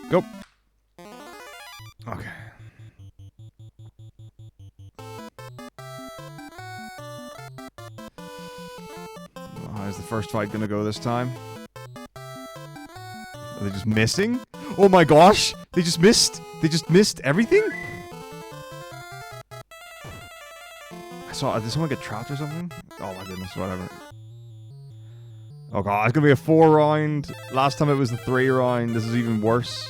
Go. Okay. How's the first fight gonna go this time? Are they just missing? Oh my gosh! They just missed! They just missed everything? I saw... Did someone get trapped or something? Oh my goodness, whatever. Oh god, it's gonna be a 4-round. Last time it was the 3-round. This is even worse.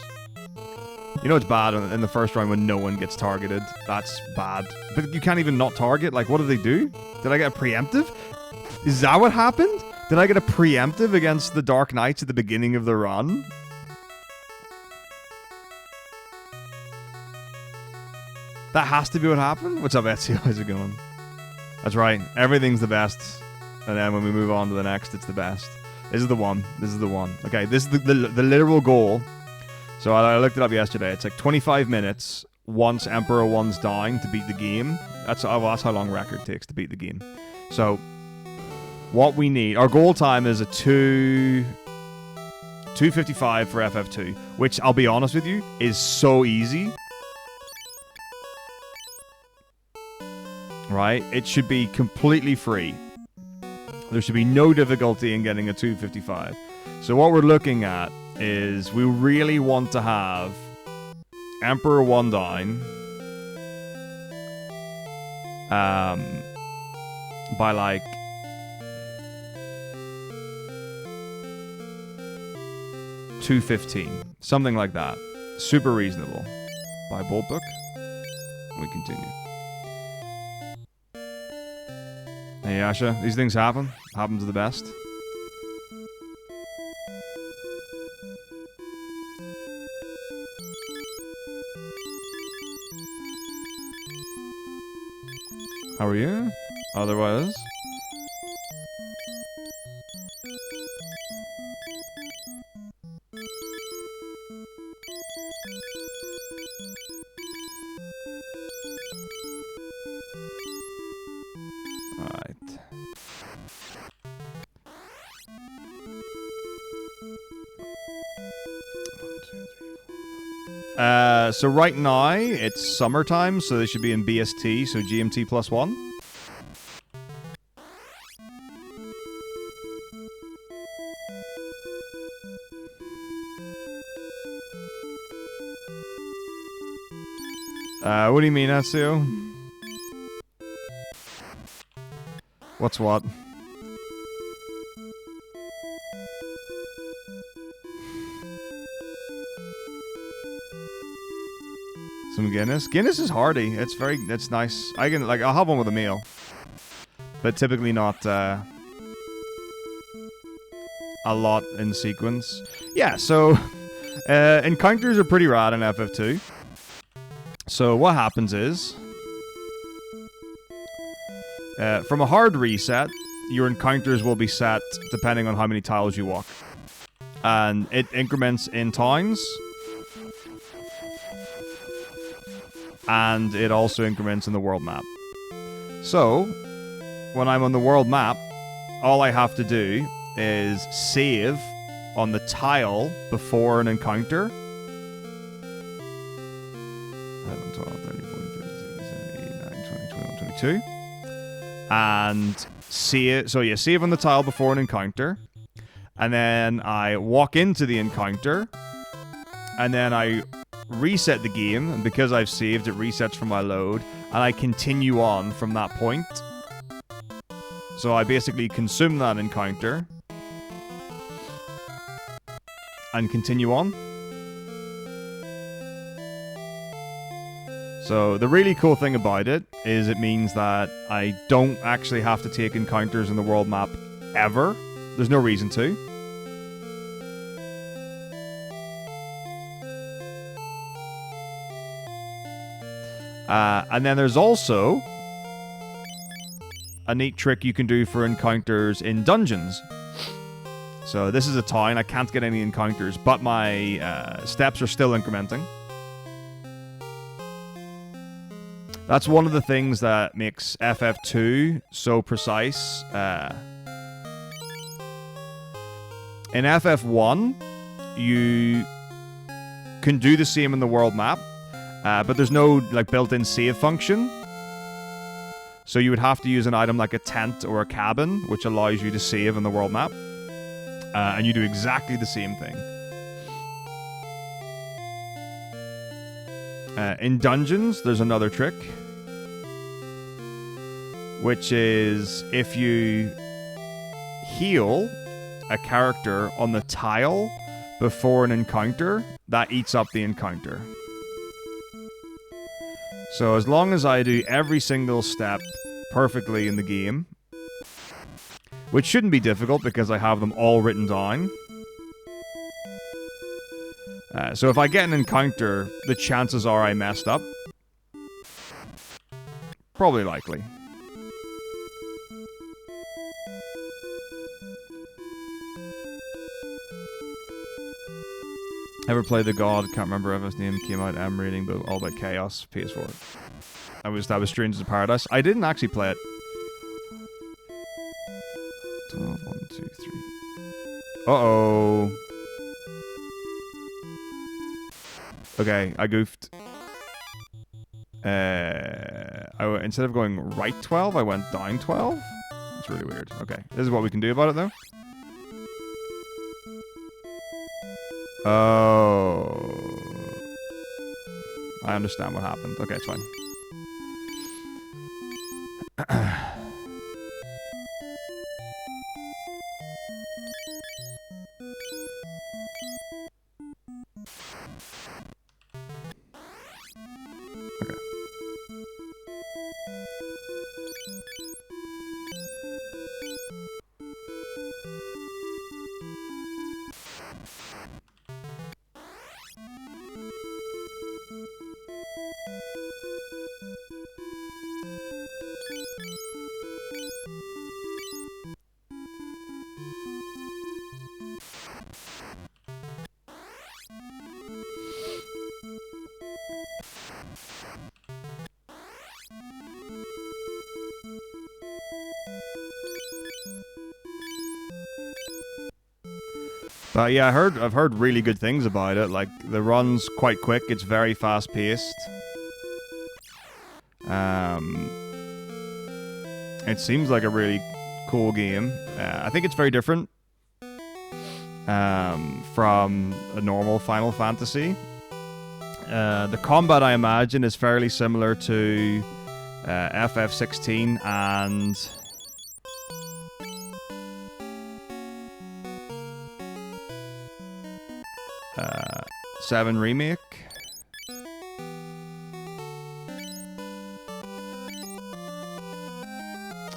You know it's bad in the first round when no one gets targeted. That's bad. But you can't even not target. Like, what do they do? Did I get a preemptive? Is that what happened? Did I get a preemptive against the Dark Knights at the beginning of the run? That has to be what happened? What's up, Etsy? How's it going? That's right. Everything's the best. And then when we move on to the next, it's the best. This is the one. This is the one. Okay, this is the literal goal. So I looked it up yesterday. It's like 25 minutes once Emperor 1's dying to beat the game. That's how long record takes to beat the game. So what we need, our goal time is a 2:55 for FF2, which I'll be honest with you is so easy. Right? It should be completely free. There should be no difficulty in getting a 2:55. So what we're looking at is we really want to have Emperor 1 down by like $2.15, something like that. Super reasonable. Buy Bolt Book. We continue. Hey Asha, these things happen. Happen to the best. How are you? Otherwise... so right now, it's summertime, so they should be in BST, so GMT +1. What do you mean, Ezio? What's what? Some Guinness. Guinness is hearty. It's nice. I'll have one with a meal. But typically not a lot in sequence. Yeah, so encounters are pretty rad in FF2. So what happens is from a hard reset, your encounters will be set depending on how many tiles you walk. And it increments in towns. And it also increments in the world map. So, when I'm on the world map, all I have to do is save on the tile before an encounter. 11, 12, 13, 14, 15, 16, 17, 18, 19, 20, 21, 22. And save, so yeah, save on the tile before an encounter. And then I walk into the encounter. And then I reset the game, and because I've saved, it resets from my load, and I continue on from that point. So I basically consume that encounter and continue on. So the really cool thing about it is it means that I don't actually have to take encounters in the world map ever. There's no reason to. And then there's also a neat trick you can do for encounters in dungeons. So this is a town. I can't get any encounters, but my steps are still incrementing. That's one of the things that makes FF2 so precise. In FF1, you can do the same in the world map, but there's no like built-in save function. So you would have to use an item like a tent or a cabin, which allows you to save in the world map. And you do exactly the same thing. In dungeons, there's another trick, which is if you heal a character on the tile before an encounter, that eats up the encounter. So as long as I do every single step perfectly in the game, which shouldn't be difficult because I have them all written down. So if I get an encounter, the chances are I messed up. Probably likely. Ever played The God? Can't remember if his name came out. I'm reading, but all about chaos. PS4. That was Strangers of Paradise. I didn't actually play it. 12, 1, 2, 3. Uh-oh. Okay, I goofed. Instead of going right 12, I went down 12? It's really weird. Okay, this is what we can do about it, though. Oh. I understand what happened. Okay, it's fine. But yeah, I've heard really good things about it. Like, the run's quite quick. It's very fast paced. It seems like a really cool game. I think it's very different from a normal Final Fantasy. The combat, I imagine, is fairly similar to FF16 and 7 Remake.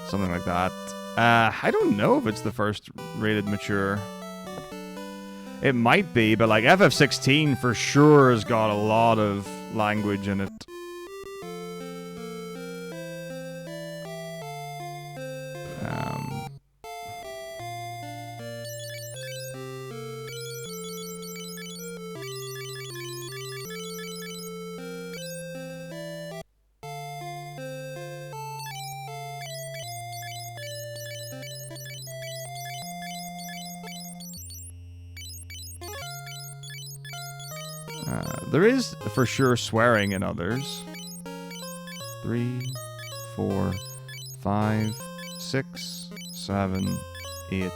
Something like that. I don't know if it's the first rated mature. It might be, but like FF16 for sure has got a lot of language in it. There is for sure swearing in others. 3, 4, 5, 6, 7, 8,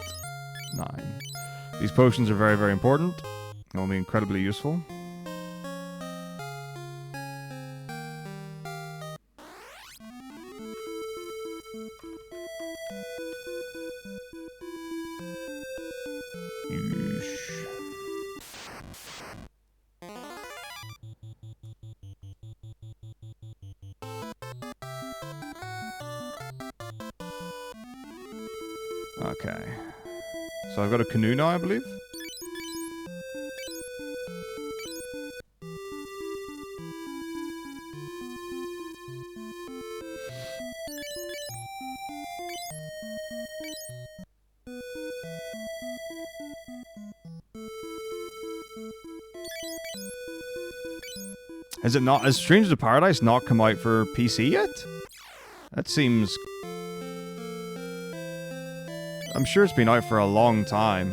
9. These potions are very, very important. They will be incredibly useful. Okay. So I've got a canoe now, I believe. Is it not? Has Strangers of Paradise not come out for PC yet? That seems... I'm sure it's been out for a long time.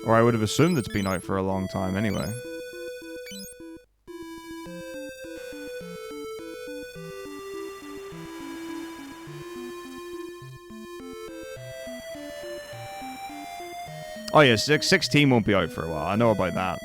Or I would have assumed it's been out for a long time anyway. Oh yeah, 16 won't be out for a while. I know about that.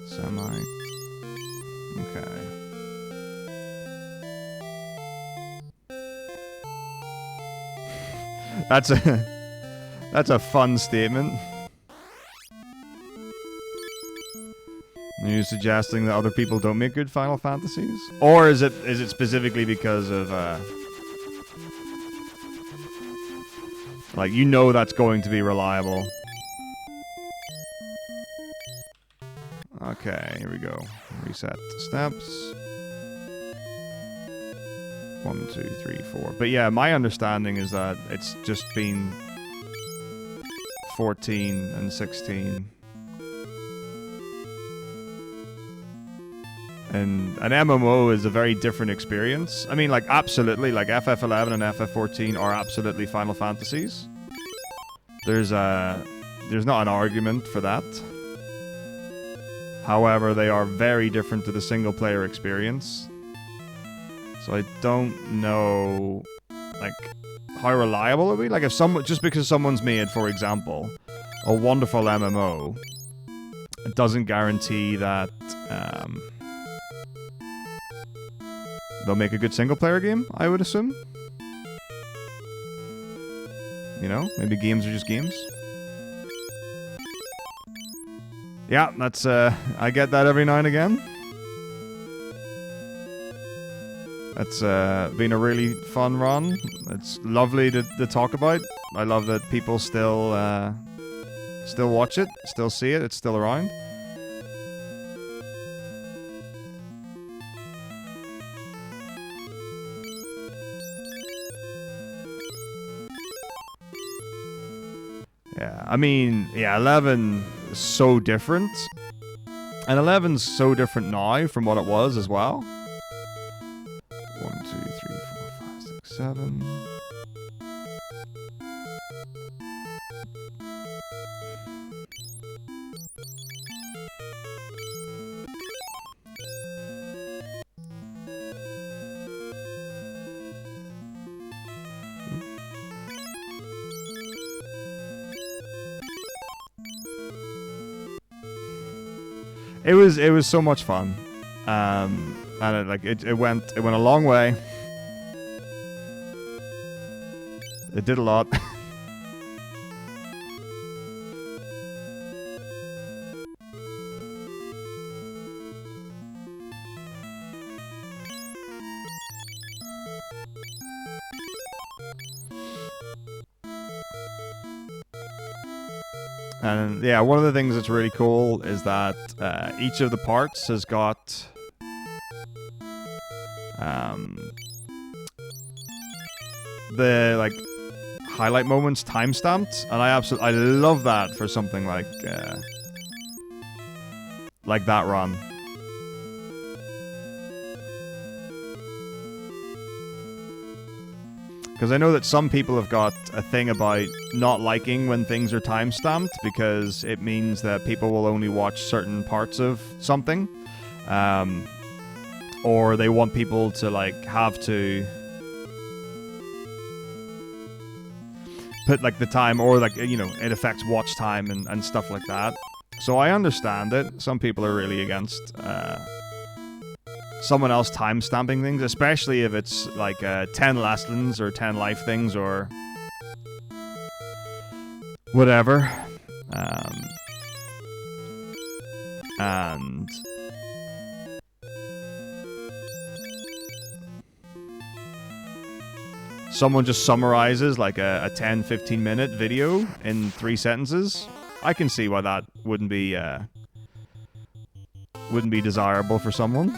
Semi. Okay. That's a fun statement. Are you suggesting that other people don't make good Final Fantasies? Or is it specifically because of like, you know that's going to be reliable? Okay, here we go. Reset steps. 1, 2, 3, 4. But yeah, my understanding is that it's just been 14 and 16. And an MMO is a very different experience. I mean, like, absolutely, like, FF11 and FF14 are absolutely Final Fantasies. There's not an argument for that. However, they are very different to the single-player experience. So I don't know, like, how reliable are we? Like, if someone, just because someone's made, for example, a wonderful MMO, it doesn't guarantee that they'll make a good single-player game, I would assume. You know, maybe games are just games. Yeah, that's, I get that every now and again. It's been a really fun run. It's lovely to talk about. I love that people still watch it, still see it, it's still around. Yeah, I mean, yeah, 11 is so different. And 11's so different now from what it was as well. 1, 2, 3, 4, 5, 6, 7. It was so much fun, and it went a long way. It did a lot. And yeah, one of the things that's really cool is that each of the parts has got the like highlight moments timestamped, and I love that for something like that run. Because I know that some people have got a thing about not liking when things are timestamped, because it means that people will only watch certain parts of something. Or they want people to, like, have to put, like, the time, or, like, you know, it affects watch time and stuff like that. So I understand it. Some people are really against someone else time-stamping things, especially if it's like 10 lessons or 10 life things or whatever. And someone just summarizes like a 10-15 minute video in 3 sentences. I can see why that wouldn't be desirable for someone.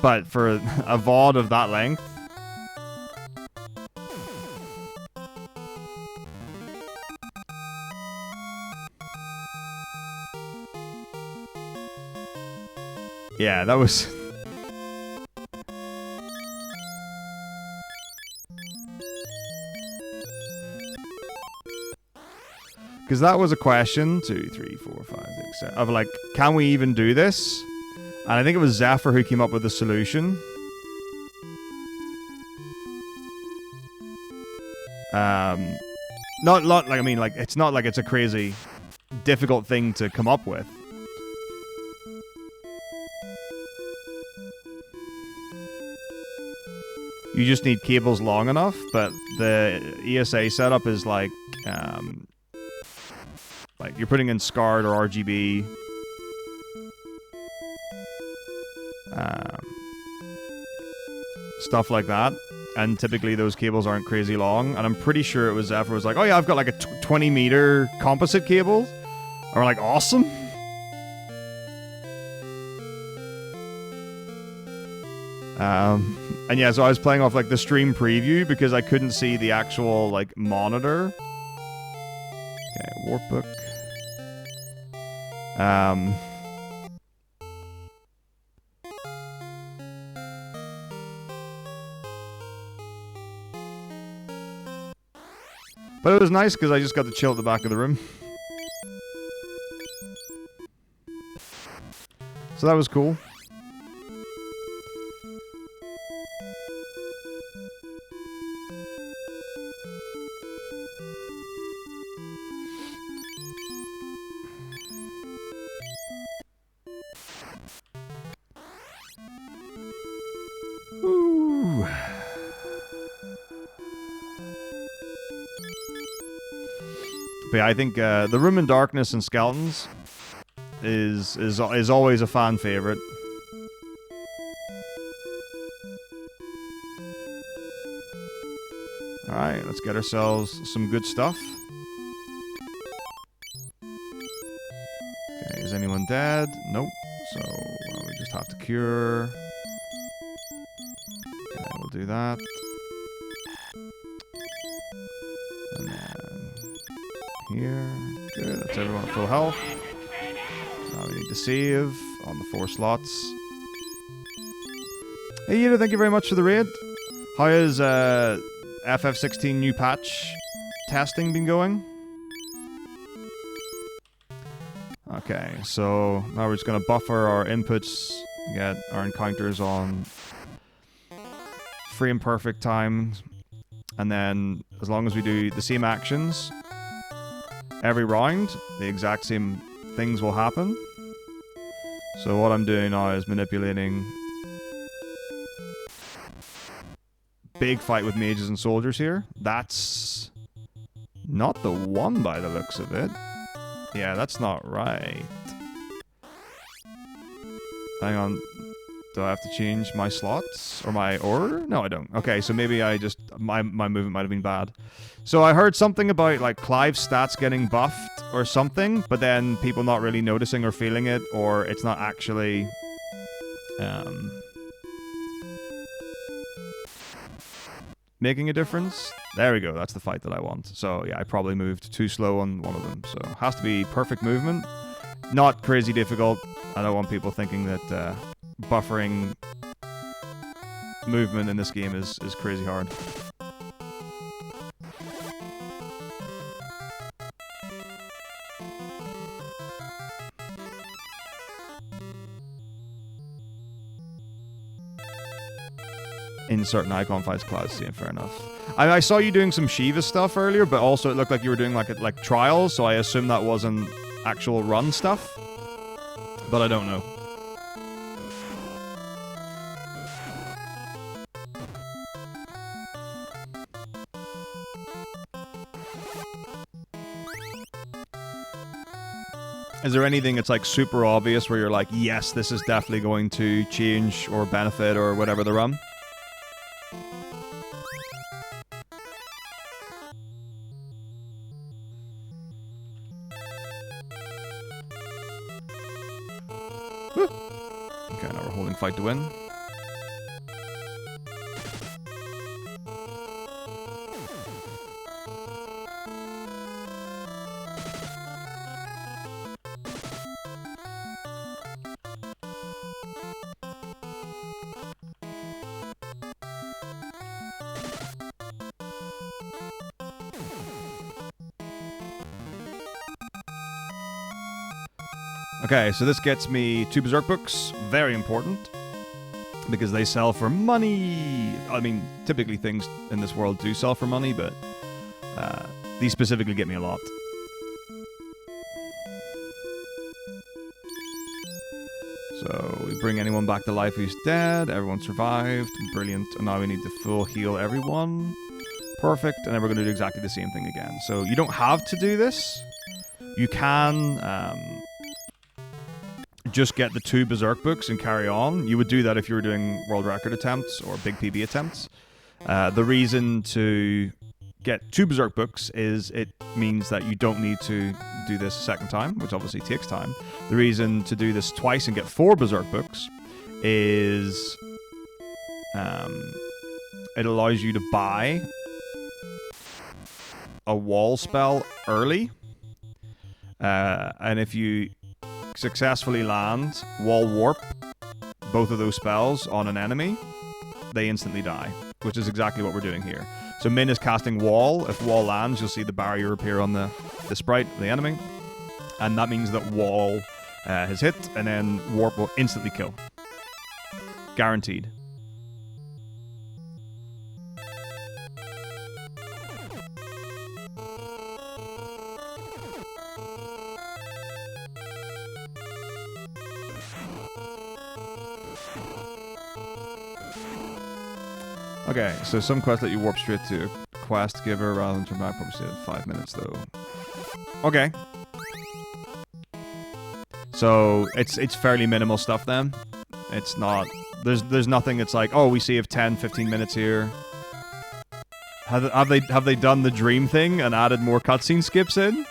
But for a VOD of that length, Yeah, that was... Because that was a question, 2, 3, 4, 5, 6, 7, of like, can we even do this? And I think it was Zephyr who came up with the solution. Not like, I mean, like, it's not like it's a crazy difficult thing to come up with. You just need cables long enough, but the ESA setup is like you're putting in SCART or RGB. Stuff like that. And typically those cables aren't crazy long. And I'm pretty sure it was Zephyr was like, oh yeah, I've got like a 20 meter composite cable. And we're like, awesome. And yeah, so I was playing off like the stream preview because I couldn't see the actual like monitor. Okay, warp book. But it was nice because I just got to chill at the back of the room. So that was cool. Ooh. But yeah, I think the Room in Darkness and Skeletons is always a fan favorite. All right, let's get ourselves some good stuff. Okay, is anyone dead? Nope. So we just have to cure. Okay, we'll do that. And then here. Good, that's everyone at full health. Now we need to save on the 4 slots. Hey Yida, thank you very much for the raid. How is FF16 new patch testing been going? Okay, so now we're just going to buffer our inputs, get our encounters on frame perfect time, and then as long as we do the same actions every round, the exact same things will happen. So what I'm doing now is manipulating big fight with mages and soldiers here. That's not the one by the looks of it. Yeah, that's not right. Hang on. Do I have to change my slots? Or my order? No, I don't. Okay, so maybe I just... My movement might have been bad. So I heard something about, like, Clive's stats getting buffed or something, but then people not really noticing or feeling it, or it's not actually... making a difference. There we go, that's the fight that I want. So yeah, I probably moved too slow on one of them. So it has to be perfect movement. Not crazy difficult. I don't want people thinking that buffering movement in this game is crazy hard. In certain icon fights, Cloud's yeah, fair enough. I saw you doing some Shiva stuff earlier, but also it looked like you were doing like trials, so I assume that wasn't actual run stuff. But I don't know. Is there anything that's like super obvious where you're like, yes, this is definitely going to change or benefit or whatever the run? Okay, now we're holding fight to win. Okay, so this gets me 2 Berserk books. Very important. Because they sell for money. I mean, typically things in this world do sell for money, but these specifically get me a lot. So we bring anyone back to life who's dead. Everyone survived. Brilliant. And now we need to full heal everyone. Perfect. And then we're going to do exactly the same thing again. So you don't have to do this. You can just get the 2 Berserk books and carry on. You would do that if you were doing world record attempts or big PB attempts. The reason to get 2 Berserk books is it means that you don't need to do this a second time, which obviously takes time. The reason to do this twice and get 4 Berserk books is it allows you to buy a wall spell early. And if you successfully land wall warp, both of those spells on an enemy, they instantly die, which is exactly what we're doing here. So Min is casting wall. If wall lands, you'll see the barrier appear on the sprite of the enemy. And that means that wall has hit, and then warp will instantly kill. Guaranteed. Okay, so some quests let you warp straight to a quest giver rather than turn back. Probably say 5 minutes though. Okay. So it's fairly minimal stuff then. It's not there's nothing that's like, oh, we save 10, 15 minutes here. Have they done the dream thing and added more cutscene skips in?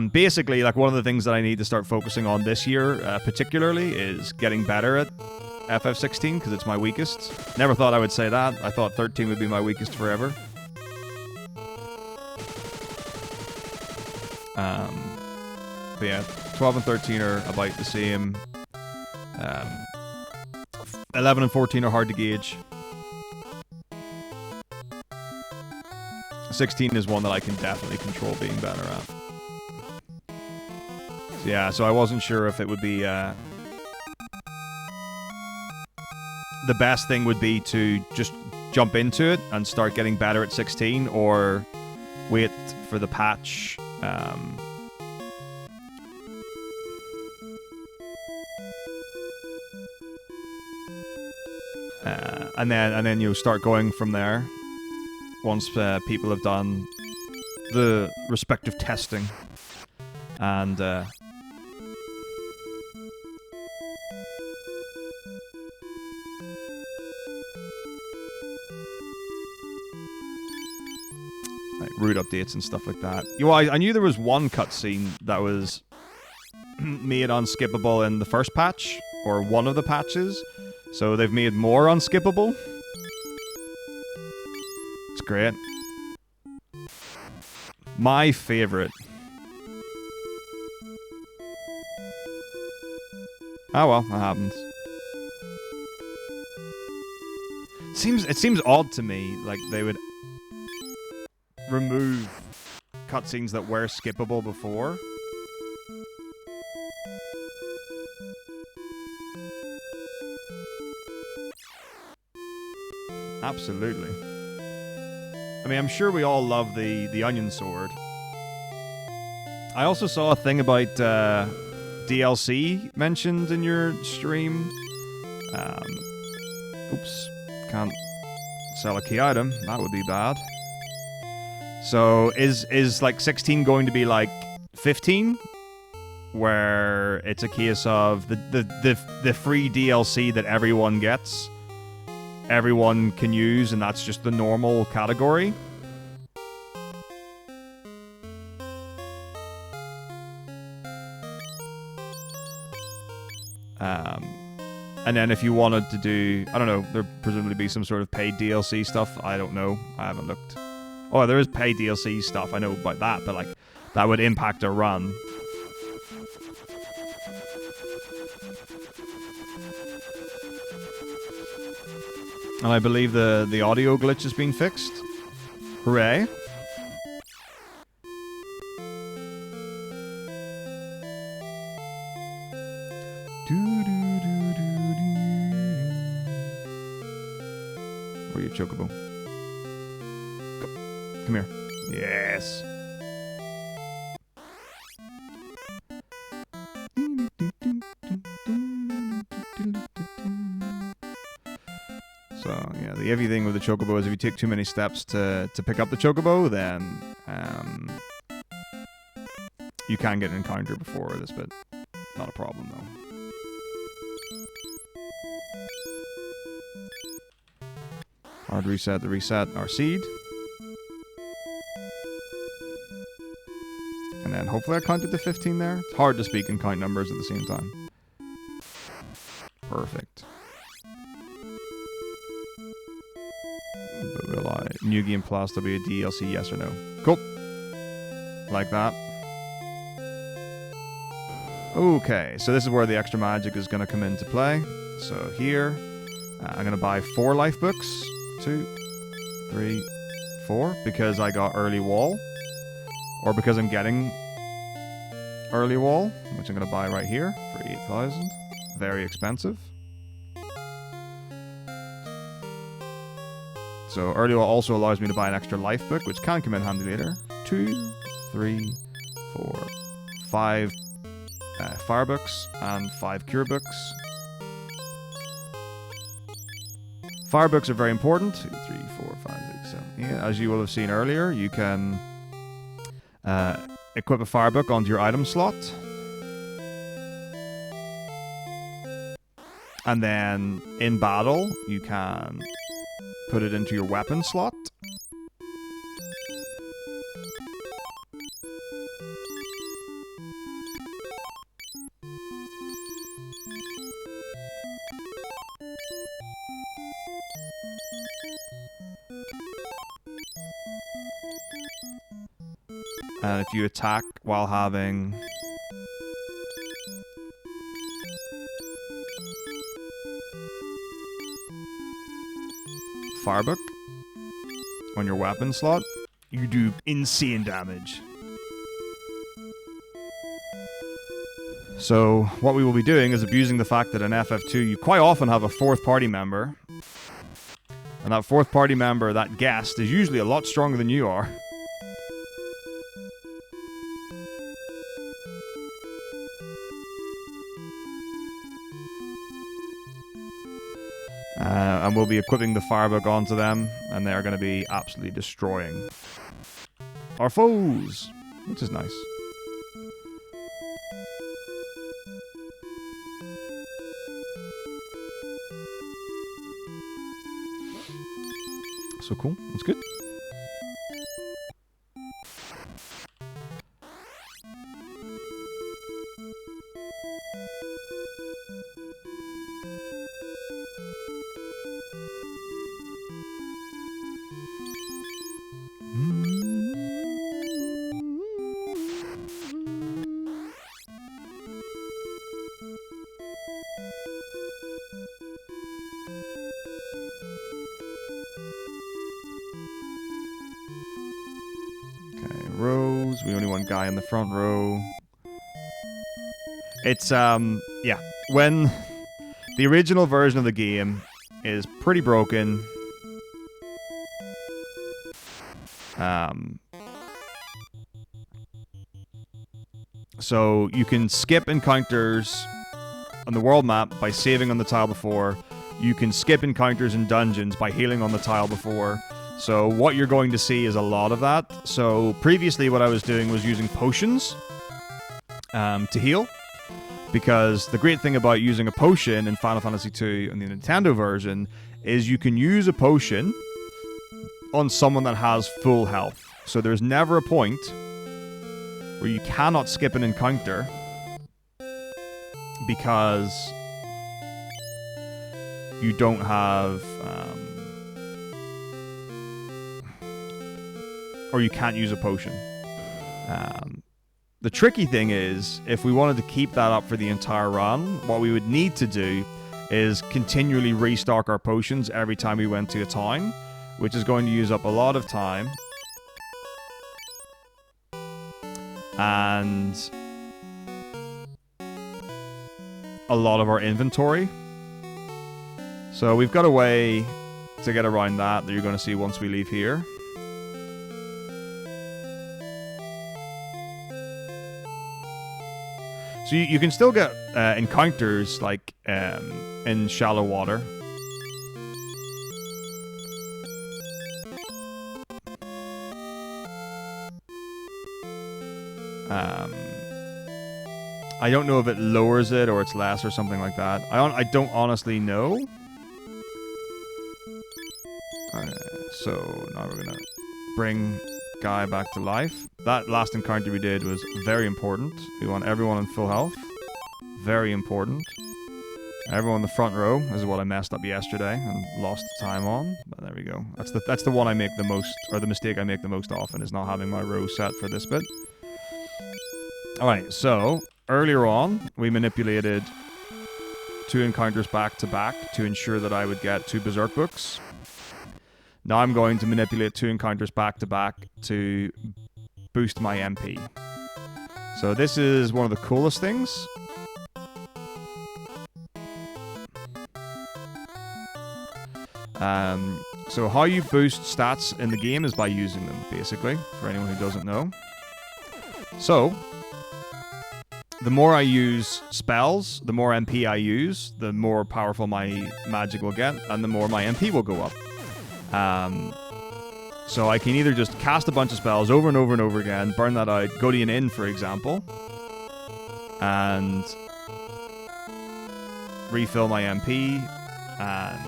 Basically, like, one of the things that I need to start focusing on this year, particularly, is getting better at FF16, because it's my weakest. Never thought I would say that. I thought 13 would be my weakest forever. But yeah, 12 and 13 are about the same. 11 and 14 are hard to gauge. 16 is one that I can definitely control being better at. So yeah, so I wasn't sure if it would be... the best thing would be to just jump into it and start getting better at 16, or wait for the patch. And then you start going from there once people have done the respective testing. And route updates and stuff like that. You know, I knew there was one cutscene that was made unskippable in the first patch, or one of the patches, so they've made more unskippable. It's great. My favorite. Oh well, that happens. It seems odd to me, like they would remove cutscenes that were skippable before. Absolutely. I mean, I'm sure we all love the Onion Sword. I also saw a thing about DLC mentioned in your stream. Oops. Can't sell a key item. That would be bad. So is like 16 going to be like 15, where it's a case of the free DLC that everyone gets, everyone can use, and that's just the normal category? And then if you wanted to do, I don't know, there'd presumably be some sort of paid DLC stuff. I don't know. I haven't looked. Oh, there is paid DLC stuff. I know about that, but like that would impact a run. And I believe the audio glitch has been fixed. Hooray. Or your chocobo. Come here. Yes. So, yeah, the heavy thing with the chocobo is if you take too many steps to pick up the chocobo, then you can get an encounter before this bit. Not a problem, though. Hard reset to reset our seed. And then hopefully I counted to 15 there. It's hard to speak and count numbers at the same time. Perfect. But will I... New Game Plus, there'll be a DLC, yes or no? Cool. Like that. Okay, so this is where the extra magic is going to come into play. So here, I'm going to buy 4 life books. 2, 3, 4, because I got early wall. Or because I'm getting early wall, which I'm going to buy right here for 8,000. Very expensive. So early wall also allows me to buy an extra life book, which can come in handy later. 2, 3, 4, 5 fire books and 5 cure books. Fire books are very important. 2, 3, 4, 5, 6, 7. Yeah, as you will have seen earlier, you can equip a fire book onto your item slot. And then in battle, you can put it into your weapon slot. And if you attack while having Firebook on your weapon slot, you do insane damage. So what we will be doing is abusing the fact that in FF2 you quite often have a 4th party member. And that 4th party member, that guest, is usually a lot stronger than you are. And we'll be equipping the Firebook onto them, and they're going to be absolutely destroying our foes, which is nice. So cool, that's good. We only one guy in the front row. It's, yeah. When the original version of the game is pretty broken. So you can skip encounters on the world map by saving on the tile before. You can skip encounters in dungeons by healing on the tile before. So what you're going to see is a lot of that. So previously what I was doing was using potions to heal. Because the great thing about using a potion in Final Fantasy II on the Nintendo version is you can use a potion on someone that has full health. So there's never a point where you cannot skip an encounter because you don't have... or you can't use a potion. The tricky thing is, if we wanted to keep that up for the entire run, what we would need to do is continually restock our potions every time we went to a town, which is going to use up a lot of time. And a lot of our inventory. So we've got a way to get around that you're going to see once we leave here. So you can still get encounters like in shallow water. I don't know if it lowers it or it's less or something like that. I don't honestly know. So now we're gonna bring Guy back to life. That last encounter we did was very important. We want everyone in full health. Very important. Everyone in the front row. This is what I messed up yesterday and lost time on. But there we go. That's the one I make the most, or the mistake I make the most often, is not having my row set for this bit. Alright, so earlier on we manipulated 2 encounters back to back to ensure that I would get 2 Berserk books. Now I'm going to manipulate 2 encounters back to back to boost my MP. So this is one of the coolest things. So how you boost stats in the game is by using them, basically, for anyone who doesn't know. So, the more I use spells, the more MP I use, the more powerful my magic will get, and the more my MP will go up. So I can either just cast a bunch of spells over and over and over again, burn that out, go to an inn, for example, and refill my MP, and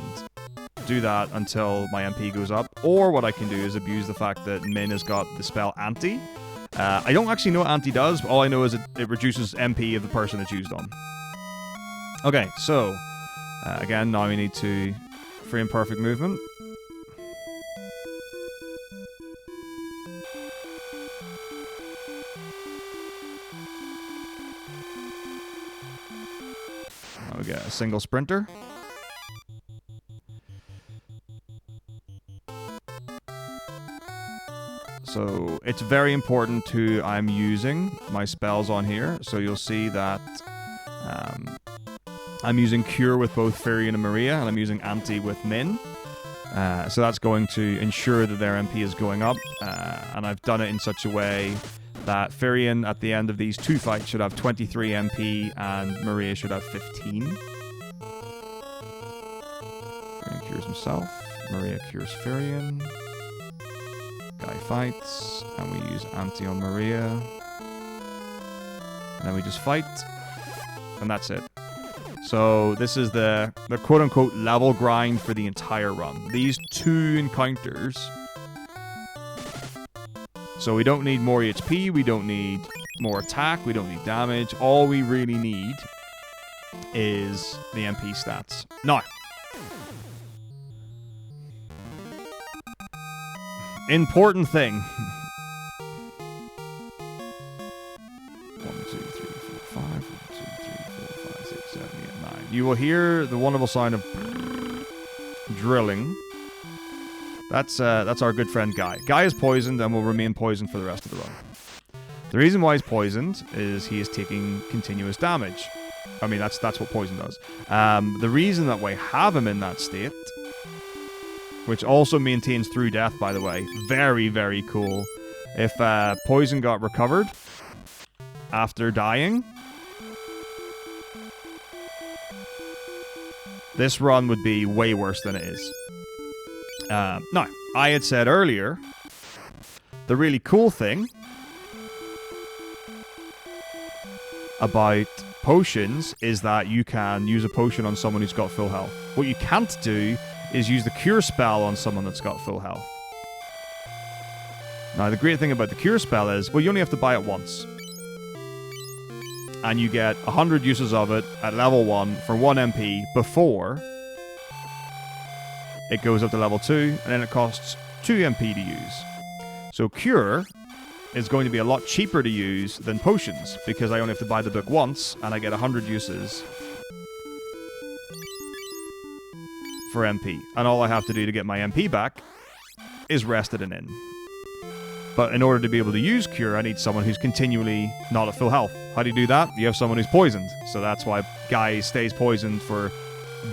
do that until my MP goes up. Or what I can do is abuse the fact that Min has got the spell Anti. I don't actually know what Anti does, but all I know is it reduces MP of the person it's used on. Okay, so, again, now we need to frame perfect movement. Now we get a single sprinter. So it's very important who I'm using my spells on here. So you'll see that I'm using Cure with both Furion and Maria, and I'm using Anti with Min. So that's going to ensure that their MP is going up. And I've done it in such a way that Furion at the end of these 2 fights should have 23 MP and Maria should have 15. Furion cures himself. Maria cures Furion. Guy fights, and we use Anti on Maria. And then we just fight, and that's it. So this is the quote-unquote level grind for the entire run. These 2 encounters. So we don't need more HP, we don't need more attack, we don't need damage. All we really need is the MP stats. Now, important thing. 1, 2, 3, 4, 5. 1, 2, 3, 4, 5, 6, 7, 8, 9. You will hear the wonderful sound of drilling. That's our good friend Guy. Guy is poisoned and will remain poisoned for the rest of the run. The reason why he's poisoned is he is taking continuous damage. I mean, that's what poison does. The reason that we have him in that state, which also maintains through death, by the way. Very, very cool. If poison got recovered after dying, this run would be way worse than it is. Now, I had said earlier, the really cool thing about potions is that you can use a potion on someone who's got full health. What you can't do is use the Cure spell on someone that's got full health. Now, the great thing about the Cure spell is, well, you only have to buy it once. And you get 100 uses of it at level 1 for 1 MP before it goes up to level 2, and then it costs 2 MP to use. So Cure is going to be a lot cheaper to use than potions, because I only have to buy the book once, and I get 100 uses for MP. And all I have to do to get my MP back is rest at an inn. But in order to be able to use Cure, I need someone who's continually not at full health. How do you do that? You have someone who's poisoned. So that's why Guy stays poisoned for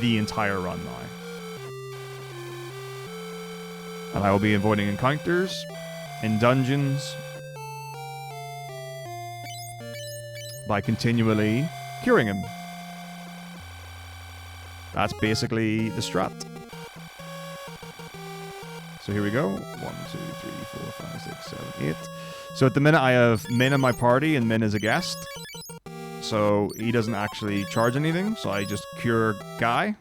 the entire run now. And I will be avoiding encounters in dungeons by continually curing him. That's basically the strat. So here we go. 1, 2, 3, 4, 5, 6, 7, 8. So at the minute I have Min in my party and Min is a guest. So he doesn't actually charge anything. So I just cure Guy,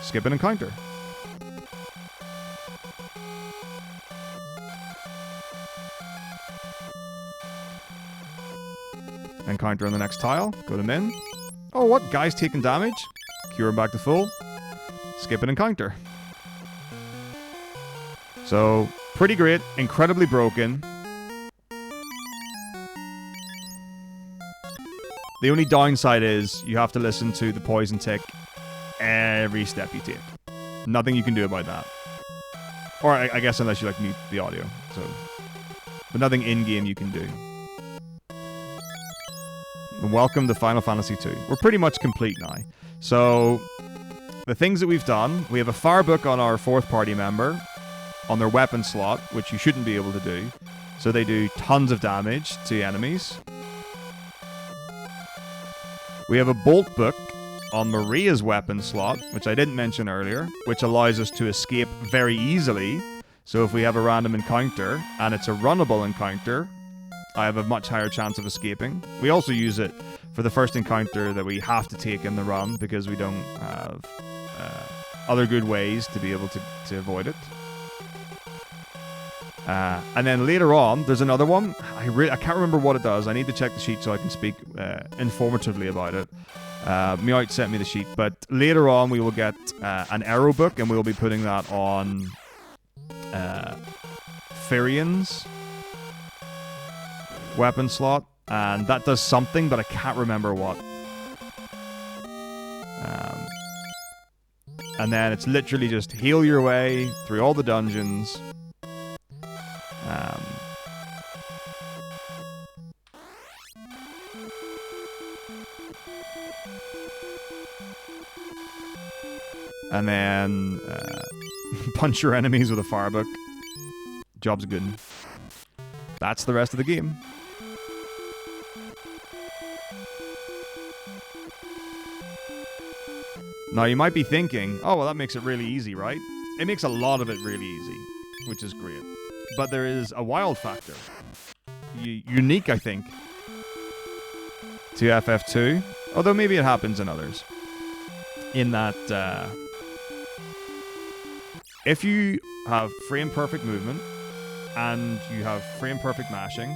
skip an encounter. Encounter on the next tile. Go to Min. Oh, what? Guy's taking damage. Cure him back to full. Skip an encounter. So, pretty great. Incredibly broken. The only downside is you have to listen to the poison tick every step you take. Nothing you can do about that. Or I guess unless you like mute the audio. So, but nothing in-game you can do. And welcome to Final Fantasy II. We're pretty much complete now. So, the things that we've done, we have a fire book on our 4th party member, on their weapon slot, which you shouldn't be able to do. So they do tons of damage to enemies. We have a bolt book on Maria's weapon slot, which I didn't mention earlier, which allows us to escape very easily. So if we have a random encounter, and it's a runnable encounter, I have a much higher chance of escaping. We also use it for the first encounter that we have to take in the run because we don't have other good ways to be able to avoid it. And then later on, there's another one. I can't remember what it does. I need to check the sheet so I can speak informatively about it. Meowth sent me the sheet. But later on, we will get an arrow book, and we will be putting that on Firian's weapon slot, and that does something, but I can't remember what. And then it's literally just heal your way through all the dungeons. And then punch your enemies with a fire book. Job's good. That's the rest of the game. Now you might be thinking, oh well, that makes it really easy, right? It makes a lot of it really easy, which is great. But there is a wild factor. Unique, I think, to FF2. Although maybe it happens in others. In that, if you have frame-perfect movement, and you have frame-perfect mashing,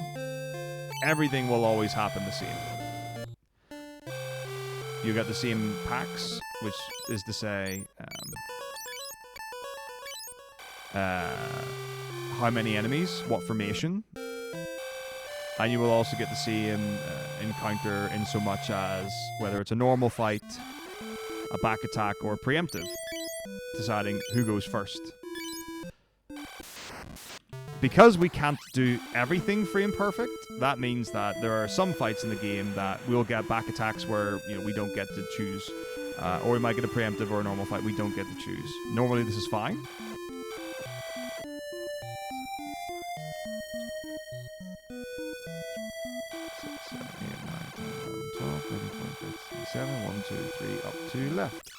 everything will always happen the same. You get the same packs, which is to say, how many enemies, what formation, and you will also get the same encounter in so much as whether it's a normal fight, a back attack, or a preemptive, deciding who goes first. Because we can't do everything frame perfect, that means that there are some fights in the game that we'll get back attacks where we don't get to choose, or we might get a preemptive or a normal fight we don't get to choose. Normally this is fine. Seven, 1, 2, 3, up to left.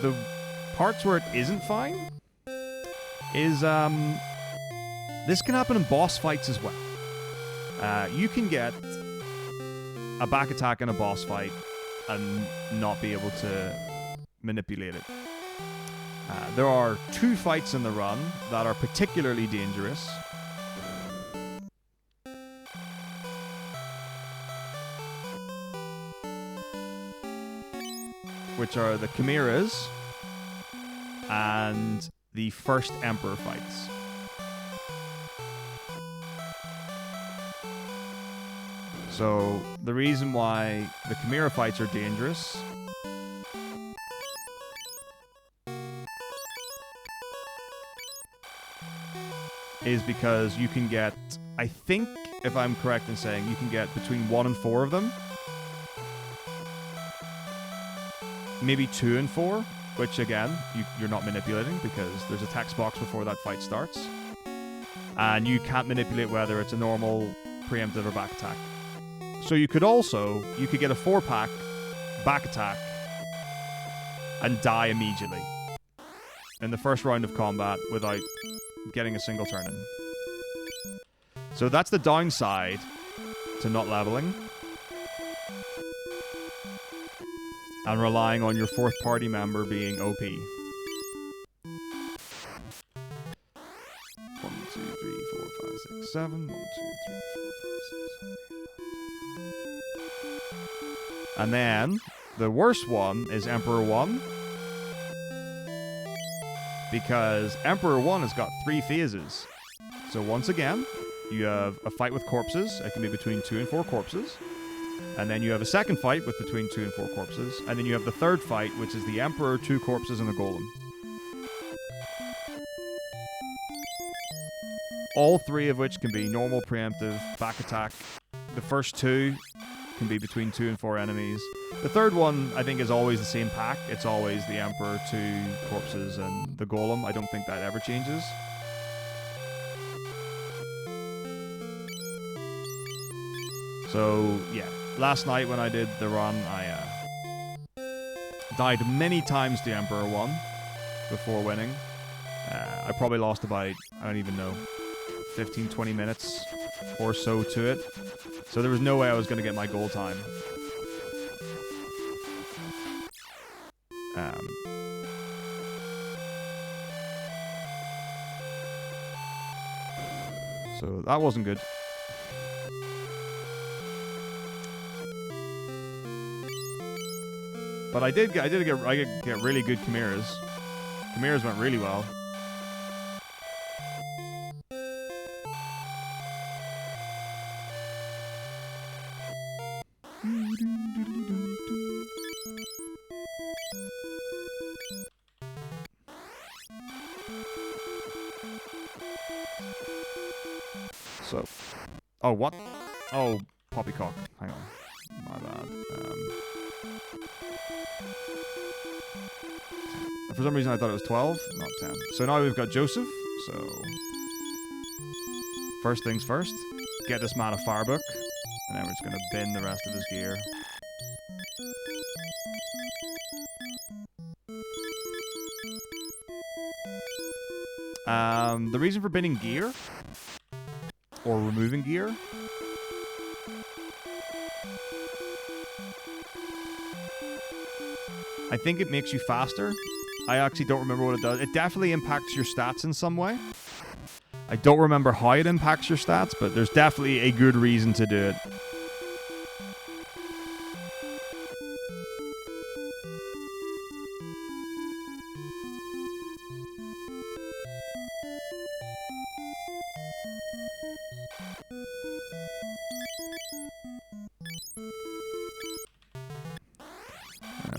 The parts where it isn't fine is this can happen in boss fights as well. You can get a back attack in a boss fight and not be able to manipulate it. There are 2 fights in the run that are particularly dangerous. Which are the Chimeras and the first Emperor fights. So, the reason why the Chimera fights are dangerous is because you can get, I think, if I'm correct in saying, you can get between 1 and 4 of them. Maybe 2 and 4. which again, you're not manipulating because there's a text box before that fight starts. And you can't manipulate whether it's a normal, preemptive, or back attack. So you could get a 4-pack, back attack, and die immediately in the first round of combat without getting a single turn in. So that's the downside to not leveling and relying on your 4th party member being OP. 1, 2, 3, 4, 5, 6, 7. 1, 2, 3, 4, 5, 6. And then the worst one is Emperor 1. Because Emperor 1 has got 3 phases. So once again, you have a fight with corpses. It can be between 2 and 4 corpses. And then you have a second fight with between 2 and 4 corpses. And then you have the third fight, which is the Emperor, 2 corpses, and a golem. All 3 of which can be normal, preemptive, back attack. The first 2 can be between 2 and 4 enemies. The third one, I think, is always the same pack. It's always the Emperor, 2 corpses, and the golem. I don't think that ever changes. So, yeah. Last night when I did the run, I died many times to Emperor 1 before winning. I probably lost about, I don't even know, 15-20 minutes or so to it. So there was no way I was going to get my goal time. So that wasn't good. But I did get really good chimeras. Chimeras went really well. So, oh, what? Oh, poppycock. Hang on. My bad. For some reason I thought it was 12, not 10. So now we've got Joseph. So, first things first, get this man a firebook, and then we're just going to bin the rest of his gear. The reason for binning gear, or removing gear, I think it makes you faster. I actually don't remember what it does. It definitely impacts your stats in some way. I don't remember how it impacts your stats, but there's definitely a good reason to do it.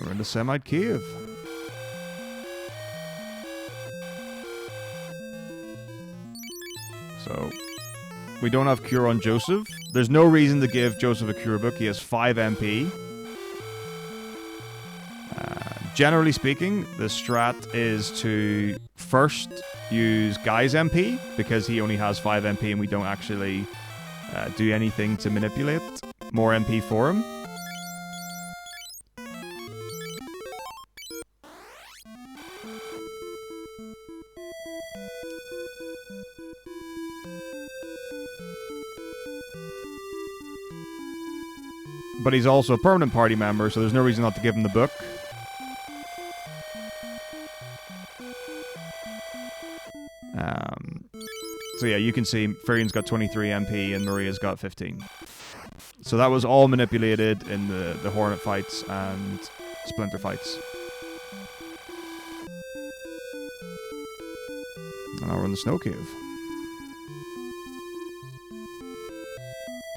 We're in the Semite Cave. So, we don't have cure on Joseph. There's no reason to give Joseph a cure book. He has 5 MP. Generally speaking, the strat is to first use Guy's MP, because he only has 5 MP and we don't actually do anything to manipulate more MP for him. But he's also a permanent party member, so there's no reason not to give him the book. So yeah, you can see Furian's got 23 MP and Maria's got 15. So that was all manipulated in the Hornet fights and Splinter fights. And now we're in the Snow Cave.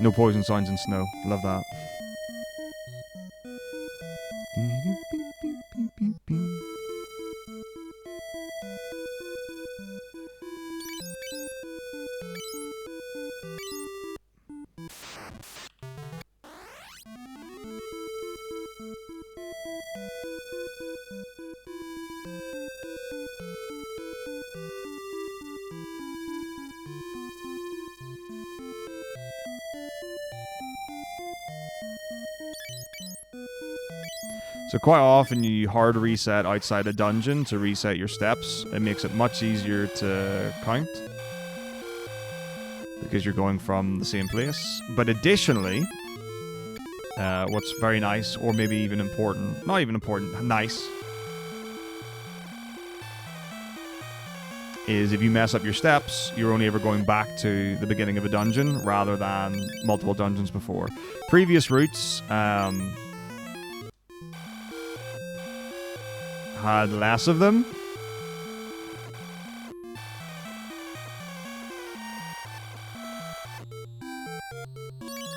No poison signs in snow. Love that. So quite often you hard reset outside a dungeon to reset your steps. It makes it much easier to count because you're going from the same place. But additionally, what's very nice, or maybe even important, not even important, nice, is if you mess up your steps, you're only ever going back to the beginning of a dungeon rather than multiple dungeons before. Previous routes had less of them.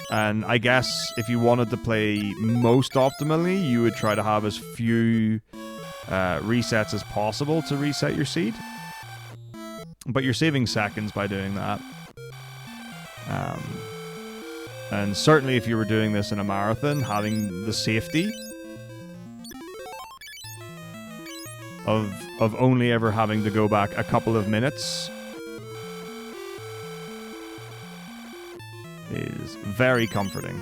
And I guess if you wanted to play most optimally, you would try to have as few resets as possible to reset your seed. But you're saving seconds by doing that. And certainly if you were doing this in a marathon, having the safety of only ever having to go back a couple of minutes is very comforting.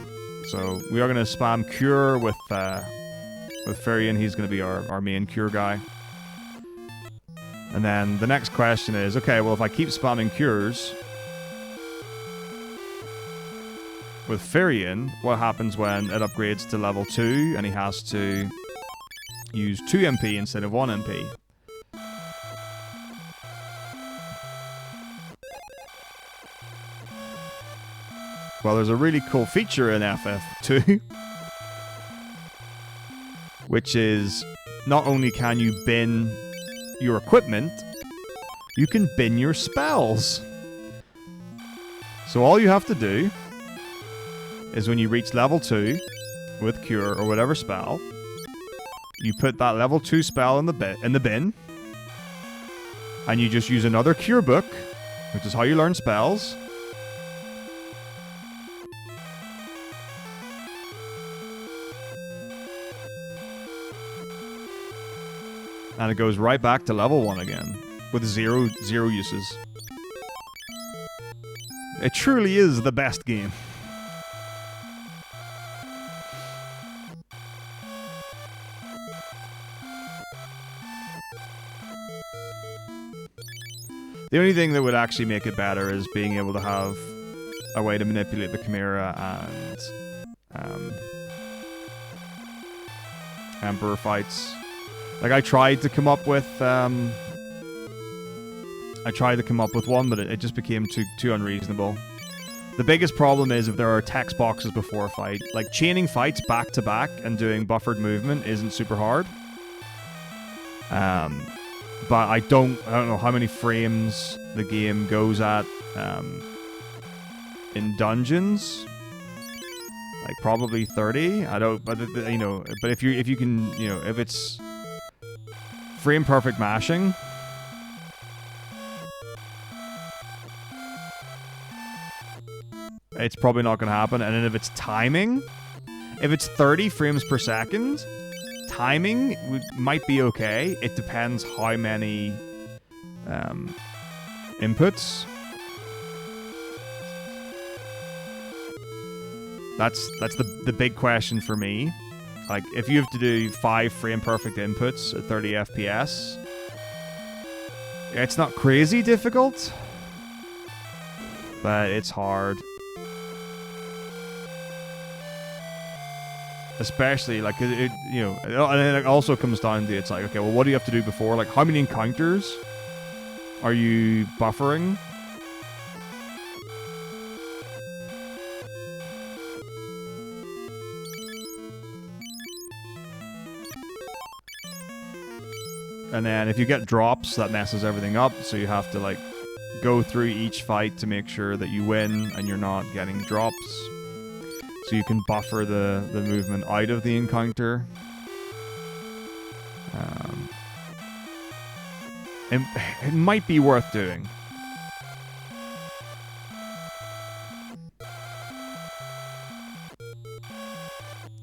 So we are going to spam cure with Furion. He's going to be our main cure guy. And then the next question is, okay, well, if I keep spamming cures with Furion, what happens when it upgrades to level 2 and he has to use 2 MP instead of 1 MP? Well, there's a really cool feature in FF2, which is not only can you bin your equipment, you can bin your spells. So all you have to do is when you reach level 2 with cure or whatever spell, you put that level 2 spell in the bin, and you just use another cure book, which is how you learn spells. And it goes right back to level 1 again, with zero uses. It truly is the best game. The only thing that would actually make it better is being able to have a way to manipulate the Chimera and Emperor fights. Like, I tried to come up with one, but it just became too unreasonable. The biggest problem is if there are text boxes before a fight. Like, chaining fights back to back and doing buffered movement isn't super hard. But I don't know how many frames the game goes at in dungeons. Like, probably 30. I don't, but you know, but if you can, you know, if it's frame perfect mashing, it's probably not going to happen. And then if it's timing, if it's 30 frames per second, timing might be okay. It depends how many inputs. That's the big question for me. Like, if you have to do 5 frame perfect inputs at 30 FPS, it's not crazy difficult, but it's hard. Especially, like, it you know, and then it also comes down to, it's like, okay, well, what do you have to do before? Like, how many encounters are you buffering? And then if you get drops, that messes everything up, so you have to, like, go through each fight to make sure that you win and you're not getting drops. So you can buffer the movement out of the encounter. It might be worth doing.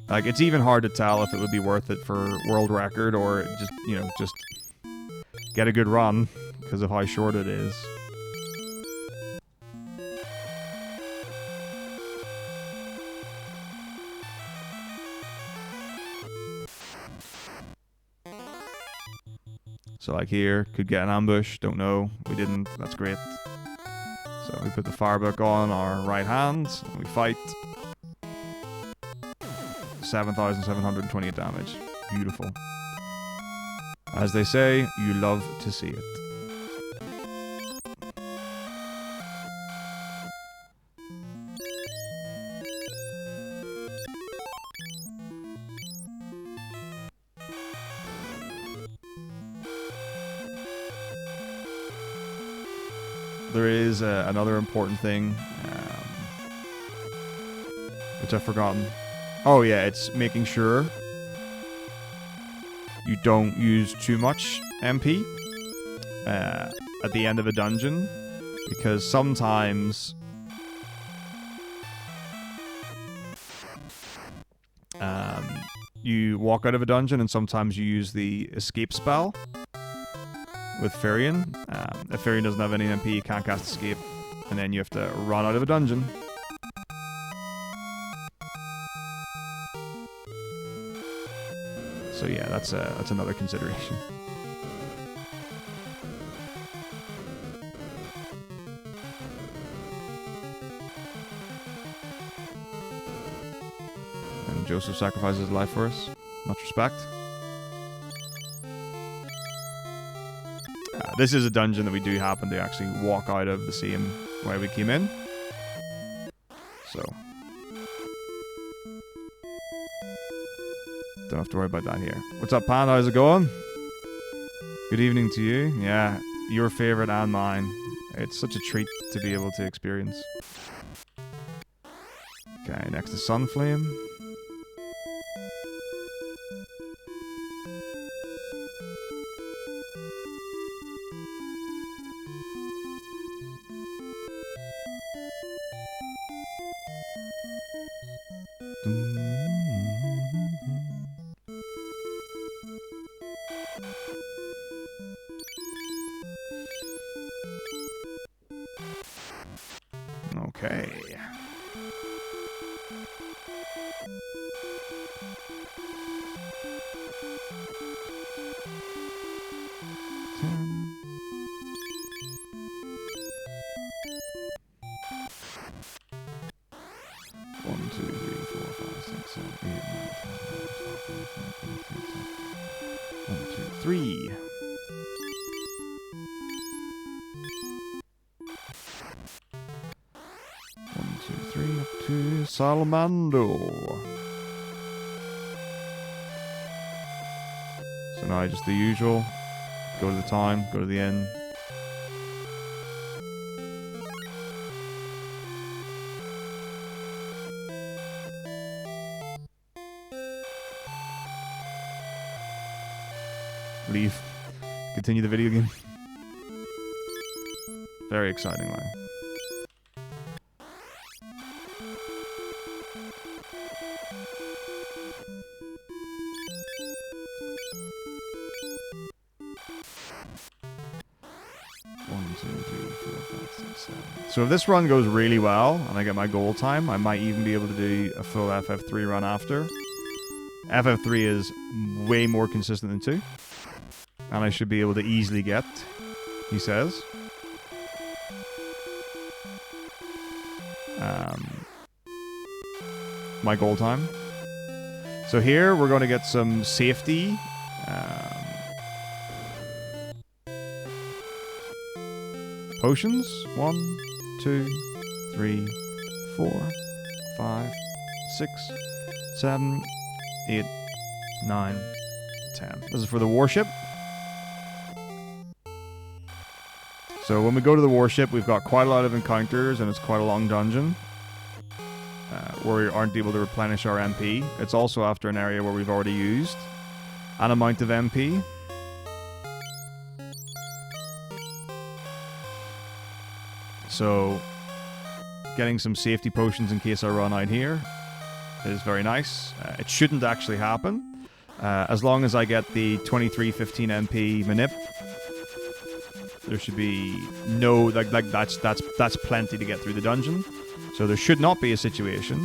Like, it's even hard to tell if it would be worth it for world record or just, you know, just get a good run because of how short it is. So like here, could get an ambush, don't know. We didn't, that's great. So we put the firebook on our right hand, and we fight. 7,728 damage. Beautiful. As they say, you love to see it. There is another important thing, which I've forgotten. Oh yeah, it's making sure you don't use too much MP at the end of a dungeon, because sometimes you walk out of a dungeon and sometimes you use the escape spell with Farian. If Farian doesn't have any MP, you can't cast escape, and then you have to run out of a dungeon. So yeah, that's another consideration. And Joseph sacrifices his life for us. Much respect. This is a dungeon that we do happen to actually walk out of the same way we came in. So don't have to worry about that here. What's up, Pan? How's it going? Good evening to you. Yeah, your favorite and mine. It's such a treat to be able to experience. Okay, next is Sunflame. Okay. Salamando. So now just the usual. Go to the town, go to the inn. Leave. Continue the video game. Very exciting line. So if this run goes really well, and I get my goal time, I might even be able to do a full FF3 run after. FF3 is way more consistent than 2. And I should be able to easily get, he says. My goal time. So here, we're going to get some safety. Potions. 1, 2, 3, 4, 5, 6, 7, 8, 9, 10. This is for the warship. So when we go to the warship, we've got quite a lot of encounters, and it's quite a long dungeon where we aren't able to replenish our MP. It's also after an area where we've already used an amount of MP. So getting some safety potions in case I run out here is very nice. It shouldn't actually happen. As long as I get the 2315 MP manip, there should be no that's plenty to get through the dungeon. So there should not be a situation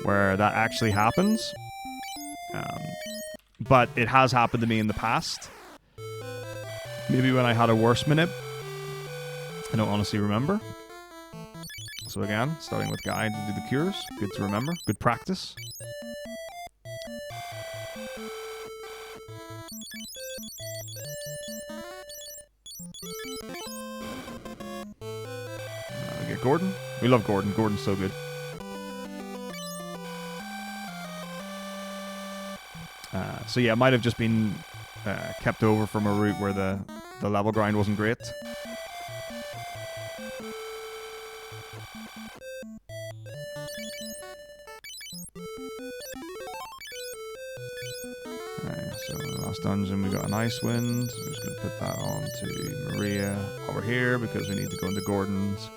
where that actually happens. But it has happened to me in the past. Maybe when I had a worse minute. I don't honestly remember. So again, starting with guide to do the cures. Good to remember. Good practice. We get Gordon. We love Gordon. Gordon's so good. So yeah, it might have just been kept over from a route where the level grind wasn't great. Okay, so the last dungeon we got an ice wind. We're just going to put that on to Maria over here because we need to go into Gordon's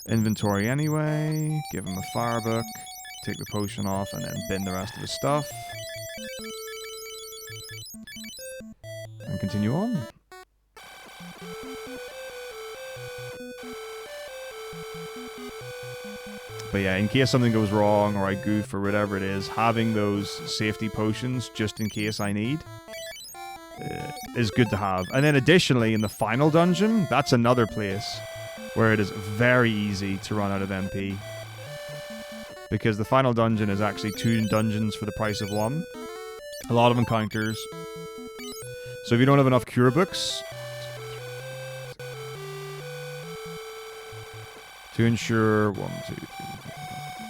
inventory anyway. Give him a fire book, take the potion off, and then bin the rest of his stuff. And continue on. But yeah, in case something goes wrong or I goof or whatever it is, having those safety potions just in case I need is good to have. And then additionally, in the final dungeon, that's another place where it is very easy to run out of MP. Because the final dungeon is actually 2 dungeons for the price of 1. A lot of encounters. So if you don't have enough cure books, to ensure 1, 2, 3, 4, 5,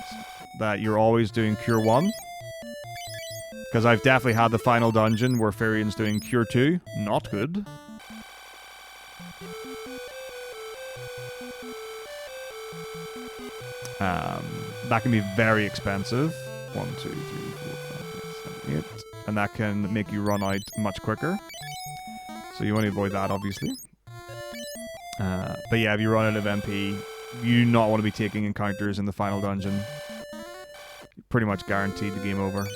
6, that you're always doing cure 1. Because I've definitely had the final dungeon where Farian's doing cure 2. Not good. That can be very expensive. 1, 2, 3, 4, 5, 6, 7, 8. And that can make you run out much quicker. So you want to avoid that, obviously. But yeah, if you run out of MP, you do not want to be taking encounters in the final dungeon. You're pretty much guaranteed the game over.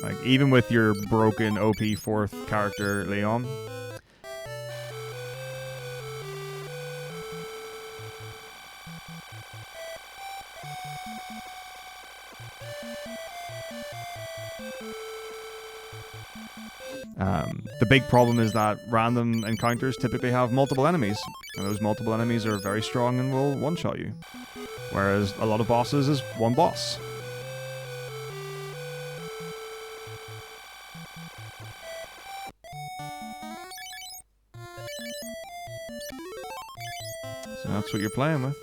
Like, even with your broken OP 4th character, Leon. The big problem is that random encounters typically have multiple enemies, and those multiple enemies are very strong and will one-shot you. Whereas a lot of bosses is one boss. So that's what you're playing with.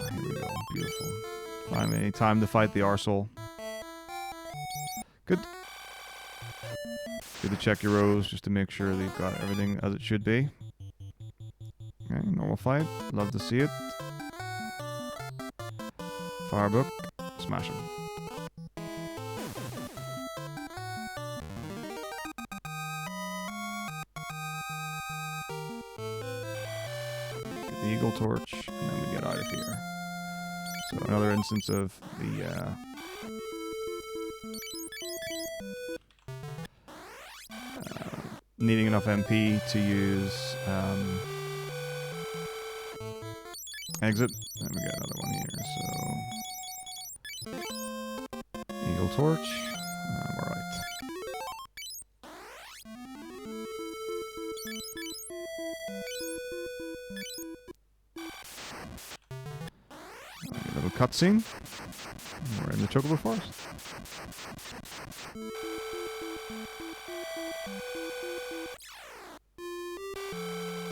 Here we go. Beautiful. Finally, time to fight the arsehole. Good. Good to check your rows just to make sure that you've got everything as it should be. Okay, normal fight. Love to see it. Firebook. Smash him. Get the eagle torch, and then we get out of here. So another instance of the needing enough MP to use exit. And we got another one here. So eagle torch. We're No cutscene. We're in the Chocobo Forest.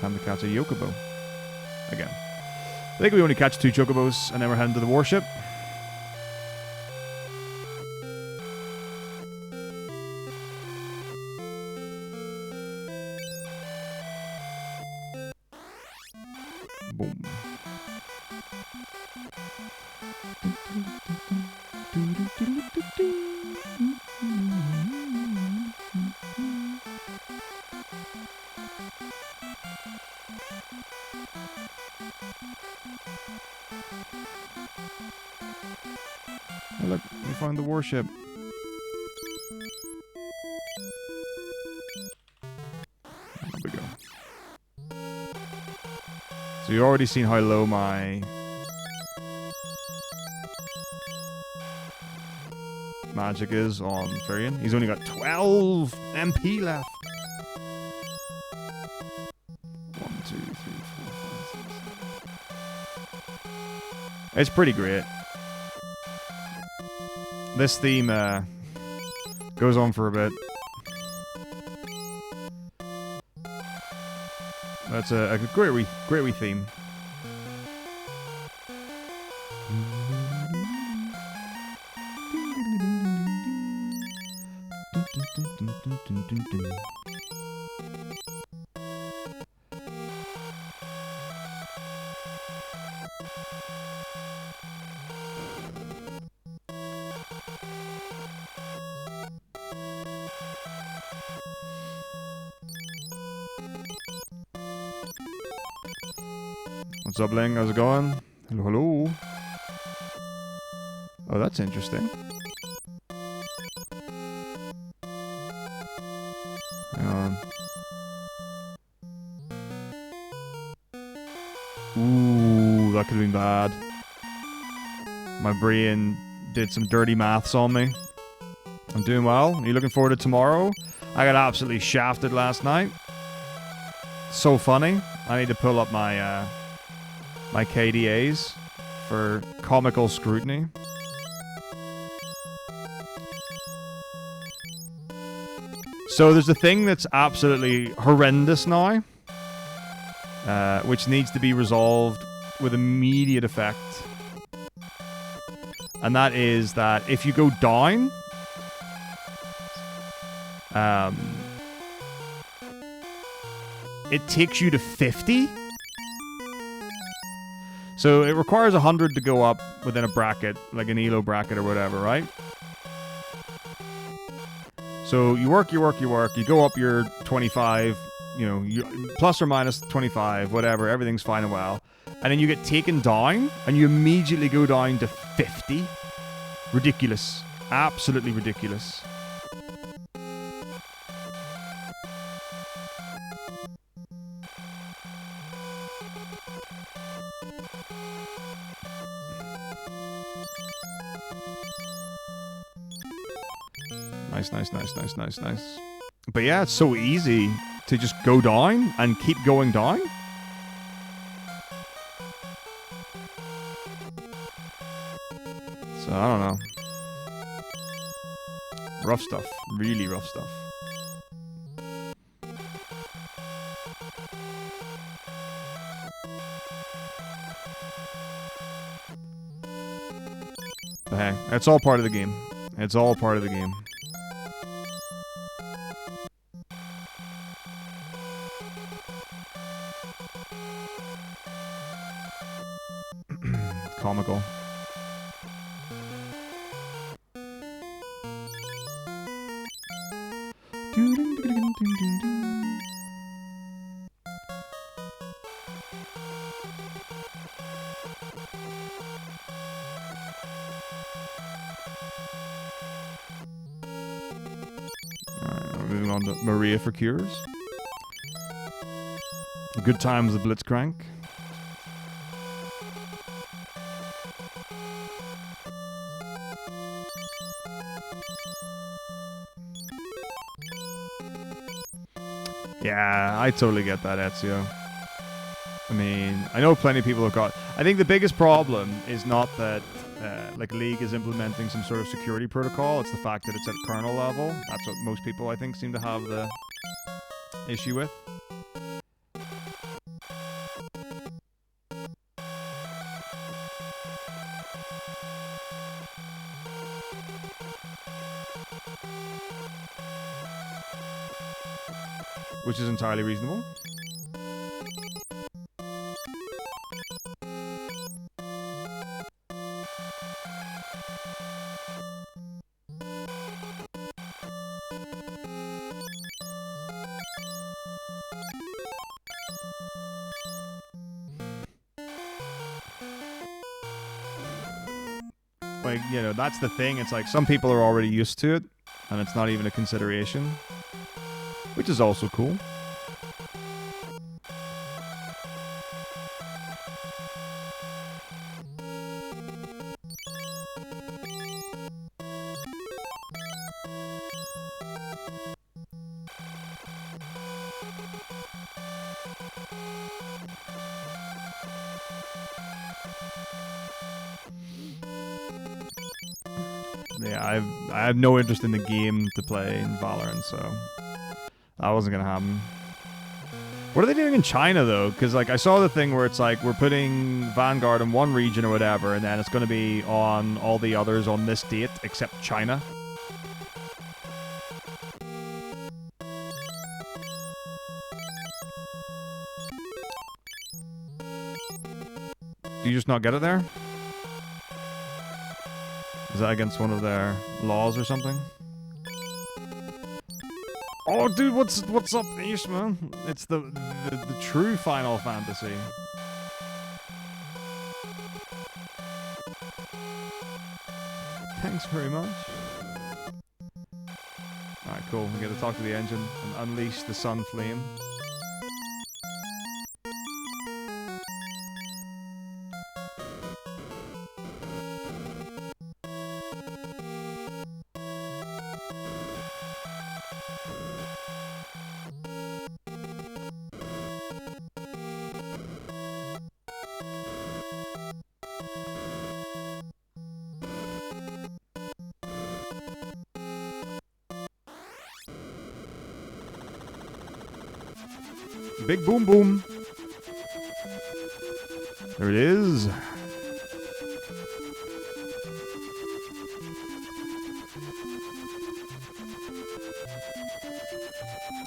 Time to catch a Yokobo. Again. I think we only catch 2 Chocobos, and then we're heading to the warship. Boom. Oh, look, we found the warship. There we go. So you've already seen how low my magic is on Furion. He's only got 12 MP left. 1, 2, 3, 4, 5, 6. It's pretty great. This theme goes on for a bit. That's a great wee theme. What's up, Ling? How's it going? Hello, hello. Oh, that's interesting. Hang on. Ooh, that could have been bad. My brain did some dirty maths on me. I'm doing well. Are you looking forward to tomorrow? I got absolutely shafted last night. So funny. I need to pull up my my KDAs for comical scrutiny. So there's a thing that's absolutely horrendous now, which needs to be resolved with immediate effect. And that is that if you go down, it takes you to 50. So it requires 100 to go up within a bracket, like an ELO bracket or whatever, right? So you work, you go up your 25, you know, plus or minus 25, whatever, everything's fine and well. And then you get taken down, and you immediately go down to 50. Ridiculous. Absolutely ridiculous. Nice. But yeah, it's so easy to just go down and keep going down. So, I don't know. Rough stuff. Really rough stuff. But hey, it's all part of the game. It's all part of the game. Comical. Moving on to Maria for cures. Good times the Blitzcrank. Yeah, I totally get that, Ezio. I mean, I know plenty of people have got... I think the biggest problem is not that like League is implementing some sort of security protocol. It's the fact that it's at kernel level. That's what most people, I think, seem to have the issue with. Which is entirely reasonable. Like, you know, that's the thing. It's like some people are already used to it, and it's not even a consideration. Which is also cool. Yeah, I have no interest in the game to play in Valorant, so that wasn't gonna happen. What are they doing in China though? Because like I saw the thing where it's like we're putting Vanguard in one region or whatever, and then it's going to be on all the others on this date except China. Do you just not get it there? Is that against one of their laws or something? Oh, dude, what's up, Ish, man? It's the true Final Fantasy. Thanks very much. Alright, cool. We get to talk to the engine and unleash the sun flame. Big boom boom. There it is.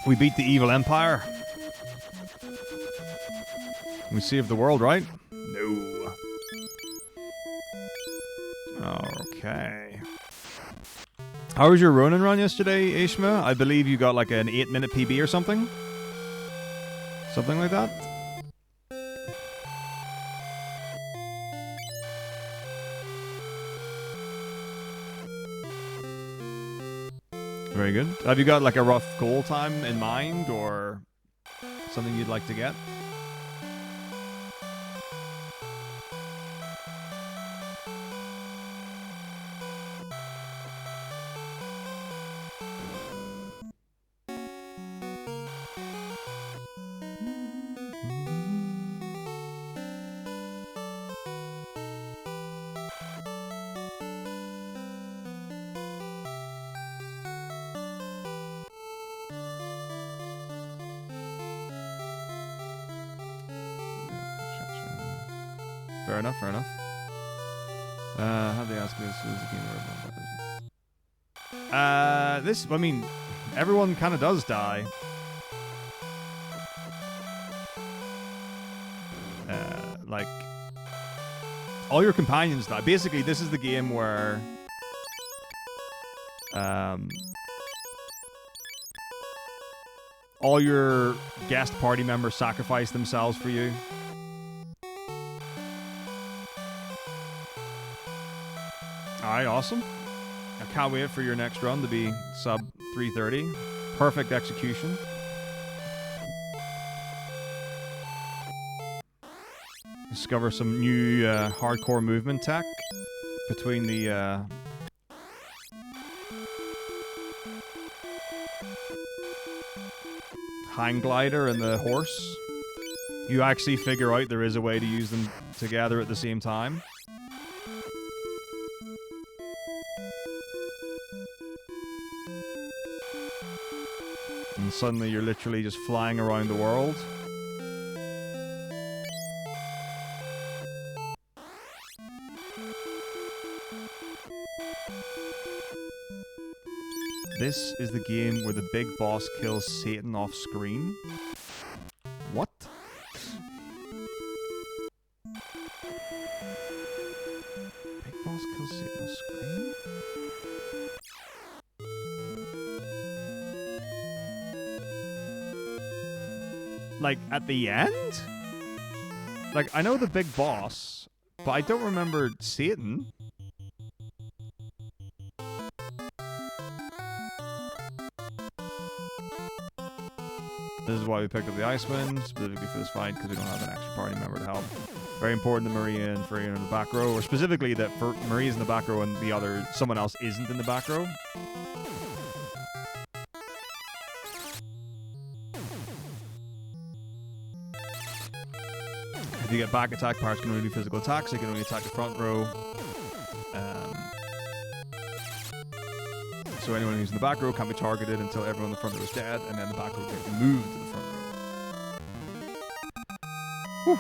We beat the evil empire. We saved the world, right? No. Okay. How was your Ronin run yesterday, Ishma? I believe you got like an 8-minute PB or something? Something like that? Very good. Have you got like a rough goal time in mind or something you'd like to get? Fair enough, fair enough. How'd they ask me this was the game this, I mean, everyone kind of does die. Like, all your companions die. Basically, this is the game where all your guest party members sacrifice themselves for you. Alright, awesome. I can't wait for your next run to be sub 330. Perfect execution. Discover some new hardcore movement tech between the hang glider and the horse. you actually figure out there is a way to use them together at the same time. And suddenly you're literally just flying around the world. This is the game where the big boss kills Satan off screen. What? Big boss kills Satan off screen? Like, at the end? Like, I know the big boss, but I don't remember Satan. This is why we picked up the Iceman, specifically for this fight, because we don't have an extra party member to help. Very important that Maria and Freya are in the back row, or specifically that Maria's in the back row and the other, someone else isn't in the back row. If you get back attack, pirates can only do physical attacks, they can only attack the front row. So anyone who's in the back row can't be targeted until everyone in the front row is dead, and then the back row gets moved to the front row. Whew.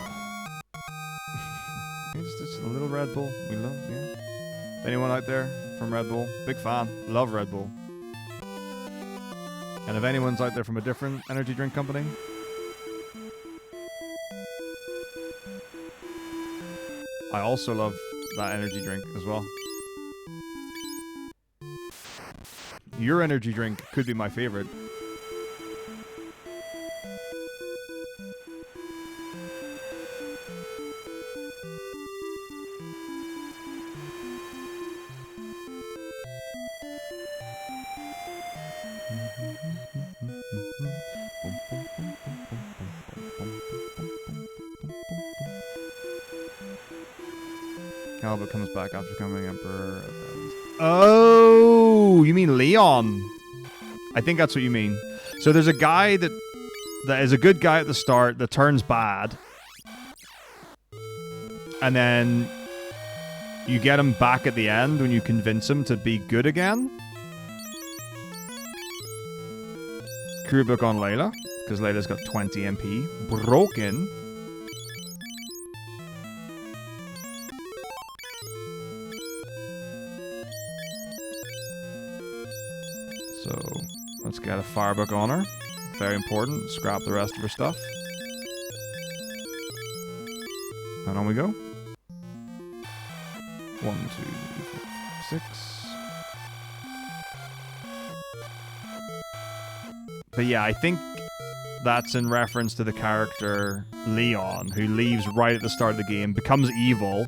It's just a little Red Bull. We love, yeah. Anyone out there from Red Bull? Big fan. Love Red Bull. And if anyone's out there from a different energy drink company, I also love that energy drink as well. Your energy drink could be my favorite. Calvert comes back after becoming Emperor. Oh, you mean Leon? I think that's what you mean. So there's a guy that is a good guy at the start that turns bad. And then you get him back at the end when you convince him to be good again. Career book on Layla, because Layla's got 20 MP. Broken. So, let's get a firebook on her. Very important. Scrap the rest of her stuff. And on we go. 1, 2, 3, 4, 5, 6. But yeah, I think that's in reference to the character Leon, who leaves right at the start of the game, becomes evil,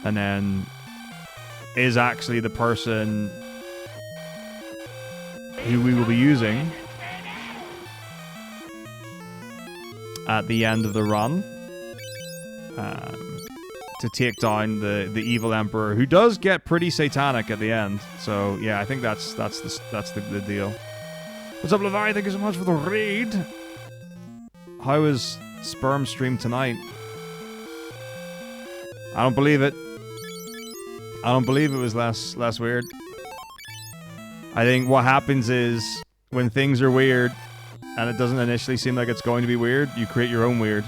and then is actually the person who we will be using at the end of the run to take down the evil emperor, who does get pretty satanic at the end. So yeah, I think that's the deal. What's up, Levi? Thank you so much for the raid. How was Sperm stream tonight? I don't believe it. I don't believe it was less weird. I think what happens is when things are weird and it doesn't initially seem like it's going to be weird, you create your own weird.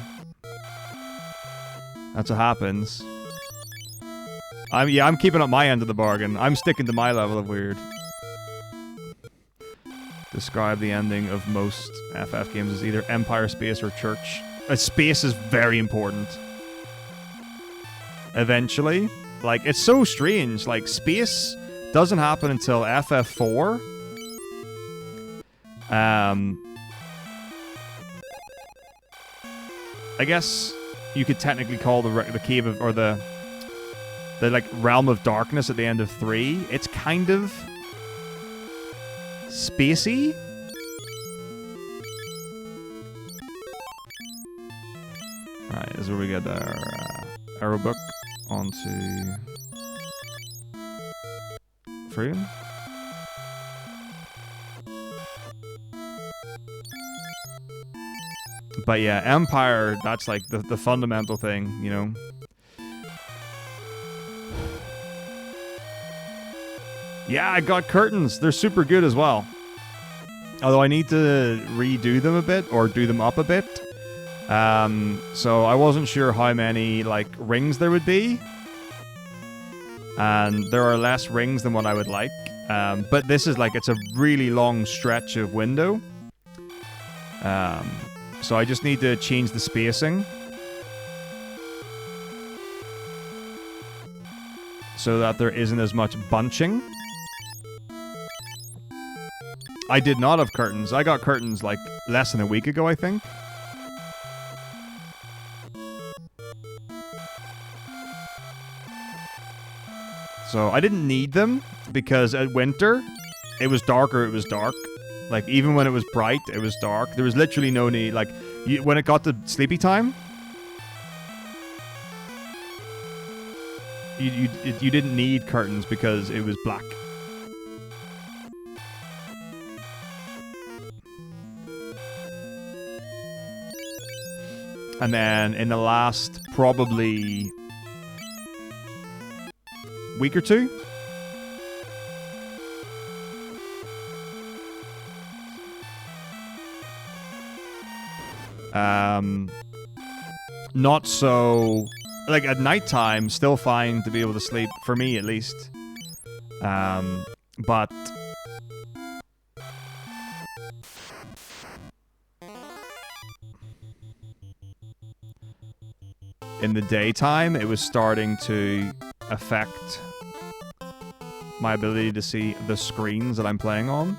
That's what happens. I'm keeping up my end of the bargain. I'm sticking to my level of weird. Describe the ending of most FF games as either Empire, Space, or Church. Space is very important. Eventually. Like, it's so strange. Like, Space doesn't happen until FF4. I guess you could technically call the cave of, or the like realm of darkness at the end of 3. It's kind of spacey. Alright, this is where we get our arrow book onto Freedom. But yeah, Empire, that's like the fundamental thing, you know? Yeah, I got curtains. They're super good as well. Although I need to redo them a bit, or do them up a bit. So I wasn't sure how many, like, rings there would be. And there are less rings than what I would like. But this is like, it's a really long stretch of window. So I just need to change the spacing. So that there isn't as much bunching. I did not have curtains. I got curtains like less than a week ago, I think. So I didn't need them because at winter, it was darker, it was dark. Like, even when it was bright, it was dark. There was literally no need. Like, when it got to sleepy time, you didn't need curtains because it was black. And then in the last probably week or two, not so, like, at nighttime, still fine to be able to sleep, for me at least. But in the daytime, it was starting to affect my ability to see the screens that I'm playing on.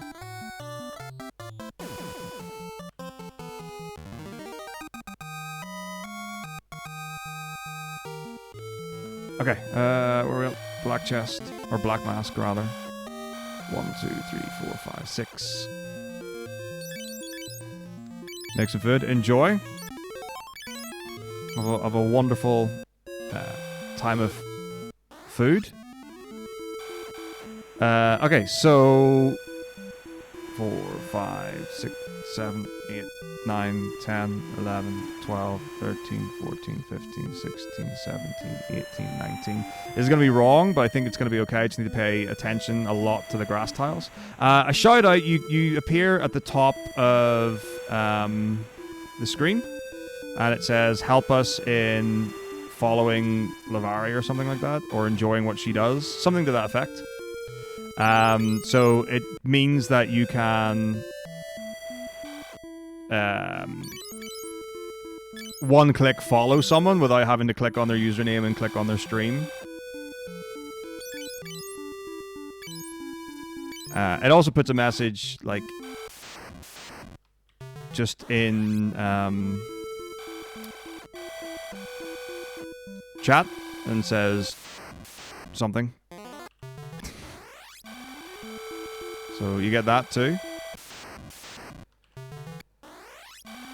Okay, where are we at? Black chest, or black mask rather. 1, 2, 3, 4, 5, 6. Make some food. Enjoy. Of a wonderful time of food. Okay, so 4, 5, 6, 7, 8, 9, 10, 11, 12, 13, 14, 15, 16, 17, 18, 19. This is going to be wrong, but I think it's going to be okay. I just need to pay attention a lot to the grass tiles. A shout out, you appear at the top of the screen, and it says, help us in following Lavari or something like that, or enjoying what she does. Something to that effect. So it means that you can one-click follow someone without having to click on their username and click on their stream. It also puts a message, like, just in chat and says something. So you get that too.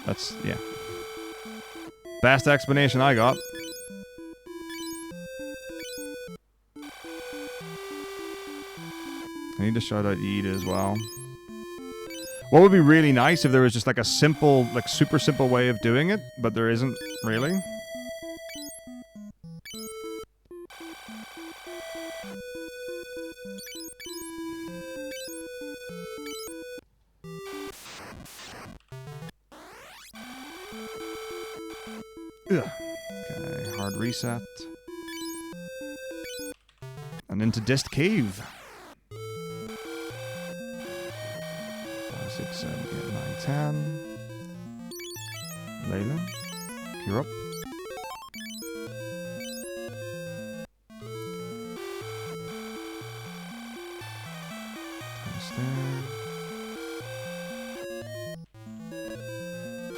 That's, yeah. Best explanation I got. I need to shout out Ida as well. What would be really nice if there was just like a simple, like super simple way of doing it, but there isn't really. Ugh. Okay, hard reset. And into Dist Cave. 5, 6, 7, 8, 9, 10. Layla, you're up.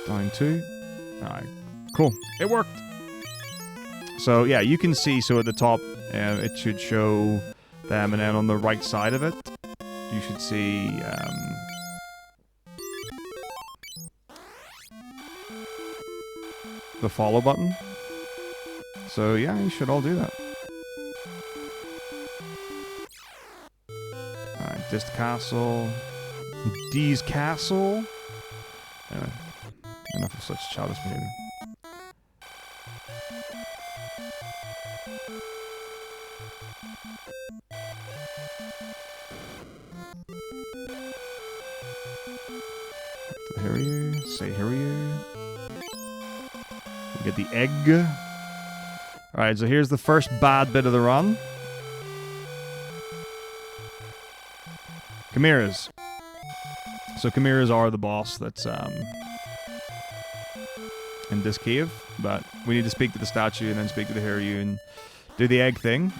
Down 2. Alright. Cool. It worked. So yeah, you can see, so at the top, it should show them, and then on the right side of it, you should see the follow button. So yeah, you should all do that. Alright, Dist Castle. D's Castle. Anyway. Enough of such childish behavior. Here you say here you. We get the egg. Alright, so here's the first bad bit of the run. Chimeras. So chimeras are the boss that's in this cave, but we need to speak to the statue and then speak to the Hiryu and do the egg thing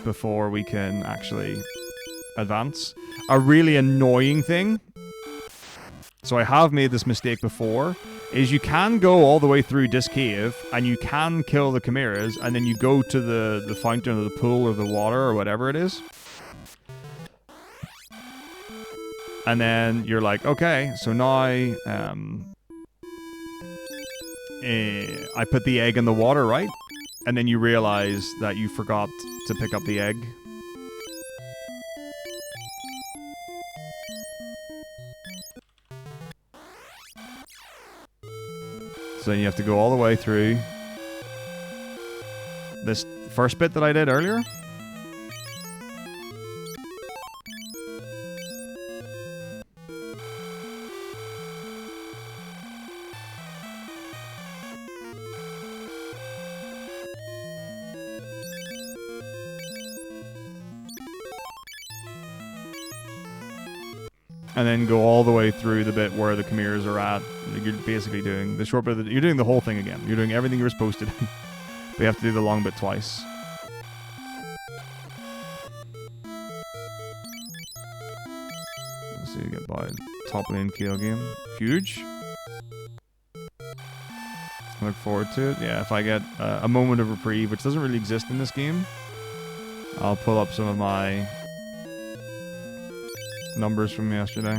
before we can actually advance. A really annoying thing, so I have made this mistake before, is you can go all the way through this cave and you can kill the chimeras and then you go to the fountain or the pool or the water or whatever it is. And then you're like, okay, so now I put the egg in the water, right? And then you realize that you forgot to pick up the egg. So then you have to go all the way through this first bit that I did earlier. And then go all the way through the bit where the chimeras are at. You're basically doing the short bit of you're doing the whole thing again. You're doing everything you were supposed to do. But you have to do the long bit twice. Let's see, you get by top lane kill game. Huge. I look forward to it. Yeah, if I get a moment of reprieve, which doesn't really exist in this game, I'll pull up some of my numbers from yesterday.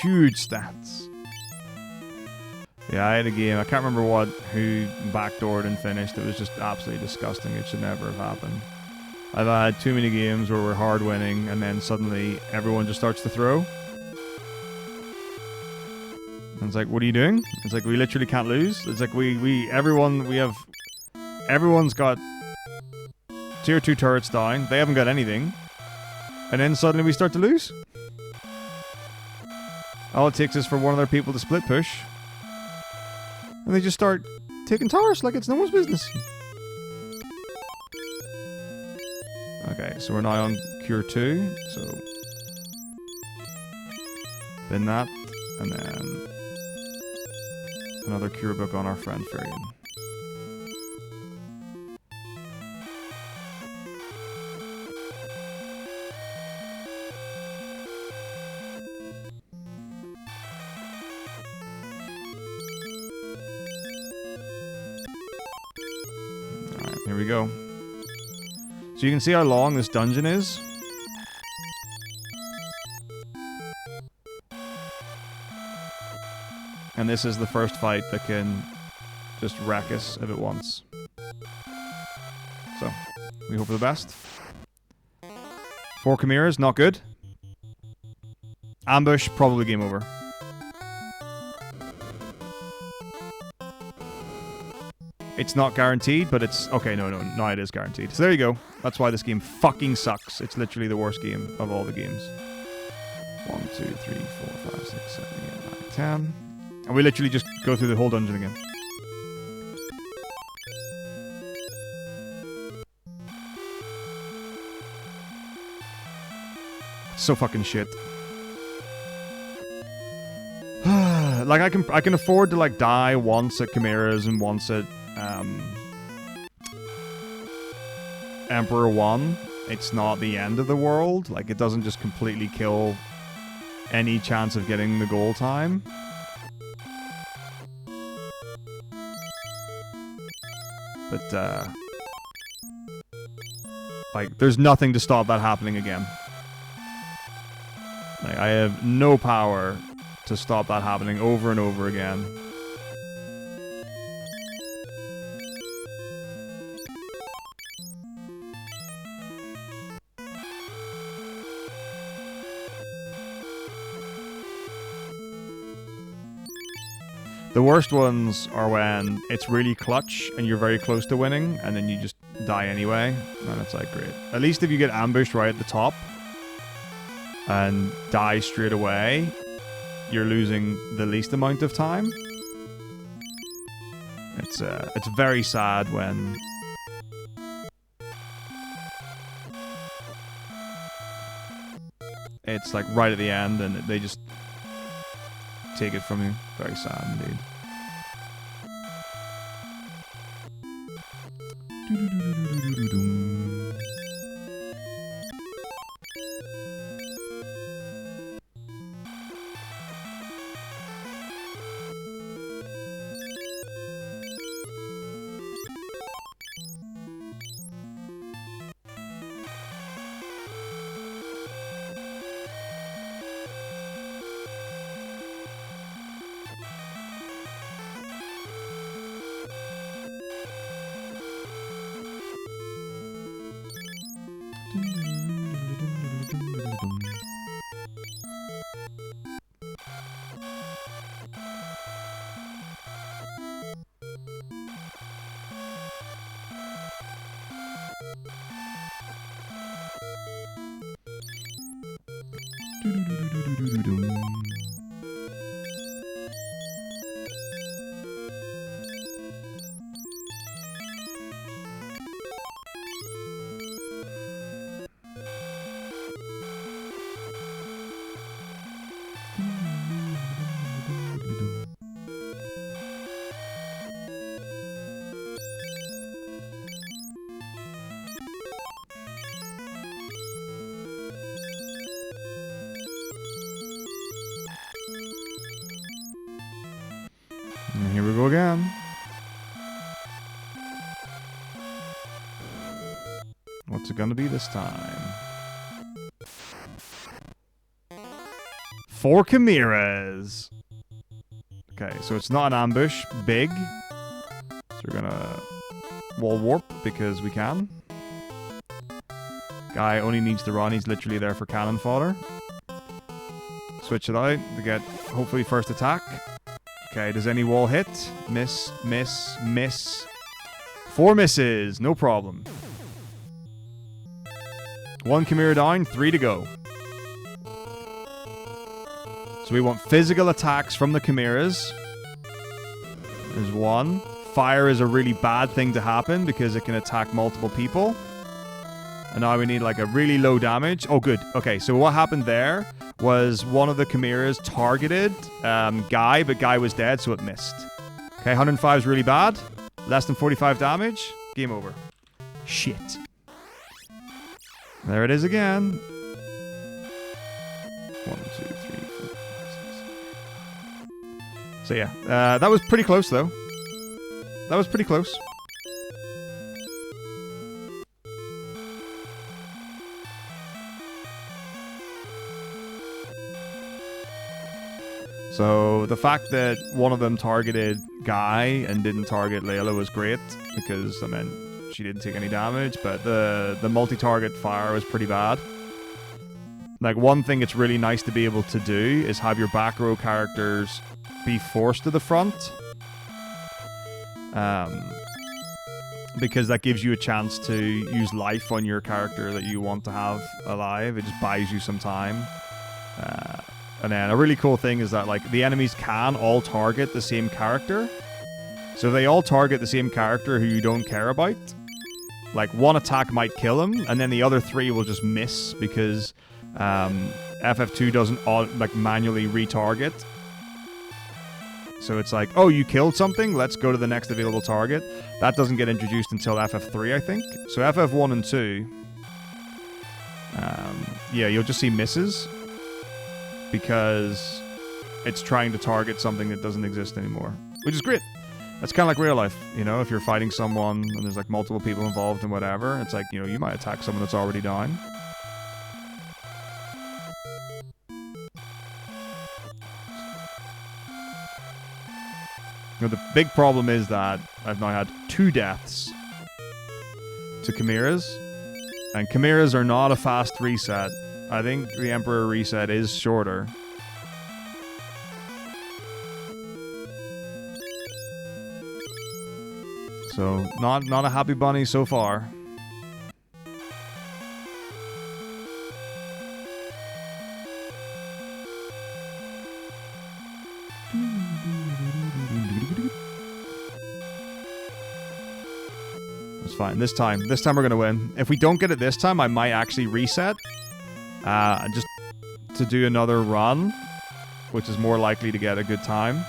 Huge stats. Yeah, I had a game, I can't remember who backdoored and finished. It was just absolutely disgusting. It should never have happened. I've had too many games where we're hard winning and then suddenly everyone just starts to throw. And it's like, what are you doing? It's like, we literally can't lose. It's like, everyone's got tier 2 turrets down. They haven't got anything. And then suddenly we start to lose. All it takes is for one of their people to split push. And they just start taking towers like it's no one's business. Okay, so we're now on cure 2. So bin that, and then another cure book on our friend Furion. Here we go. So you can see how long this dungeon is. And this is the first fight that can just wreck us if it wants. So, we hope for the best. 4 chimeras, not good. Ambush, probably game over. It's not guaranteed, but it's... Okay, no, it is guaranteed. So there you go. That's why this game fucking sucks. It's literally the worst game of all the games. 1, 2, 3, 4, 5, 6, 7, 8, 9, 10. And we literally just go through the whole dungeon again. So fucking shit. Like I can afford to like die once at Chimera's and once at Emperor 1. It's not the end of the world. Like it doesn't just completely kill any chance of getting the goal time. But like there's nothing to stop that happening again. Like I have no power to stop that happening over and over again. The worst ones are when it's really clutch and you're very close to winning and then you just die anyway. And it's like, great. At least if you get ambushed right at the top and die straight away, you're losing the least amount of time. It's very sad when it's like right at the end and they just take it from you. Very sad indeed. And here we go again. What's it gonna be this time? 4 chimeras. Okay, so it's not an ambush. Big. So we're gonna wall warp because we can. Guy only needs to run. He's literally there for cannon fodder. Switch it out to get hopefully first attack. Okay, does any wall hit? Miss, miss, miss. 4 misses, no problem. 1 chimera down, 3 to go. So we want physical attacks from the chimeras. There's 1. Fire is a really bad thing to happen because it can attack multiple people. And now we need like a really low damage. Oh, good. Okay, so what happened there was one of the chimeras targeted Guy, but Guy was dead, so it missed. Okay, 105 is really bad. Less than 45 damage. Game over. Shit. There it is again. 1, 2, 3, 4, 5, 6. So yeah, that was pretty close though. That was pretty close. So the fact that one of them targeted Guy and didn't target Layla was great because I meant she didn't take any damage, but the multi-target fire was pretty bad. Like one thing it's really nice to be able to do is have your back row characters be forced to the front. Because that gives you a chance to use life on your character that you want to have alive. It just buys you some time. And then a really cool thing is that like the enemies can all target the same character. So they all target the same character who you don't care about. Like one attack might kill him, and then the other 3 will just miss because FF2 doesn't like manually retarget. So it's like, oh, you killed something? Let's go to the next available target. That doesn't get introduced until FF3, I think. So FF1 and 2, yeah, you'll just see misses because it's trying to target something that doesn't exist anymore, which is great. That's kind of like real life, you know, if you're fighting someone and there's like multiple people involved and whatever, it's like, you know, you might attack someone that's already down. Now, the big problem is that I've now had 2 deaths to chimeras, and chimeras are not a fast reset. I think the Emperor reset is shorter. So, not a happy bunny so far. It's fine. This time we're gonna win. If we don't get it this time, I might actually reset. Just to do another run, which is more likely to get a good time.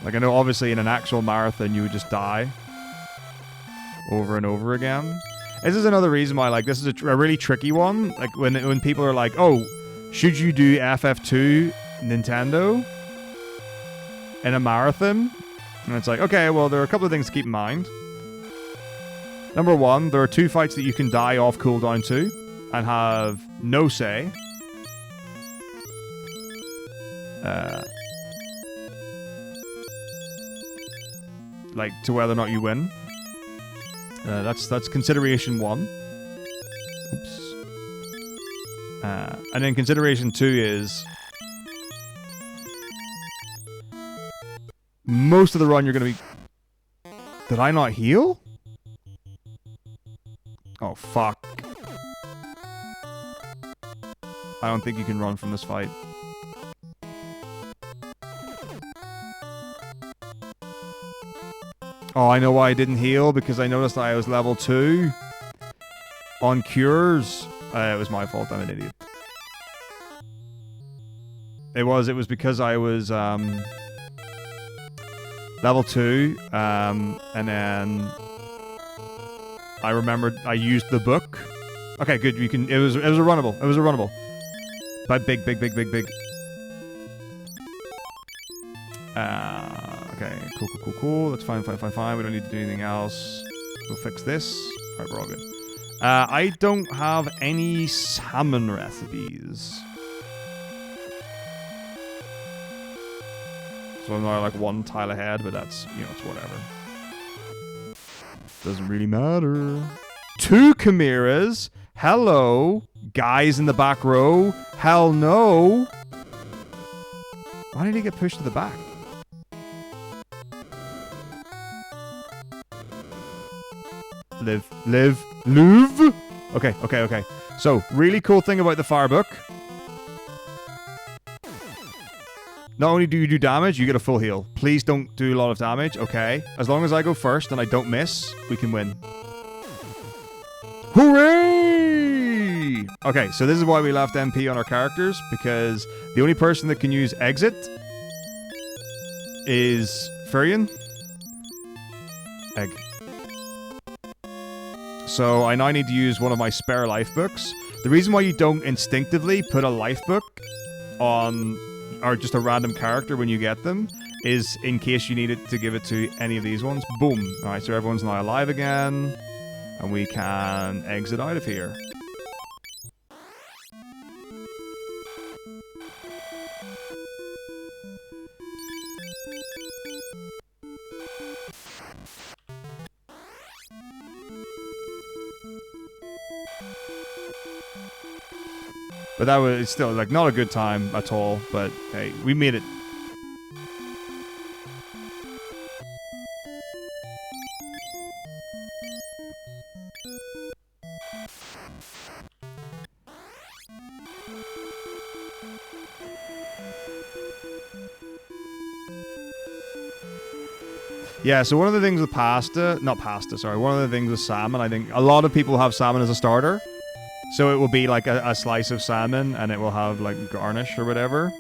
Like, I know obviously in an actual marathon you would just die over and over again. This is another reason why, like, this is a really tricky one. Like, when people are like, oh, should you do FF2 Nintendo in a marathon? And it's like, okay, well, there are a couple of things to keep in mind. Number 1, there are 2 fights that you can die off cooldown to and have no say. Like, to whether or not you win. That's consideration 1. Oops. And then consideration 2 is most of the run you're going to be... Did I not heal? Oh, fuck. I don't think you can run from this fight. Oh, I know why I didn't heal, because I noticed I was level 2 on cures. It was my fault, I'm an idiot. It was because I was level 2, and then I remembered I used the book. Okay, good. You can. It was a runnable. It was a runnable. But big. Okay, cool. That's fine. We don't need to do anything else. We'll fix this. Alright, we're all good. I don't have any salmon recipes. So I'm now like 1 tile ahead, but that's, you know, it's whatever. Doesn't really matter. 2 chimeras. Hello. Guys in the back row. Hell no. Why did he get pushed to the back? Live. Okay. So, really cool thing about the fire book. Not only do you do damage, you get a full heal. Please don't do a lot of damage, okay? As long as I go first and I don't miss, we can win. Hooray! Okay, so this is why we left MP on our characters, because the only person that can use exit is Furion. Egg. So I now need to use one of my spare life books. The reason why you don't instinctively put a life book on, or just a random character when you get them, is in case you need it to give it to any of these ones. Boom. Alright, so everyone's now alive again. And we can exit out of here. But that was still, like, not a good time at all. But, hey, we made it. Yeah, so one of the things with pasta, not pasta, sorry, one of the things with salmon, I think a lot of people have salmon as a starter. So it will be like a slice of salmon and it will have like garnish or whatever.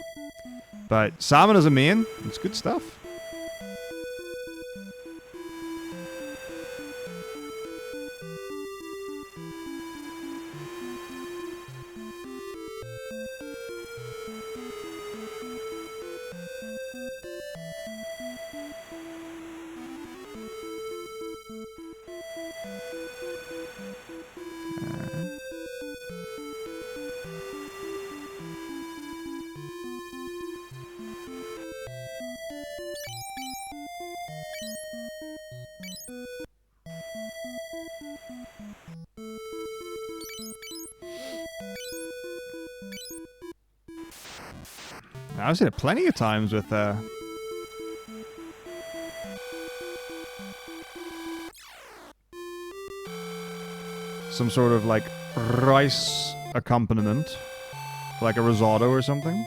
But salmon as a main, it's good stuff. I've seen it plenty of times with some sort of like rice accompaniment, like a risotto or something.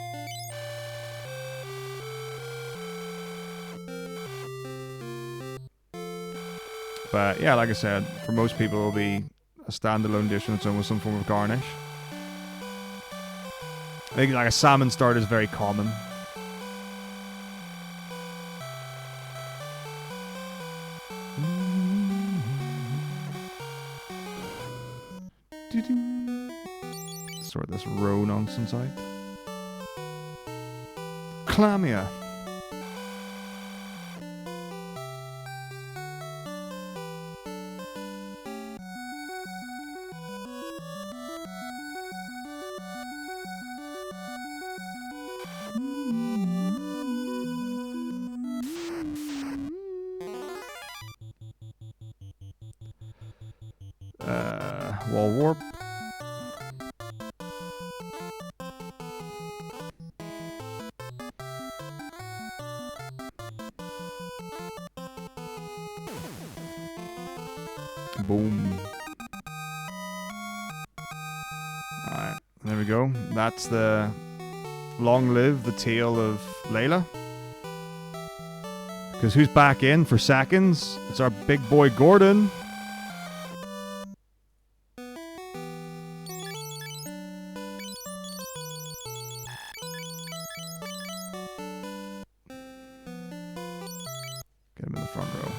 But yeah, like I said, for most people it'll be a standalone dish on its own with some form of garnish. I think like a salmon starter is very common. Sort this row nonsense out. Clamia. Wall warp. Boom. Alright, there we go. That's the long live the tale of Layla. Because who's back in for seconds? It's our big boy Gordon. Get him in the front row.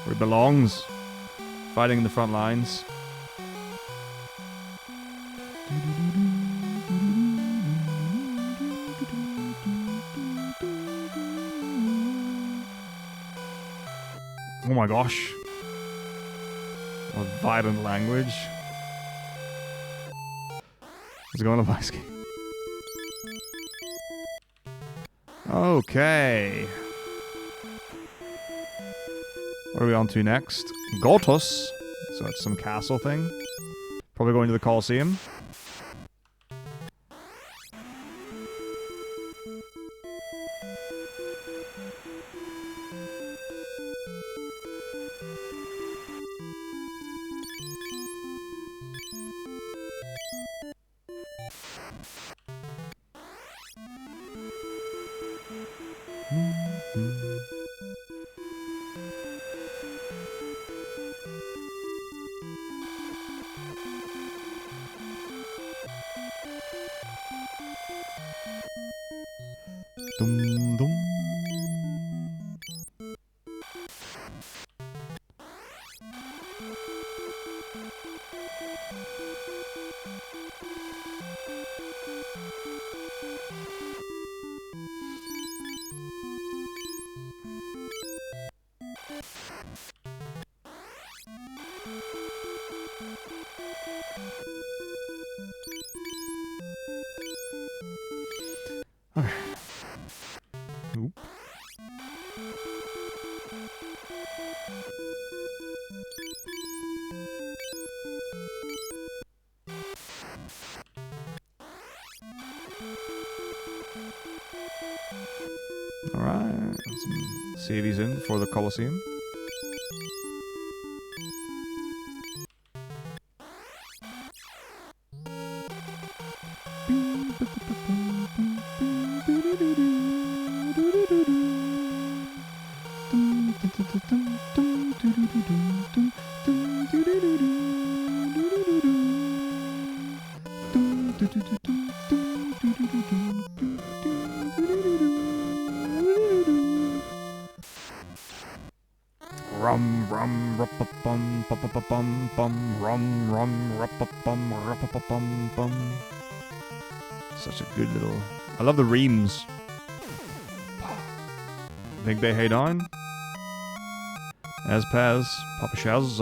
Where he belongs. Fighting in the front lines. Oh my gosh. What violent language. How's it going, Leviski? Okay. What are we on to next? Gotos. So it's some castle thing. Probably going to the Colosseum. Dum dum. Okay. Oop. Alright, some CVs in for the Colosseum. Rum rum bum bum bum bum bum rum rum bum bum. Such a good little. I love the reams. Big Bay Hey Down. As Paz, Papa Shaz.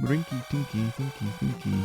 Rinky tinky thinky thinky.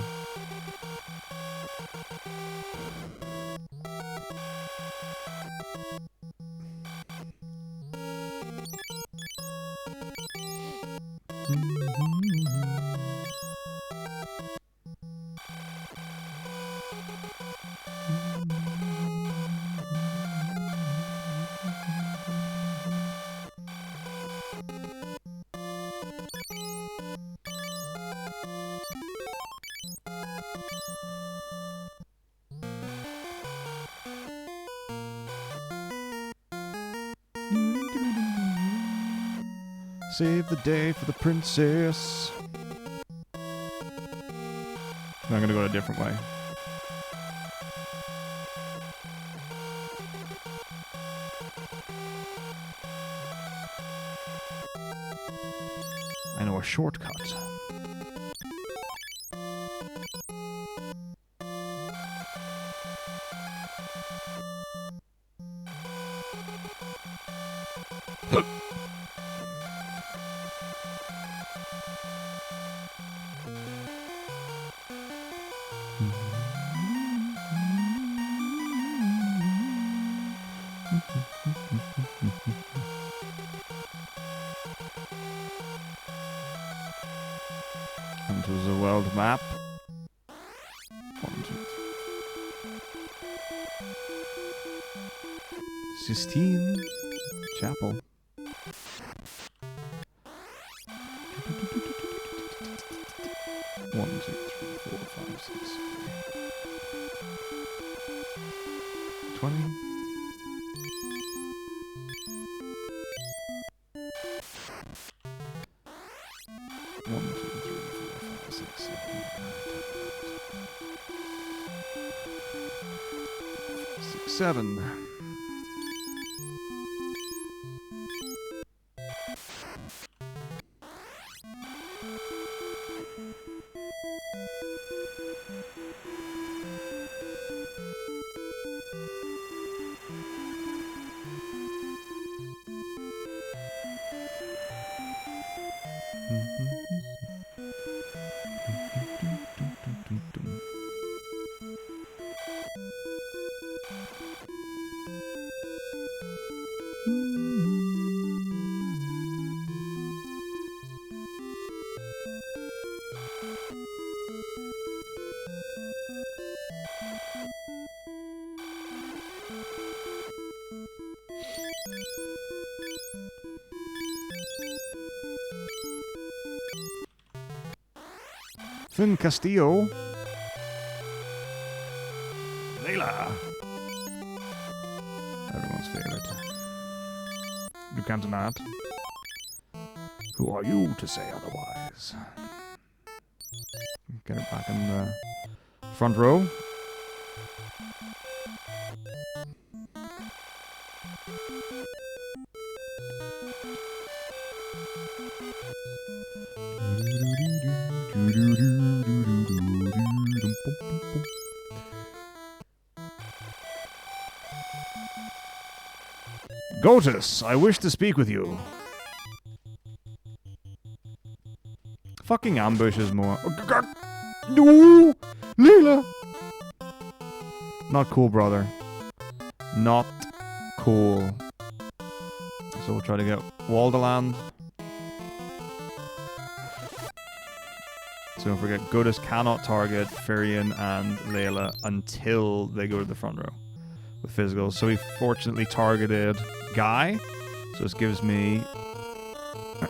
Save the day for the princess. I'm gonna go a different way. I know a shortcut. Into the world map. 1, 2, 3. 16. Chapel. 1, 2, 3, 4, 5, 6, 20. 1, 2, 3, 4, 5, 6, 7, 8, 9, 10, 6, 7. Finn Castillo. Layla. Everyone's favorite. You can't deny it. Who are you to say otherwise? Get it back in the front row. Gotus, I wish to speak with you. Fucking ambushes more. No! Leela! Not cool, brother. Not cool. So we'll try to get Walderland. So don't forget, Godus cannot target Firion and Layla until they go to the front row with physicals. So he fortunately targeted Guy. So this gives me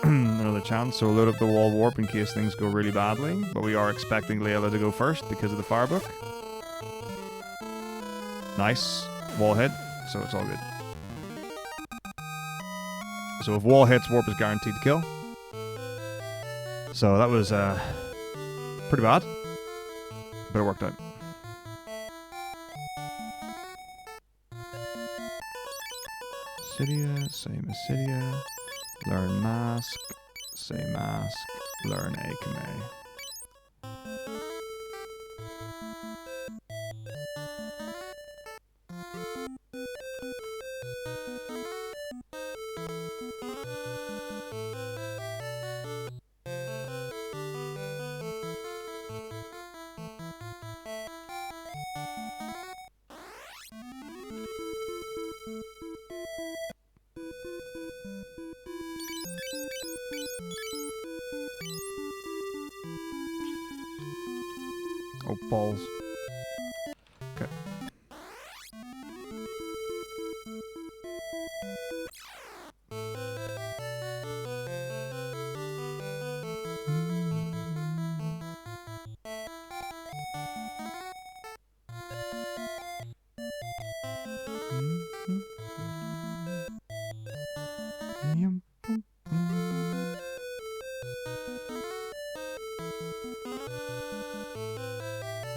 another chance. So we'll load up the wall warp in case things go really badly. But we are expecting Layla to go first because of the firebook. Nice. Wall hit. So it's all good. So if wall hits, warp is guaranteed to kill. So that was pretty bad. But it worked out. Cydia, same as Cydia. Learn Mask, say Mask, learn Akame. Oh, balls. Okay.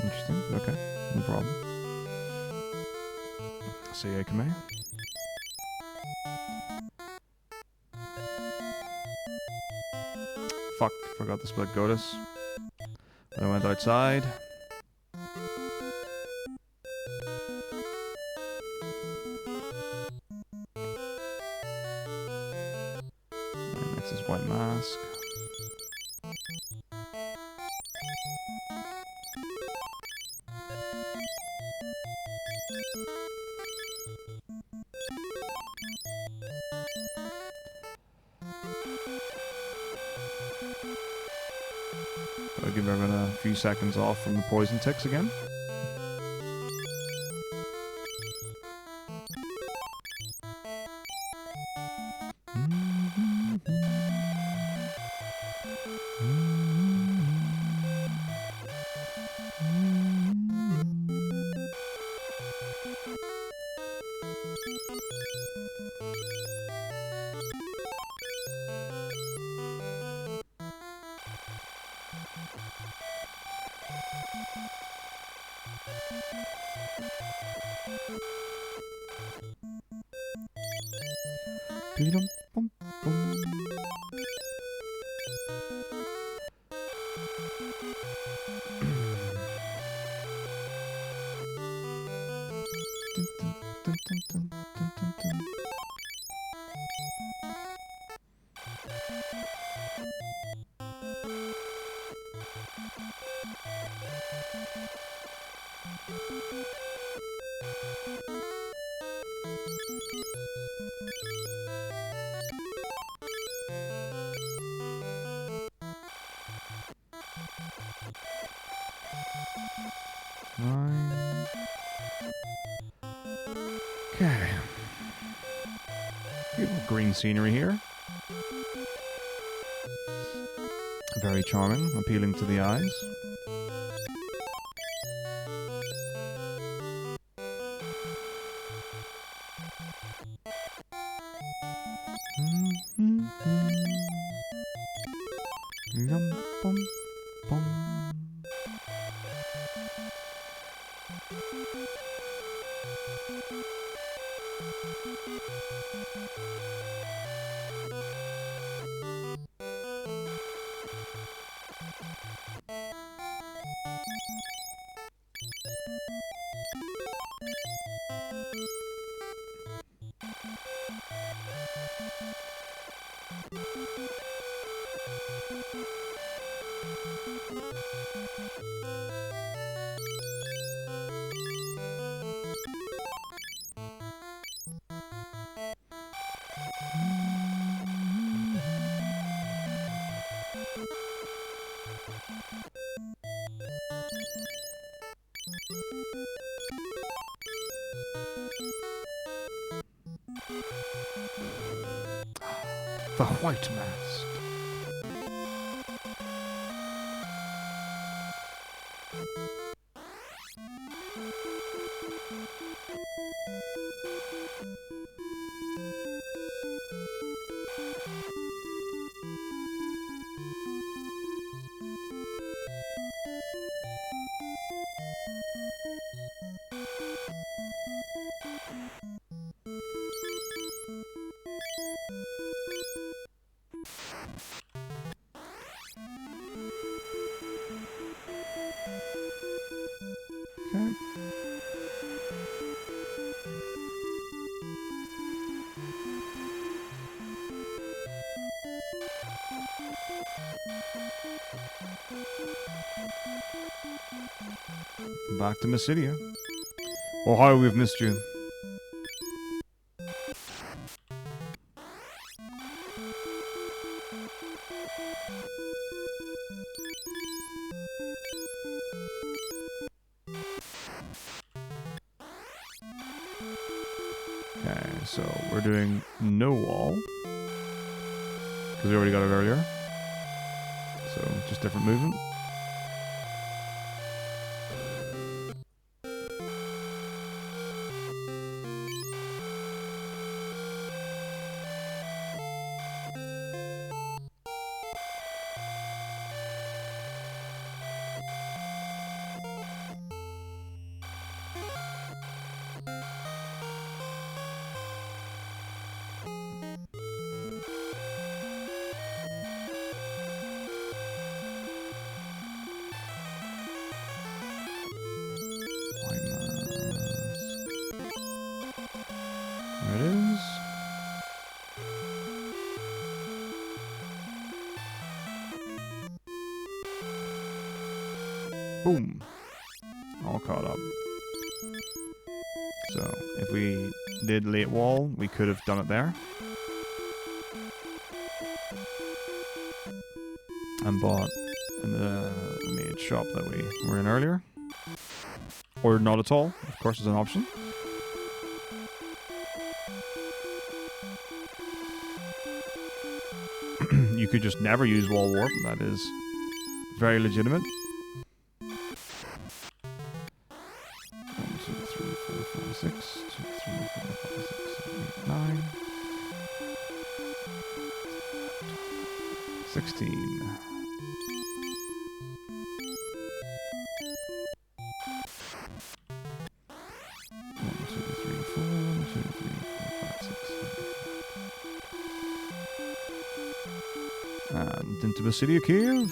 Interesting. Okay. No problem. See Akame. Fuck. Forgot to split Godus. Then I went outside. And next is White Mask. I'll give everyone a few seconds off from the poison ticks again. Okay. Beautiful green scenery here. Very charming, appealing to the eyes. Yum, bum, bum. The white mask. Okay. Back to Mysidia. Oh, how we've missed you. Okay, so we're doing no wall. Because we already got it earlier. So, just different movement. There it is. Boom. All caught up. So, if we did late wall, we could have done it there. And bought in the maid shop that we were in earlier. Or not at all, of course, is an option. You could just never use wall warp, that is very legitimate. 1, 2, 3, 4, 5, 6, 2, 3, 4, 5, 6, 7, 8, 9. 16. And into the city of Kiev.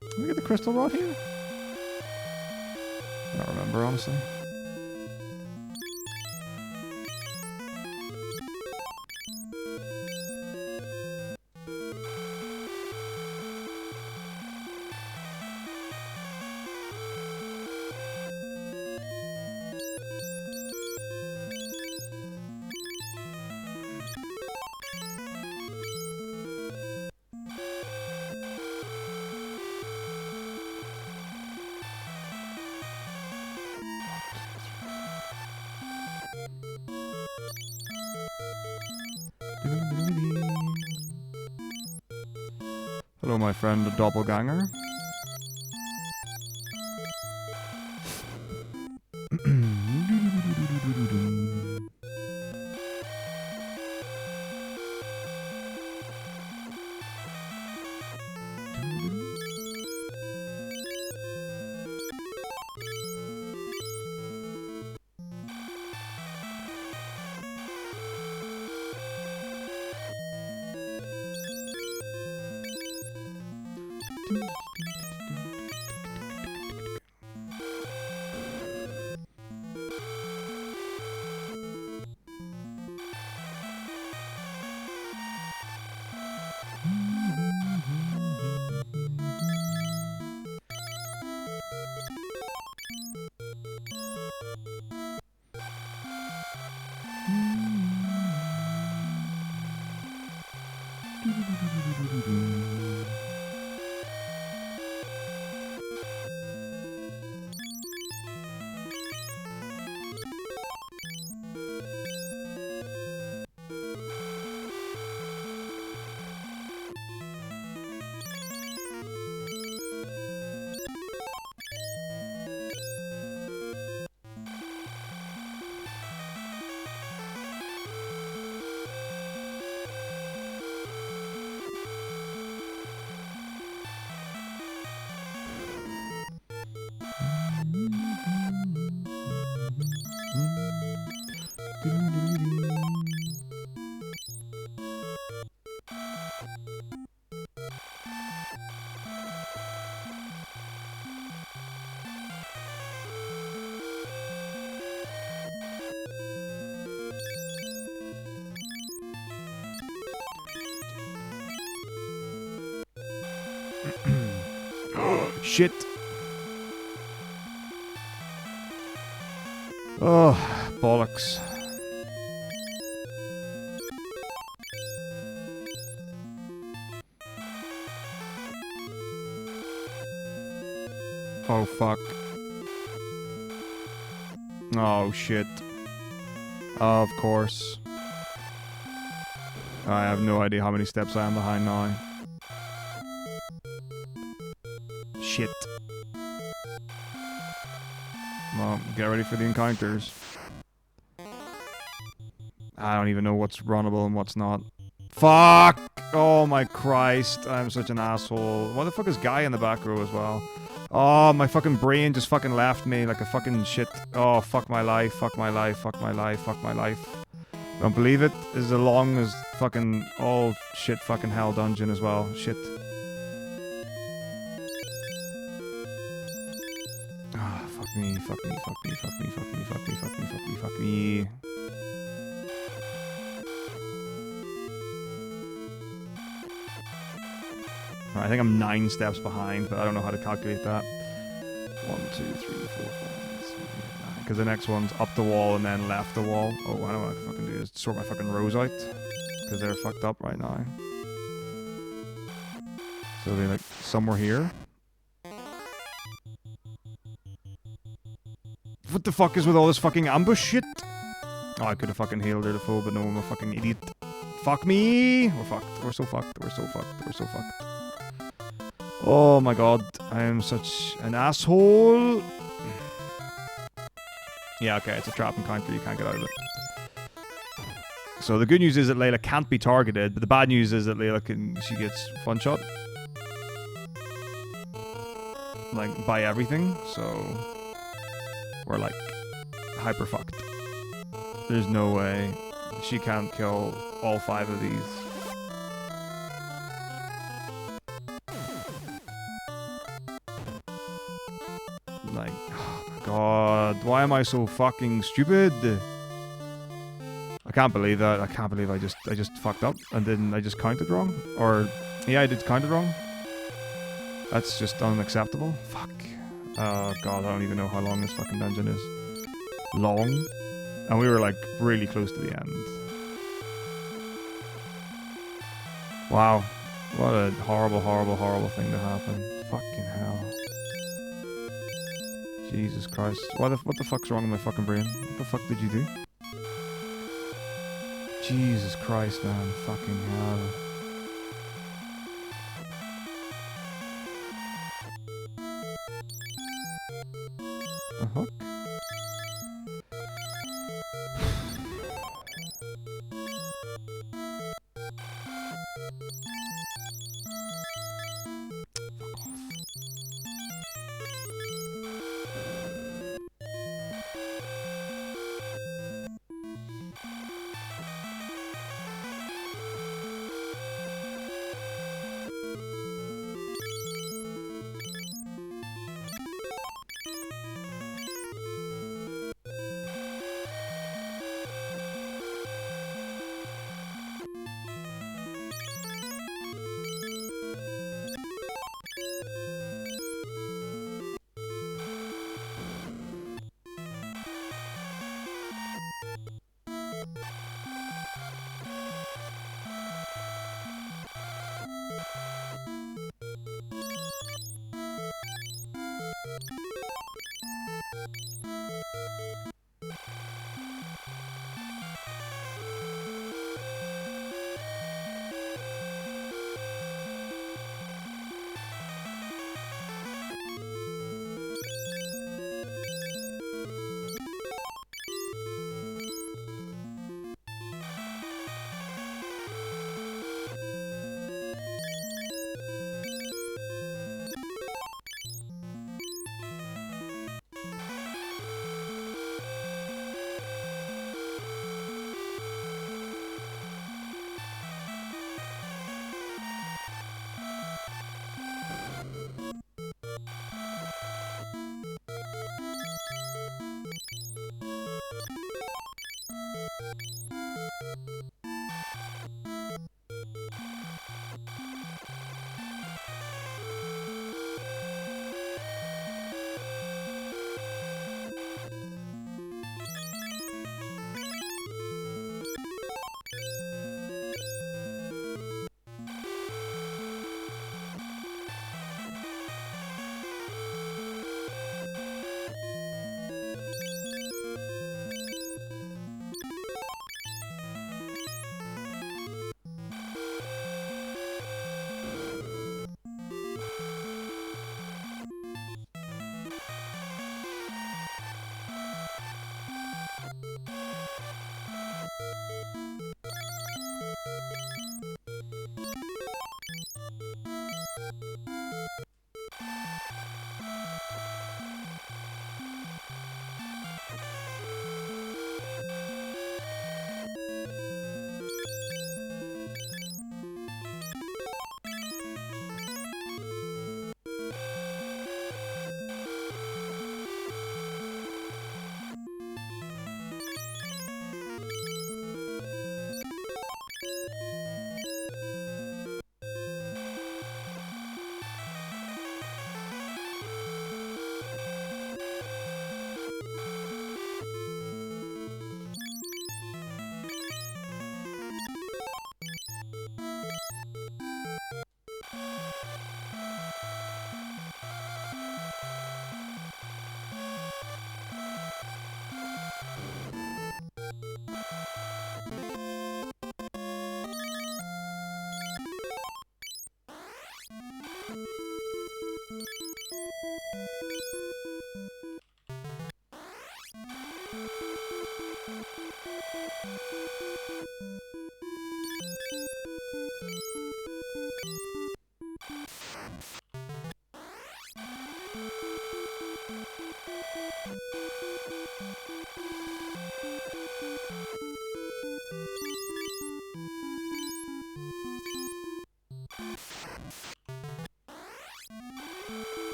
Did we get the crystal rod here? I don't remember, honestly. Hello, my friend, the doppelganger. Shit. Oh, bollocks. Oh, fuck. Oh, shit. Of course. I have no idea how many steps I am behind now. Shit. Well, get ready for the encounters. I don't even know what's runnable and what's not. Fuck! Oh my Christ, I'm such an asshole. Why the fuck is Guy in the back row as well? Oh, my fucking brain just fucking left me like a fucking shit. Oh, fuck my life, fuck my life, fuck my life, fuck my life. Don't believe it. This is as long as fucking all shit fucking hell dungeon as well. Shit. Ah, fuck me, fuck me, fuck me, fuck me, fuck me, fuck me, fuck me, fuck me, fuck me. I think I'm 9 steps behind, but I don't know how to calculate that. 1, 2, 3, 4, 5, 6, 7, 8, 9. Because the next one's up the wall and then left the wall. Oh, I know what I can fucking do is sort my fucking rows out. Because they're fucked up right now. So they're like somewhere here. What the fuck is with all this fucking ambush shit? Oh, I could have fucking healed her to full, but no, I'm a fucking idiot. Fuck me! We're fucked. We're so fucked. We're so fucked. We're so fucked. Oh my god, I am such an asshole. Yeah, okay, it's a trap encounter, you can't get out of it. So the good news is that Layla can't be targeted, but the bad news is that Layla she gets one shot. Like, by everything, so we're like hyper fucked. There's no way she can't kill all 5 of these. Like, oh my god, why am I so fucking stupid? I can't believe that. I can't believe I just fucked up and I just counted wrong. Or, yeah, I did count it wrong. That's just unacceptable. Fuck. Oh god, I don't even know how long this fucking dungeon is. Long. And we were like really close to the end. Wow. What a horrible, horrible, horrible thing to happen. Fucking hell. Jesus Christ. What the fuck's wrong with my fucking brain? What the fuck did you do? Jesus Christ, man. Fucking hell. The fuck?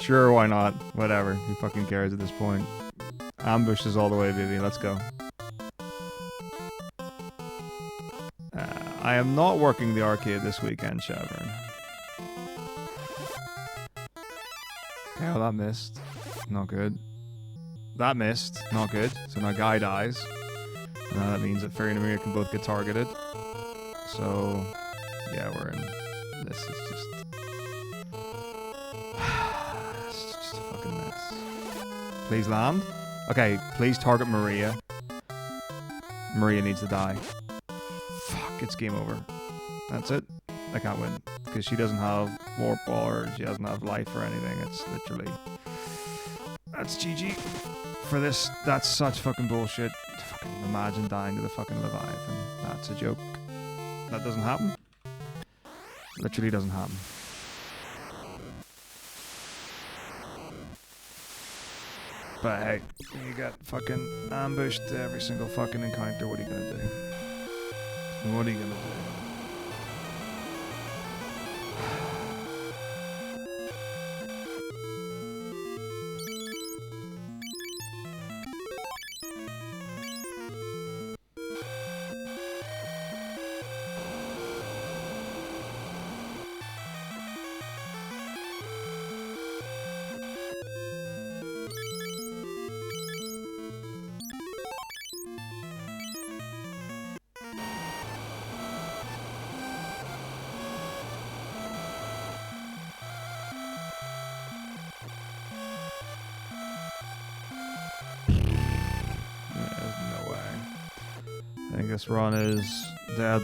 Sure, why not? Whatever. Who fucking cares at this point? Ambushes all the way, baby. Let's go. I am not working the arcade this weekend, Shavern. Okay, well, that missed. Not good. That missed. Not good. So now Guy dies. And now that means that Fairy and Amir can both get targeted. So, yeah, we're in. This is just... it's just a fucking mess. Please land. Okay, please target Maria. Maria needs to die. Fuck, it's game over. That's it. I can't win. Because she doesn't have Warp Ball or she doesn't have life or anything. It's literally... That's GG. For this, that's such fucking bullshit. Fucking imagine dying to the fucking Leviathan. That's a joke. That doesn't happen. Literally doesn't happen. But hey, you got fucking ambushed every single fucking encounter. What are you gonna do? What are you gonna do? This run is dead.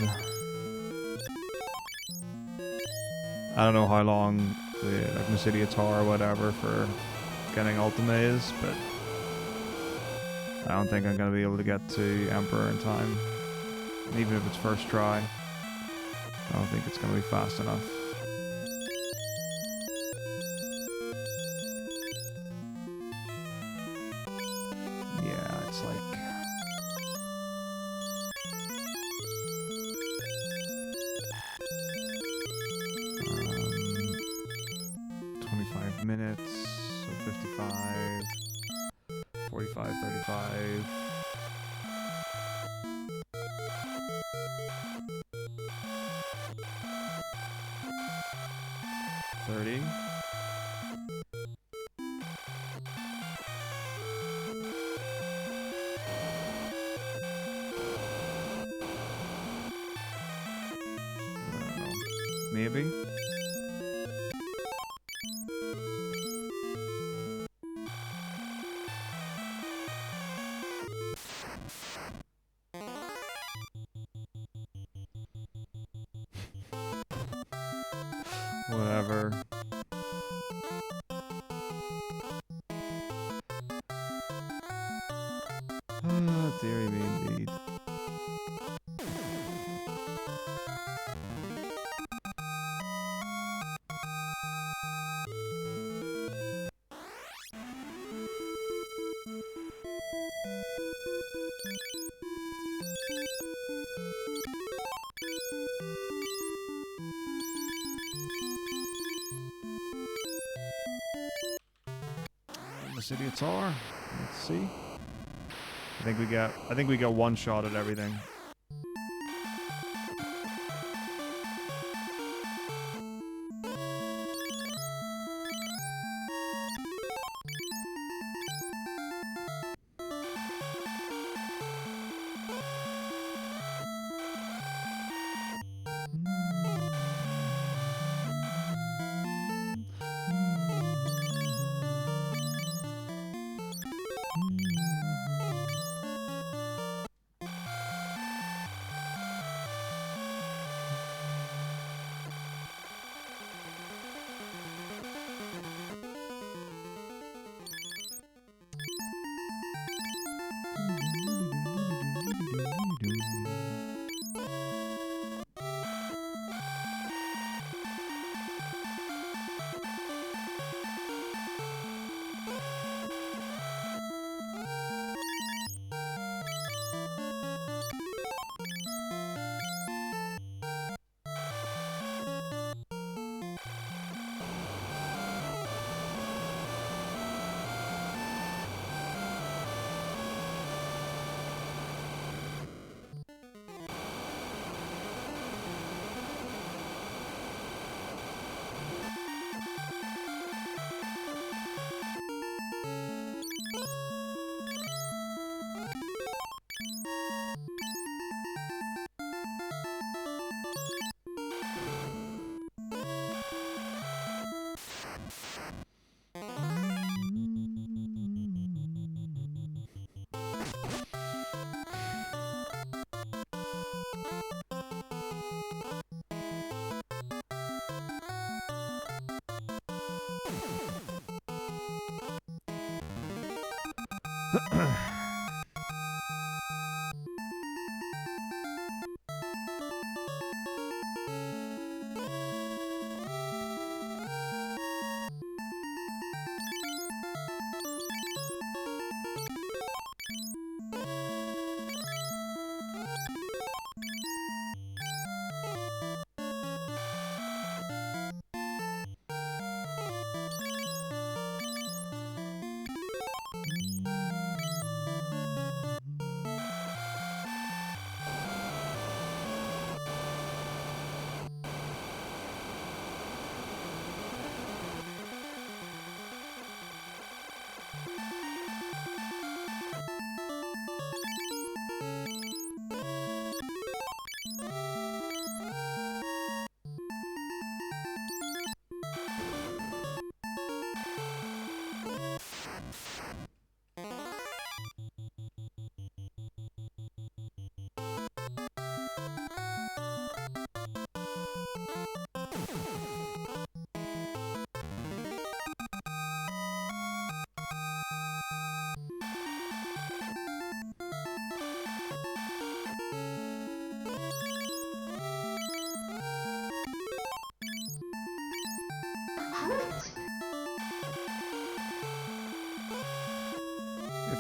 I don't know how long the like Mysidia Tower or whatever for getting Ultima is, but I don't think I'm gonna be able to get to Emperor in time. And even if it's first try, I don't think it's gonna be fast enough. Yeah, it's like 25 minutes, so 55, 45, 35. Maybe. Whatever. Ah, dearie me indeed. Mysidia Tower. Let's see. I think we got one shot at everything. Hey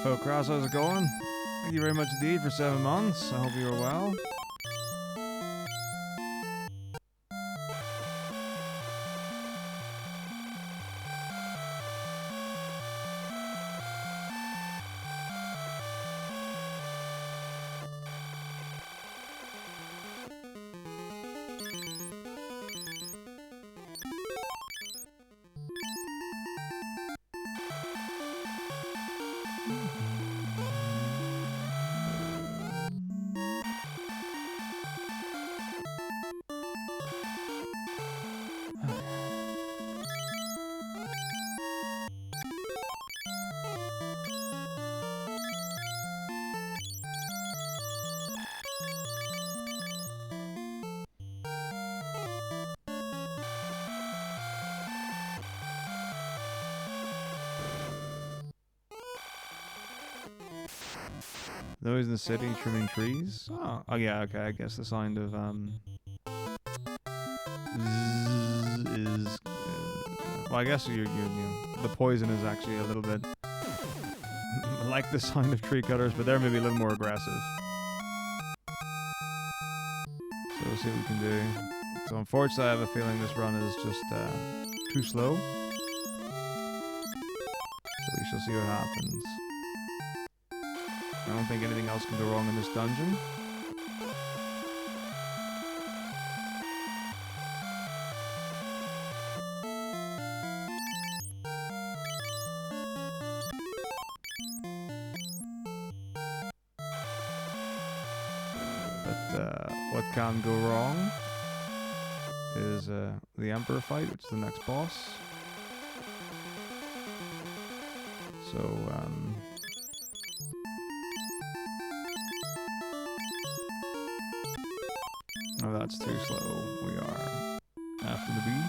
folk, how's it going? Thank you very much indeed for 7 months. I hope you are well. Those in the city trimming trees. Oh yeah, okay. I guess the sound of is well, I guess you the poison is actually a little bit like the sound of tree cutters, but they're maybe a little more aggressive. So we'll see what we can do. So unfortunately, I have a feeling this run is just too slow. So we shall see what happens. I don't think anything else can go wrong in this dungeon. But what can go wrong is the Emperor fight, which is the next boss. So, oh, that's too slow. We are after the bee.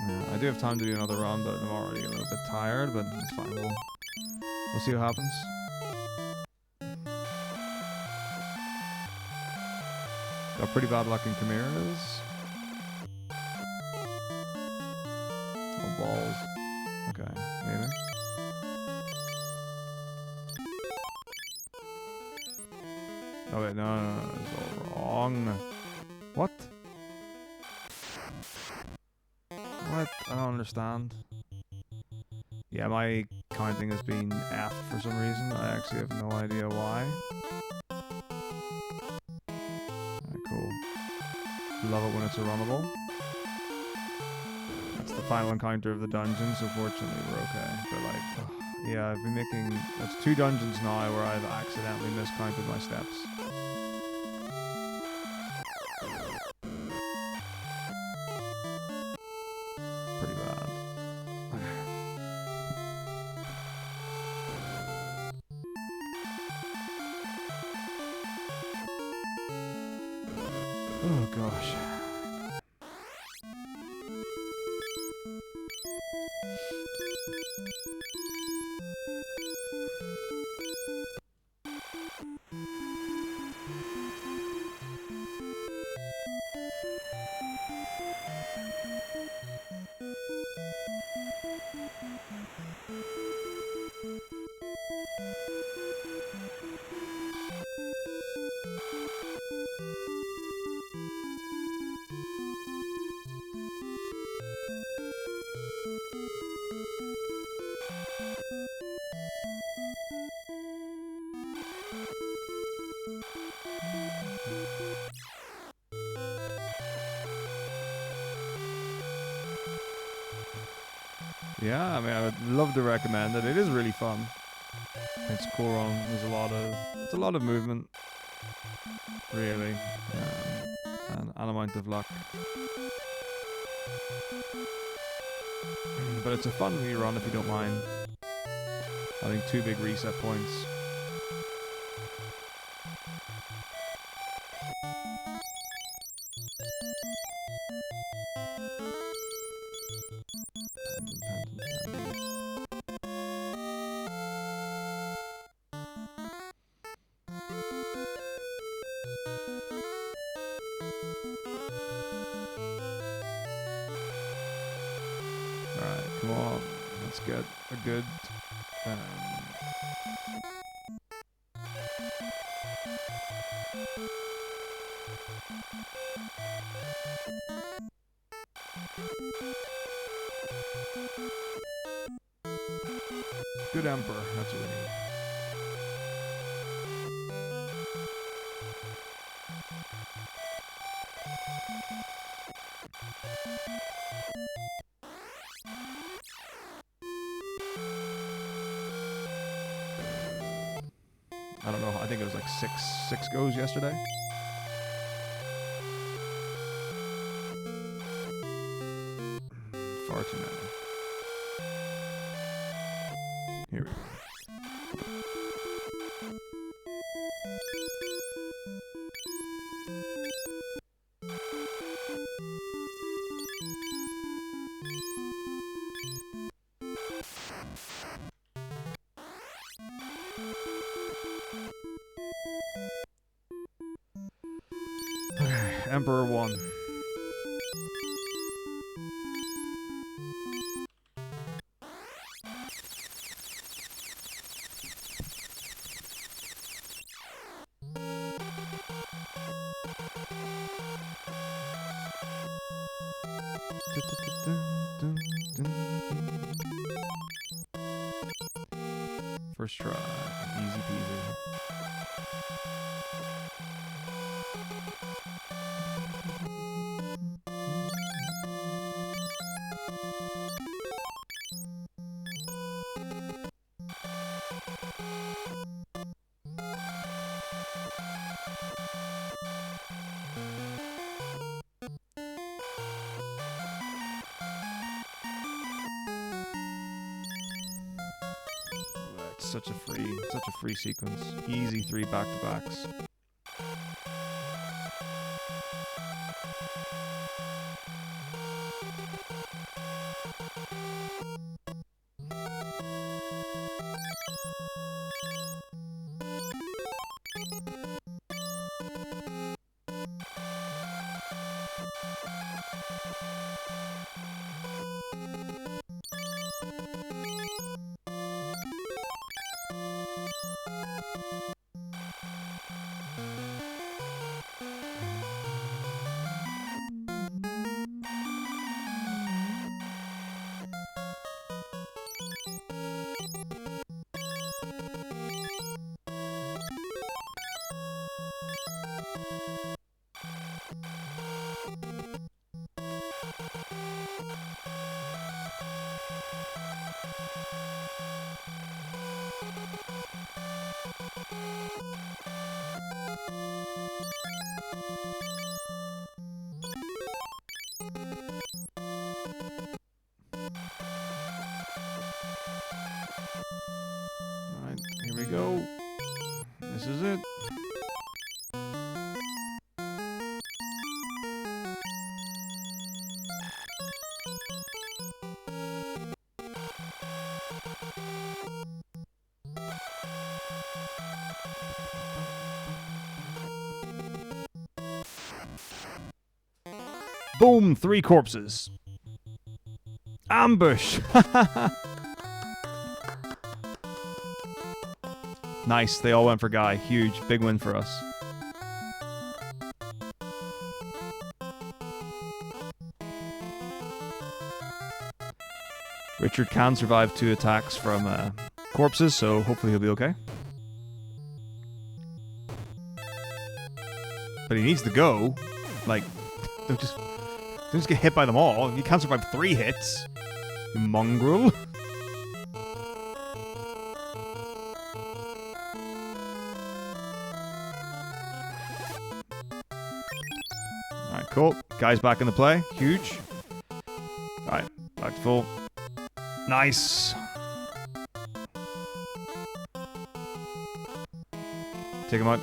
Yeah, I do have time to do another run, but I'm already a little bit tired, but it's fine. We'll see what happens. Got pretty bad luck in chimeras. Oh, balls. Okay, maybe. Oh wait, no, it's all wrong. What? What? I don't understand. Yeah, my counting has been effed for some reason. I actually have no idea why. Alright, cool. Love it when it's a runnable. That's the final encounter of the dungeon, so fortunately we're okay. But like, ugh, yeah, I've been making... That's 2 dungeons now where I've accidentally miscounted my steps. Pretty bad. Oh gosh. Yeah, I mean, I would love to recommend it. It is really fun. It's cool on. There's it's a lot of movement, really, and an amount of luck. But it's a fun rerun if you don't mind. I think 2 big reset points. Alright, come on. Let's get a good... good Emperor, that's what we need. I don't know, I think it was like six goes yesterday. Far too many. Here we go. Okay, Emperor 1. First try, easy peasy. Such a free sequence. Easy 3 back-to-backs. Alright, here we go. This is it. Boom! 3 corpses. Ambush! Nice, they all went for Guy. Huge, big win for us. Richard can survive 2 attacks from corpses, so hopefully he'll be okay. But he needs to go. Like, don't just get hit by them all. You can't survive 3 hits. You mongrel. Alright, cool. Guy's back in the play. Huge. Alright, back to full. Nice. Take him out.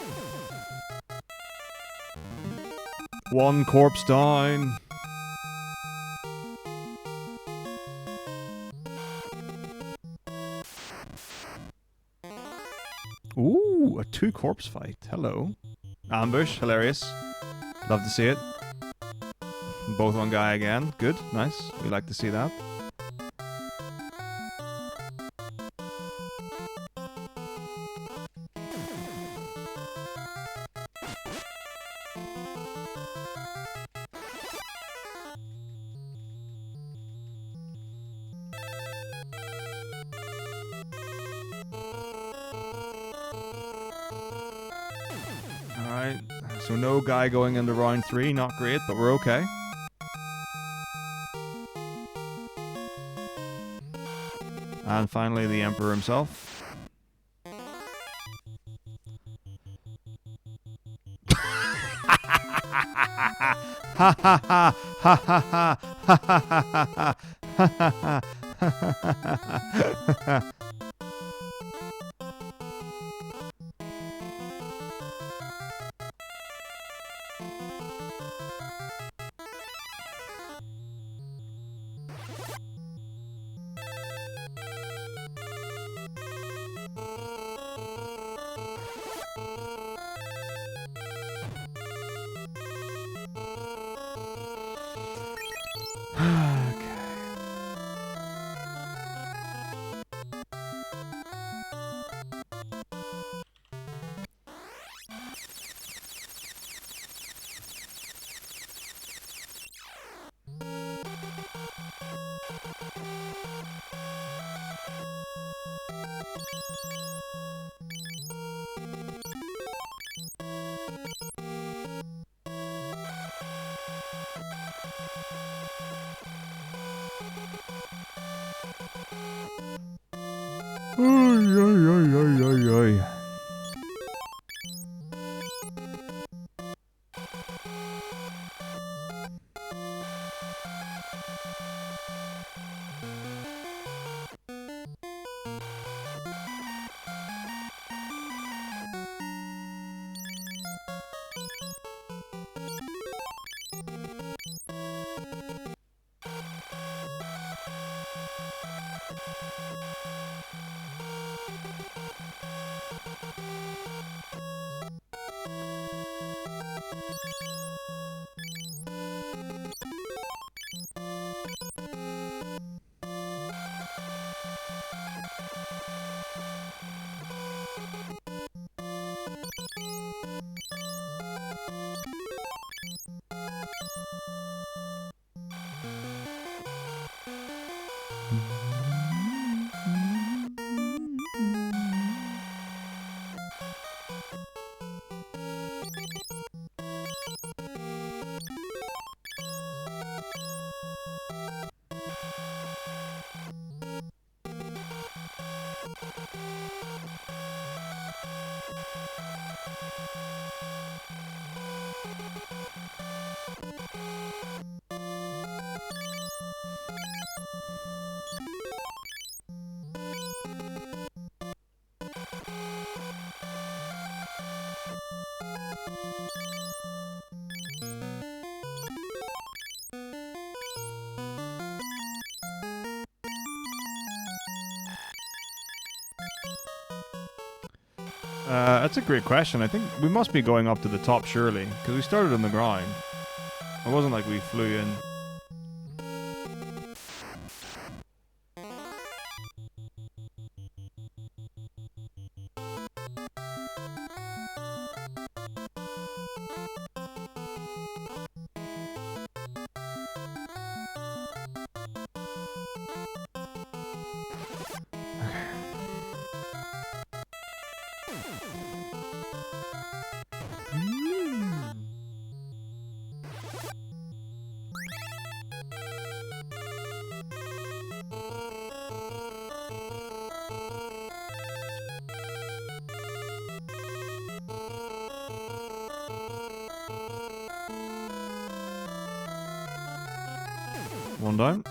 One corpse down. Ooh, a 2 corpse fight. Hello. Ambush. Hilarious. Love to see it. Both one guy again. Good. Nice. We like to see that. Alright, so no guy going into round 3, not great, but we're okay. And finally, the Emperor himself. Ha ha ha ha ha ha ha ha ha ha ha. That's a great question. I think we must be going up to the top, surely, because we started on the ground. It wasn't like we flew in. One down.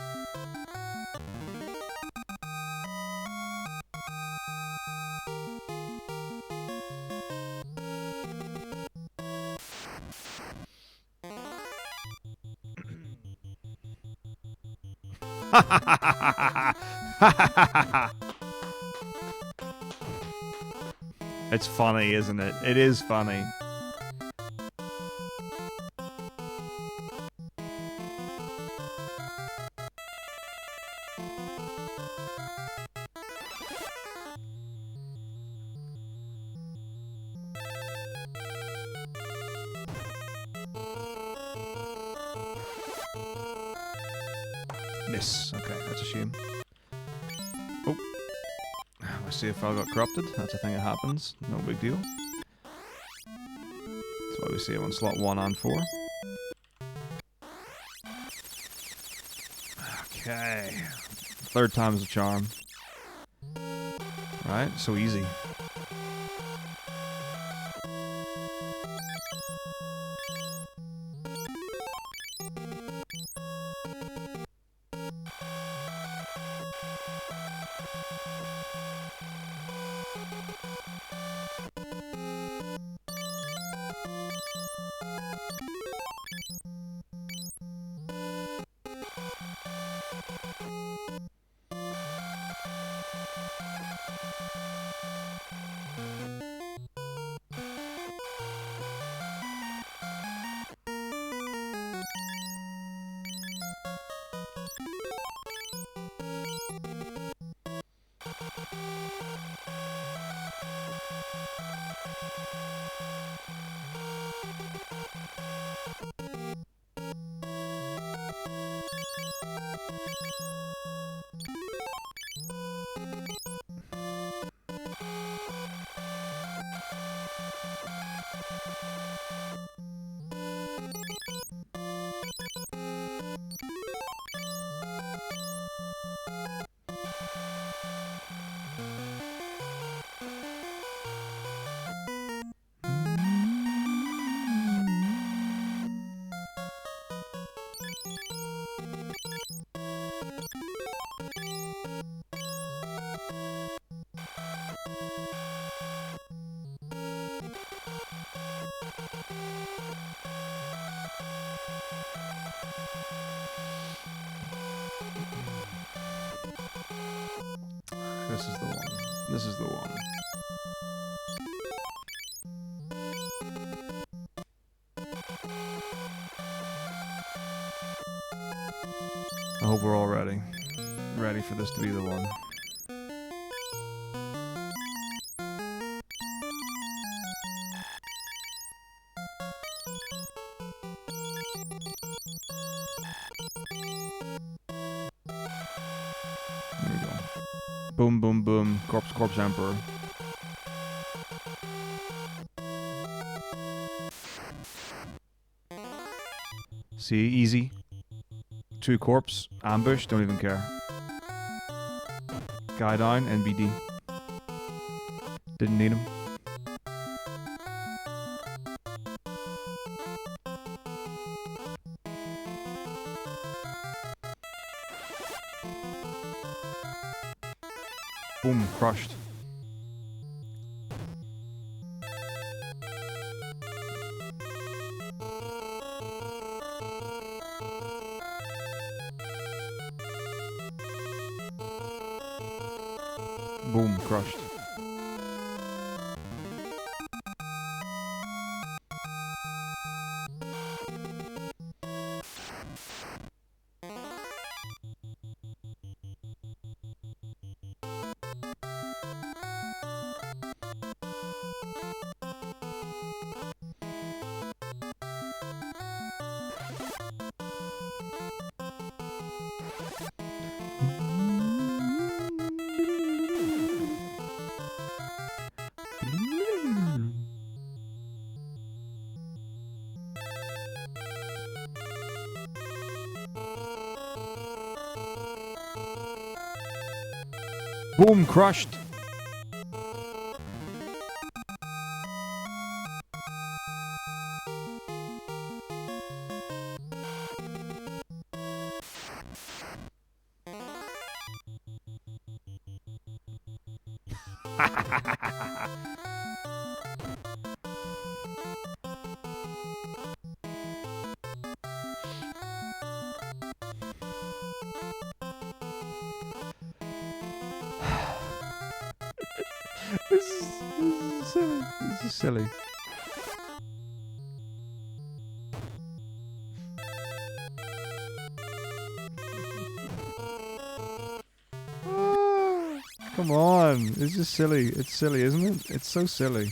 It's funny, isn't it? It is funny. Miss. Okay, that's a shame. Oh. My CFL got corrupted. That's a thing that happens. No big deal. That's why we see it on slot 1 and 4. Okay. Third time's a charm. Right? So easy. This is the one. This is the one. I hope we're all ready. Ready for this to be the one. There we go. Boom, boom, boom. Corpse, corpse, emperor. See, easy. 2 corpse, ambush, don't even care. Guy down, NBD. Didn't need him. Boom, crushed. Boom, crushed. Boom, crushed. This is silly. This is silly. Come on. It's just silly. It's silly, isn't it? It's so silly.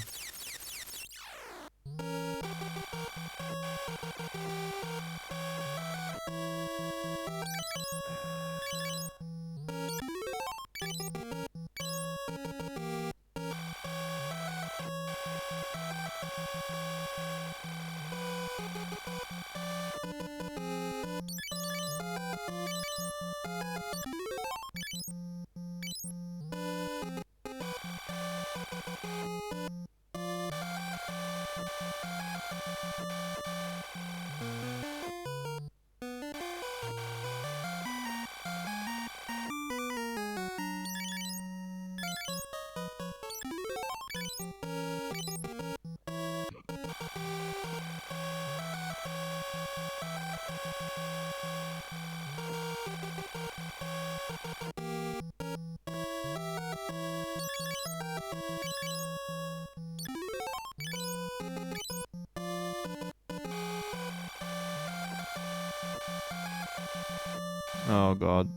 Oh god.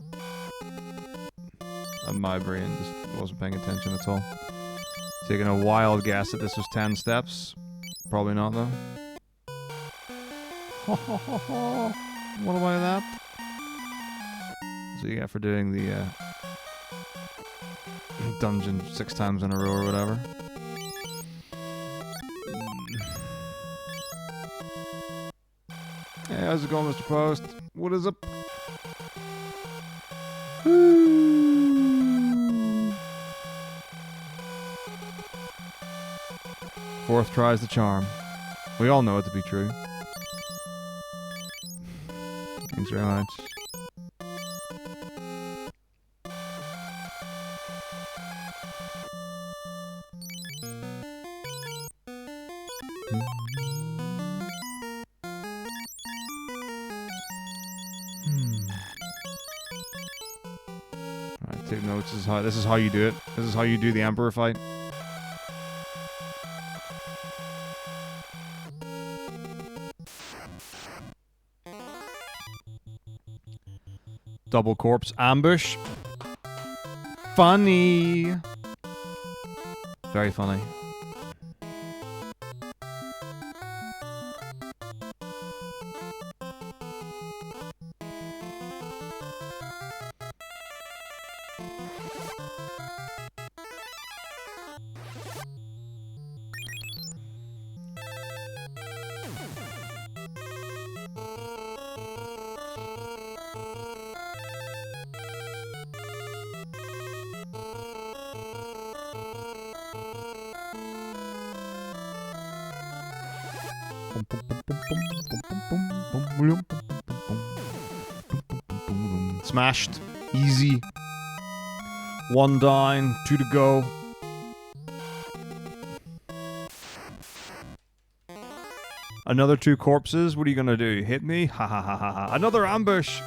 My brain just wasn't paying attention at all. Taking a wild guess that this was 10 steps. Probably not though. What am I that? So you get for doing the dungeon 6 times in a row or whatever. Hey, how's it going, Mr. Post? What is up? Fourth try's the charm. We all know it to be true. Thanks very much. Alright, take notes. This is how you do it. This is how you do the Emperor fight. Double corpse ambush. Funny. Very funny. Smashed. Easy. 1 down, 2 to go. Another 2 corpses? What are you gonna do? Hit me? Ha ha ha ha ha. Another ambush!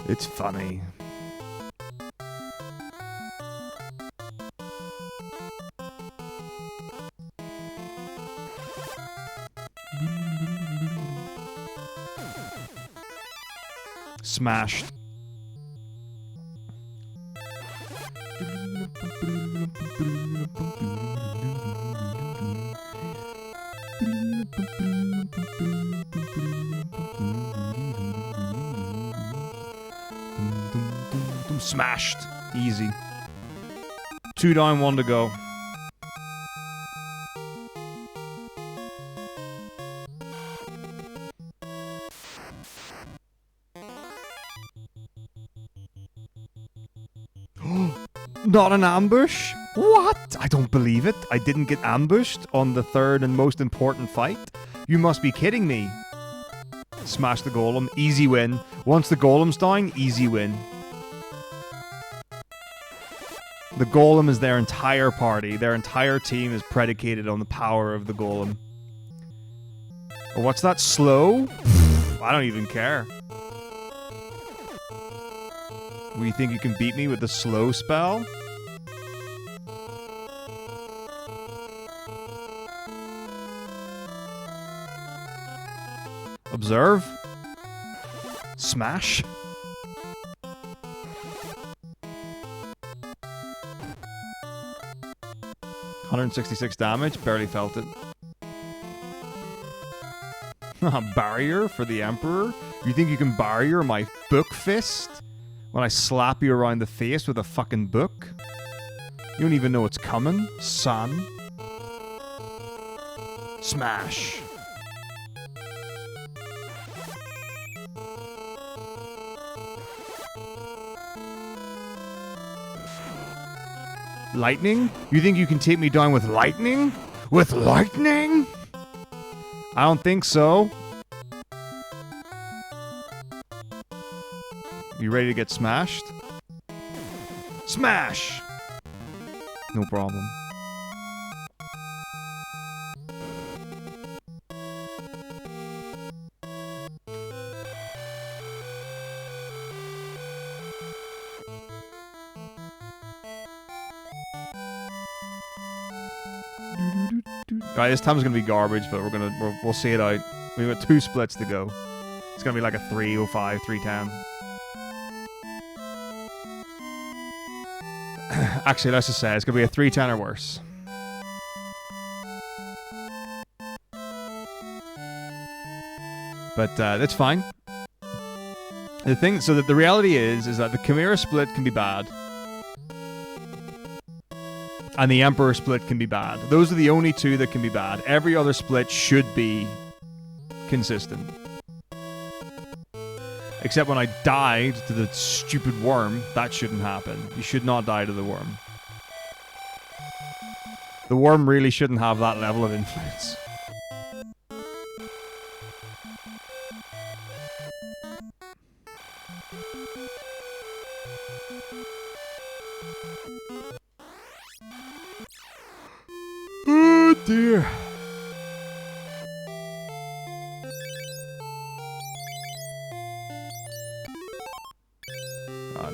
It's funny. Smashed. Smashed. Easy. 2 down, 1 to go. Not an ambush? What? I don't believe it. I didn't get ambushed on the 3rd and most important fight. You must be kidding me. Smash the golem. Easy win. Once the golem's dying, easy win. The golem is their entire party. Their entire team is predicated on the power of the golem. Oh, what's that? Slow? I don't even care. We think you can beat me with the slow spell? Observe? Smash? $166 damage, barely felt it. Barrier for the Emperor? You think you can barrier my book fist? When I slap you around the face with a fucking book? You don't even know it's coming, son. Smash. Lightning? You think you can take me down with lightning? With lightning? I don't think so. You ready to get smashed? Smash! No problem. Right, this time's gonna be garbage, but we'll see it out. We've got 2 splits to go. It's gonna be like a 305, 310. Actually, let's just say it's gonna be a 310 or worse. But that's fine. The thing, so that the reality is that the Chimera split can be bad. And the Emperor split can be bad. Those are the only 2 that can be bad. Every other split should be consistent. Except when I died to the stupid worm, that shouldn't happen. You should not die to the worm. The worm really shouldn't have that level of influence. Oh dear.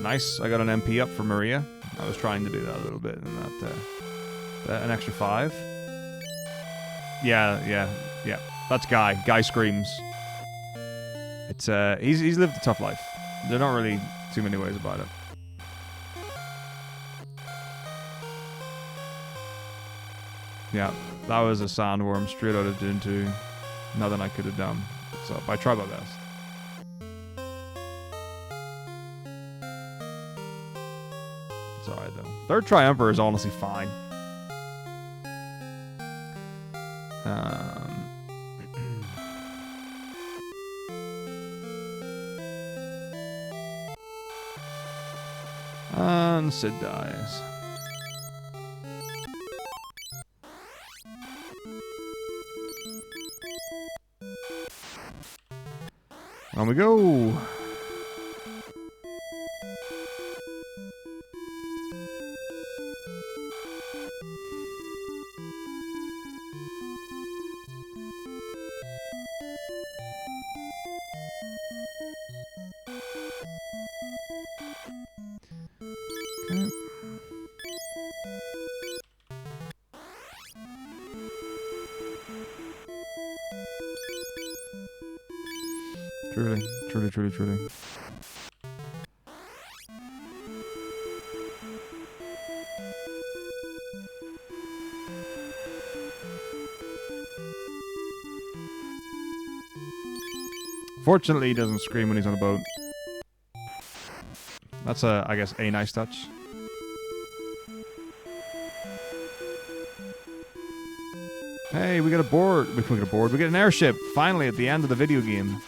Nice. I got an MP up for Maria. I was trying to do that a little bit, and that an extra 5. Yeah. That's Guy. Guy screams. It's he's lived a tough life. There are not really too many ways about it. Yeah, that was a sandworm straight out of Dune 2. Nothing I could have done. So I tried my best. It's alright though. Third Triumphor is honestly fine. And Sid dies. On we go. Okay. Truly. Fortunately, he doesn't scream when he's on a boat. That's I guess, a nice touch. Hey, we got a board. We get a board. We get an airship. Finally, at the end of the video game.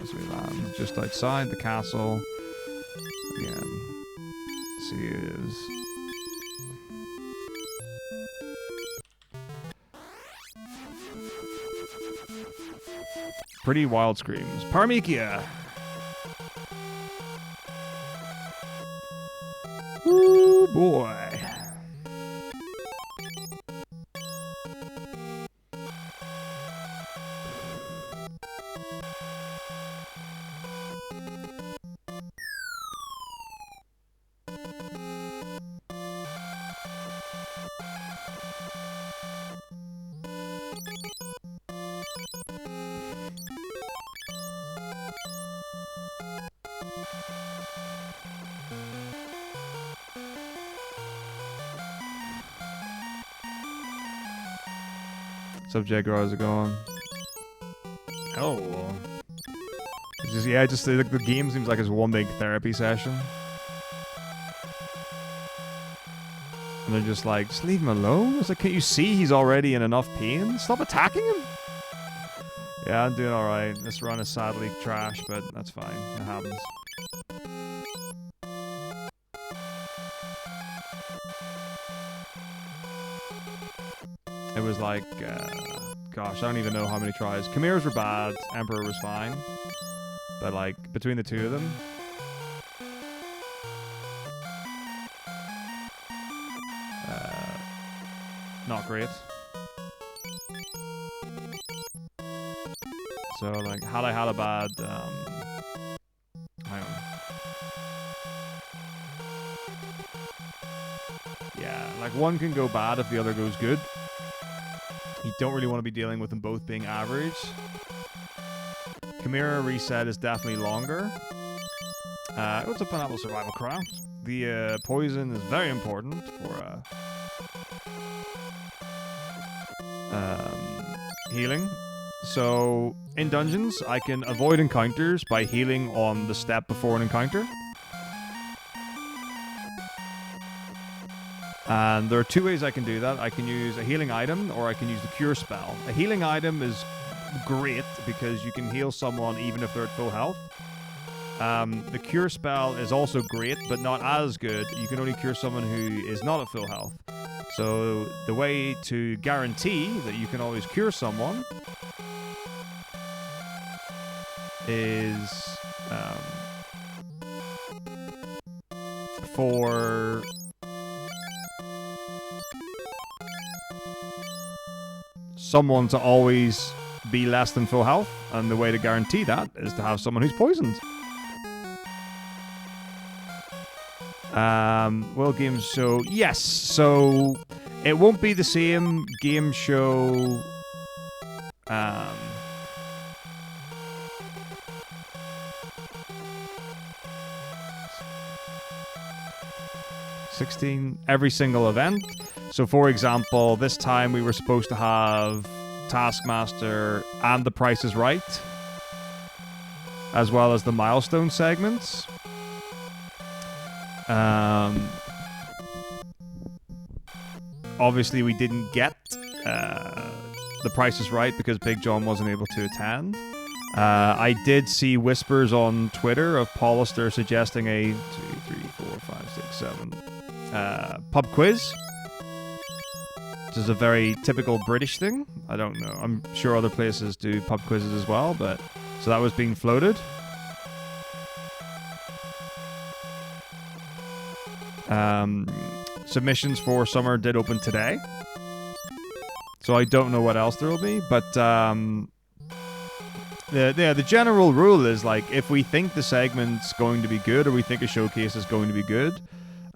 As we land just outside the castle. Again. See it is. Pretty wild screams. Parmikia. Ooh, boy. What's up, Jaguar? How's it going? Oh. It's just, yeah, just like the game seems like it's one big therapy session. And they're just like, just leave him alone? It's like, can't you see he's already in enough pain? Stop attacking him! Yeah, I'm doing alright. This run is sadly trash, but that's fine. It happens. It was like, gosh, I don't even know how many tries. Chimera's were bad, Emperor was fine. But like, between the two of them... not great. So like, had I had a bad, hang on. Yeah, like one can go bad if the other goes good. You don't really want to be dealing with them both being average. Chimera reset is definitely longer. What's a Pineapple Survival Craft? The poison is very important for healing. So in dungeons, I can avoid encounters by healing on the step before an encounter. And there are two ways I can do that. I can use a healing item, or I can use the cure spell. A healing item is great because you can heal someone even if they're at full health. The cure spell is also great, but not as good. You can only cure someone who is not at full health. So the way to guarantee that you can always cure someone is for someone to always be less than full health, and the way to guarantee that is to have someone who's poisoned. World Games Show, yes, so it won't be the same game show 16 every single event. So for example, this time we were supposed to have Taskmaster and The Price is Right, as well as the milestone segments. Obviously we didn't get The Price is Right because Big John wasn't able to attend. I did see whispers on Twitter of Paulister suggesting a 2, 3, 4, 5, 6, 7 pub quiz, which is a very typical British thing. I don't know. I'm sure other places do pub quizzes as well, but so that was being floated. Submissions for summer did open today, so I don't know what else there will be, but the general rule is, like, if we think the segment's going to be good, or we think a showcase is going to be good,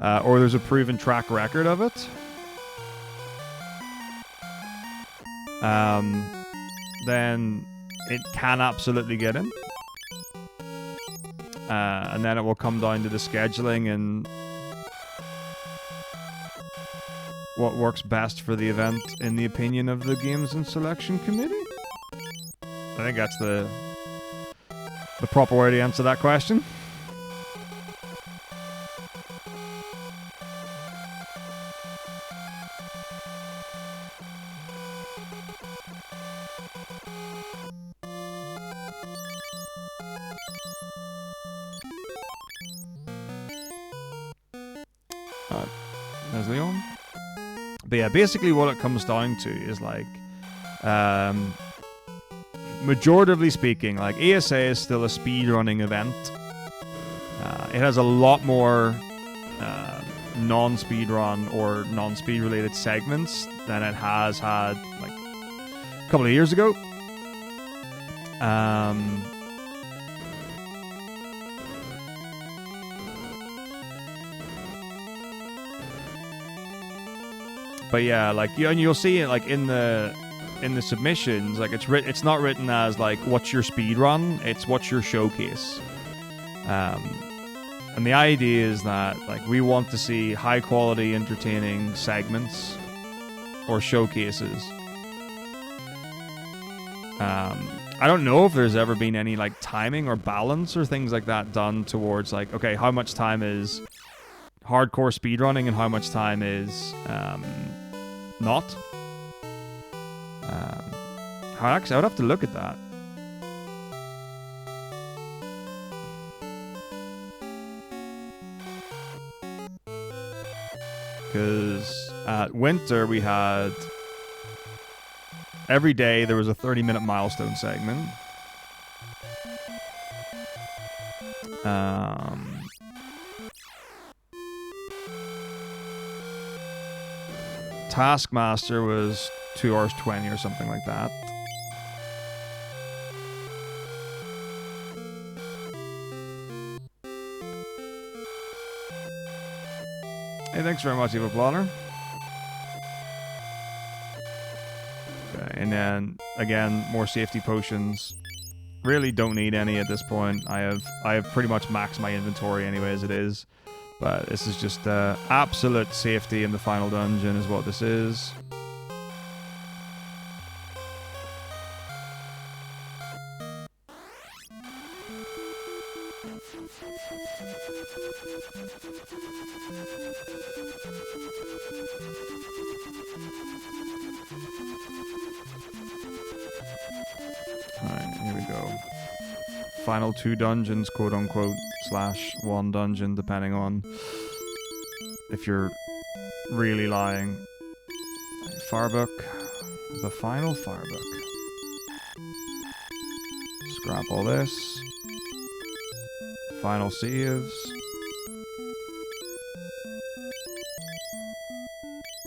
or there's a proven track record of it, then it can absolutely get in. And then it will come down to the scheduling and what works best for the event in the opinion of the Games and Selection Committee. I think that's the proper way to answer that question. There's Leon. But yeah, basically what it comes down to is, like, majoritively speaking, like ESA is still a speedrunning event. It has a lot more non-speedrun or non-speed related segments than it has had like a couple of years ago. But yeah, like and you'll see it like in the submissions, like it's not written as like what's your speed run, it's what's your showcase. And the idea is that like we want to see high quality entertaining segments or showcases. I don't know if there's ever been any like timing or balance or things like that done towards like, okay, how much time is hardcore speedrunning and how much time is not. Actually, I would have to look at that. Because at Winter we had every day there was a 30-minute milestone segment. Taskmaster was 2 hours 20 or something like that. Hey, thanks very much, Eva Plotter. Okay, and then again, more safety potions. Really don't need any at this point. I have pretty much maxed my inventory anyway as it is. But this is just absolute safety in the final dungeon is what this is. Alright, here we go. Final 2 dungeons, quote unquote, / 1 dungeon, depending on if you're really lying. Firebook. The final Firebook. Scrap all this. Final saves.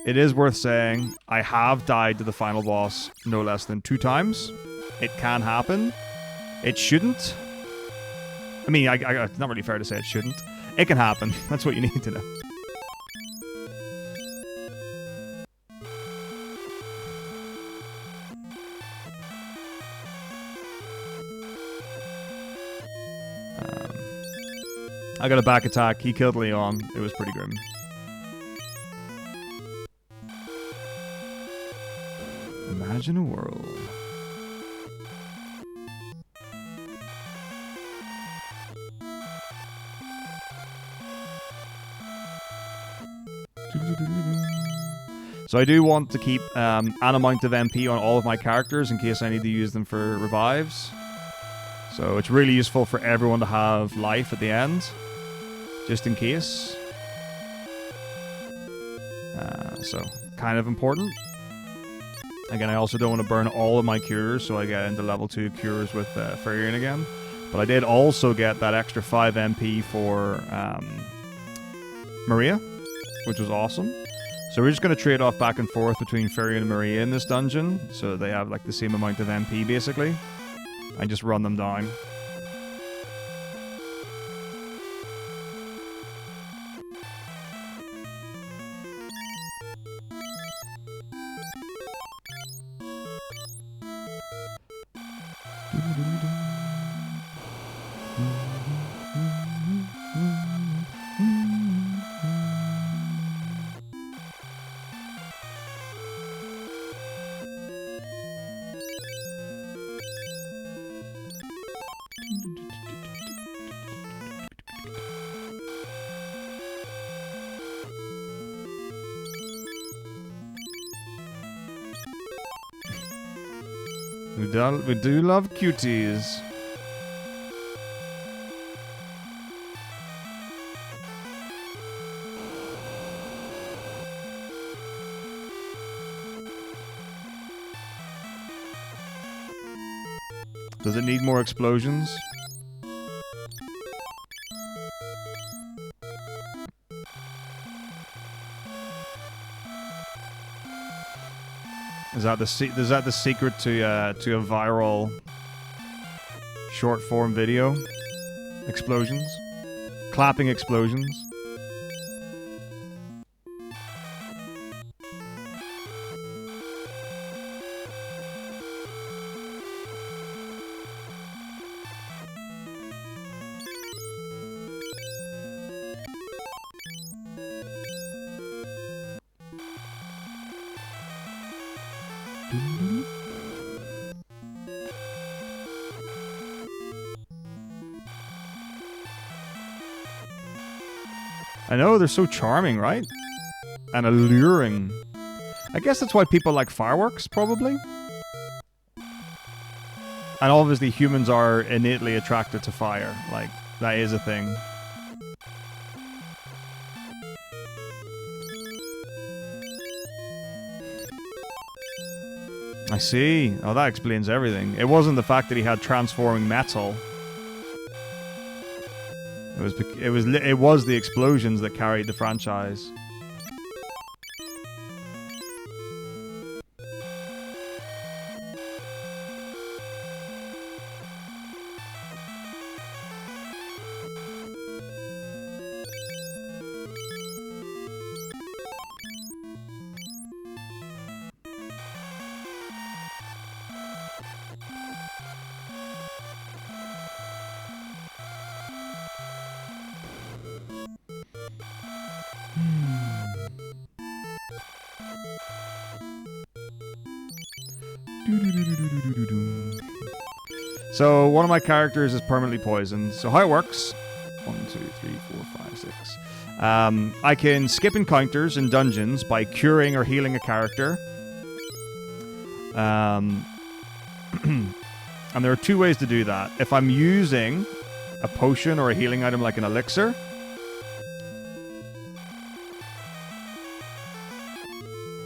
It is worth saying, I have died to the final boss no less than 2 times. It can happen. It shouldn't. I mean, it's not really fair to say it shouldn't. It can happen. That's what you need to know. I got a back attack. He killed Leon. It was pretty grim. Imagine a world. So I do want to keep an amount of MP on all of my characters in case I need to use them for revives. So it's really useful for everyone to have life at the end, just in case. So kind of important. Again, I also don't want to burn all of my cures, so I get into level 2 cures with Furion again. But I did also get that extra 5 MP for Maria, which was awesome. So we're just going to trade off back and forth between Furion and Maria in this dungeon, so they have like the same amount of MP basically. I just run them down. We do love cuties. Does it need more explosions? Is that the secret to a viral short form video? Explosions, clapping explosions. I know, they're so charming, right? And alluring. I guess that's why people like fireworks, probably. And obviously humans are innately attracted to fire. Like, that is a thing. I see. Oh, that explains everything. It wasn't the fact that he had transforming metal. It was the explosions that carried the franchise. So one of my characters is permanently poisoned. So how it works: 1, 2, 3, 4, 5, 6. I can skip encounters in dungeons by curing or healing a character. And there are 2 ways to do that. If I'm using a potion or a healing item like an elixir,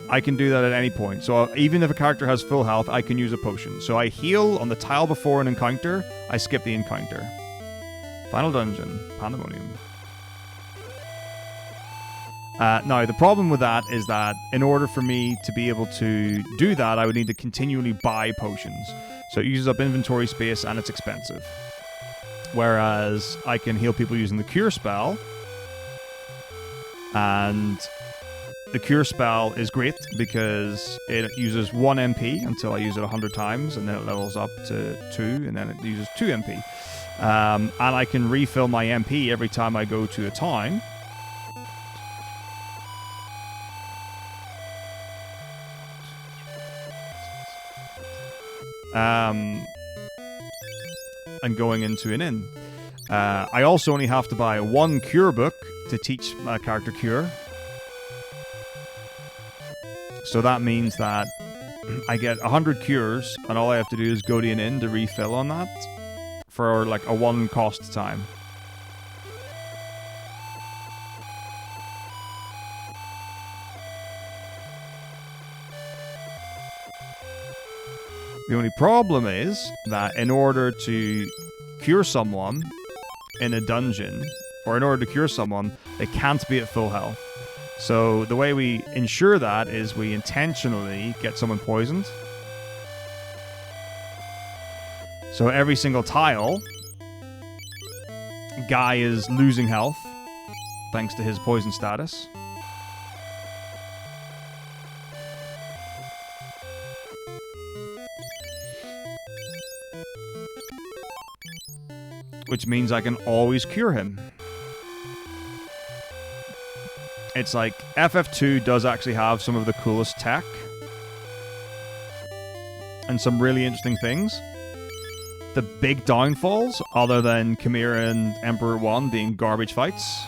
I can do that at any point. So even if a character has full health, I can use a potion. So I heal on the tile before an encounter, I skip the encounter. Final dungeon, Pandemonium. Now, the problem with that is that in order for me to be able to do that, I would need to continually buy potions. So it uses up inventory space and it's expensive. Whereas I can heal people using the cure spell. And the cure spell is great because it uses 1 MP until I use it 100 times, and then it levels up to 2, and then it uses 2 MP. And I can refill my MP every time I go to a town. And going into an inn. I also only have to buy 1 cure book to teach my character cure. So that means that I get 100 cures, and all I have to do is go to an inn to refill on that for like a 1 cost time. The only problem is that in order to cure someone in a dungeon, or in order to cure someone, they can't be at full health. So the way we ensure that is we intentionally get someone poisoned. So every single tile, Guy is losing health thanks to his poison status. Which means I can always cure him. It's like FF2 does actually have some of the coolest tech and some really interesting things. The big downfalls, other than Chimera and Emperor 1 being garbage fights,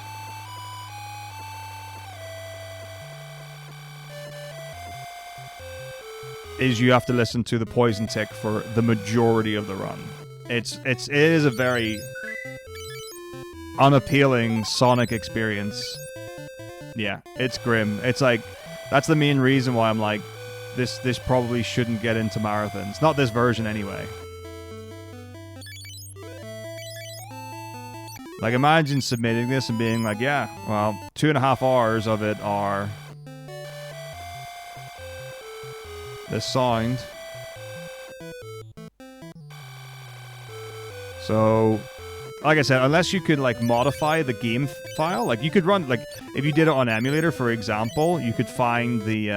is you have to listen to the poison tick for the majority of the run. It is a very unappealing Sonic experience. Yeah, it's grim. It's like, that's the main reason why I'm like, this probably shouldn't get into marathons. Not this version anyway. Like, imagine submitting this and being like, yeah, well, 2.5 hours of it are this sound. So, like I said, unless you could, like, modify the game file, like, you could run, like, if you did it on emulator, for example, you could find the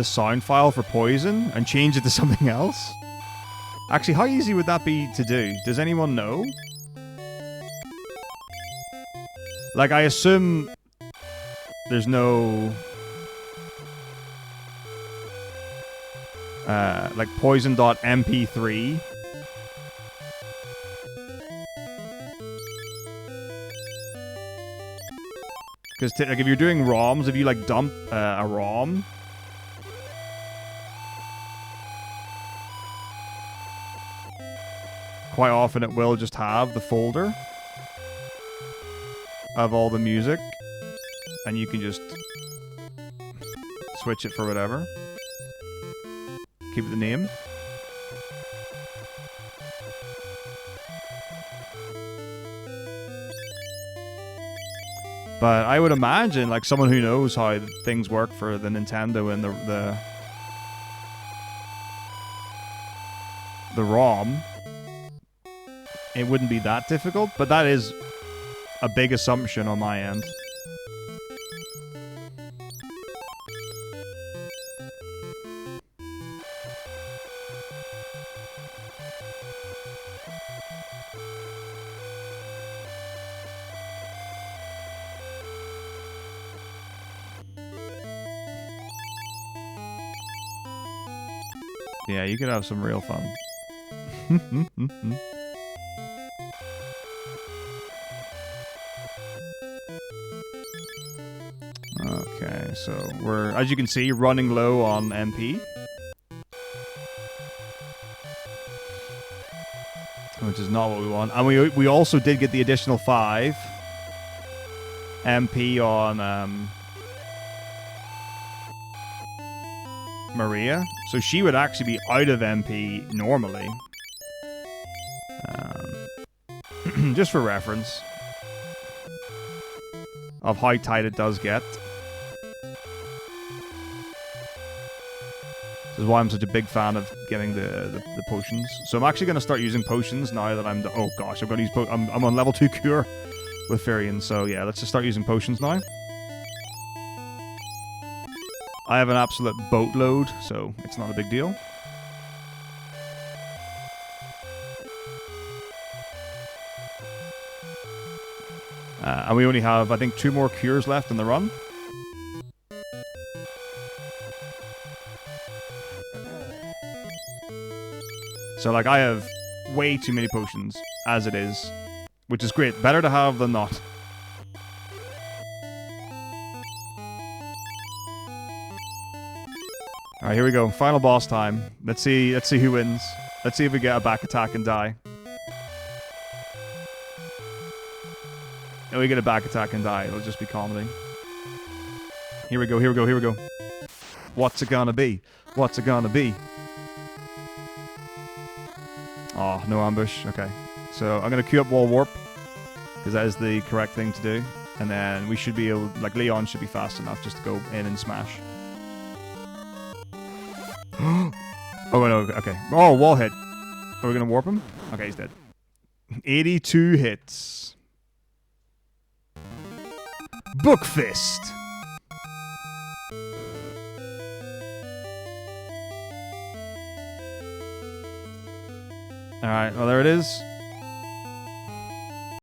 sound file for Poison and change it to something else. Actually, how easy would that be to do? Does anyone know? Like, I assume there's no... like, poison.mp3. Because, like, if you're doing ROMs, if you, like, dump a ROM... quite often it will just have the folder of all the music, and you can just switch it for whatever. Keep it the name. But I would imagine, like, someone who knows how things work for the Nintendo and the ROM, it wouldn't be that difficult, but that is a big assumption on my end. Yeah, you could have some real fun. Okay, so we're, as you can see, running low on MP. Which is not what we want. And we also did get the additional 5 MP on Maria. So she would actually be out of MP normally. Just for reference of how tight it does get. This is why I'm such a big fan of getting the potions. So I'm actually going to start using potions now that I'm... Oh gosh, I'm going to use... I'm on level 2 cure with Firion, so yeah, let's just start using potions now. I have an absolute boatload, so it's not a big deal. And we only have, I think, 2 more cures left in the run. So, like, I have way too many potions, as it is. Which is great. Better to have than not. Alright, here we go. Final boss time. Let's see who wins. Let's see if we get a back attack and die. And we get a back attack and die. It'll just be comedy. Here we go, here we go, here we go. What's it gonna be? What's it gonna be? Oh, no ambush. Okay. So I'm gonna queue up wall warp, because that is the correct thing to do. And then we should be able, like, Leon should be fast enough just to go in and smash. Oh, no, okay. Oh, wall hit. Are we gonna warp him? Okay, he's dead. 82 hits. Bookfist. Alright, well, there it is.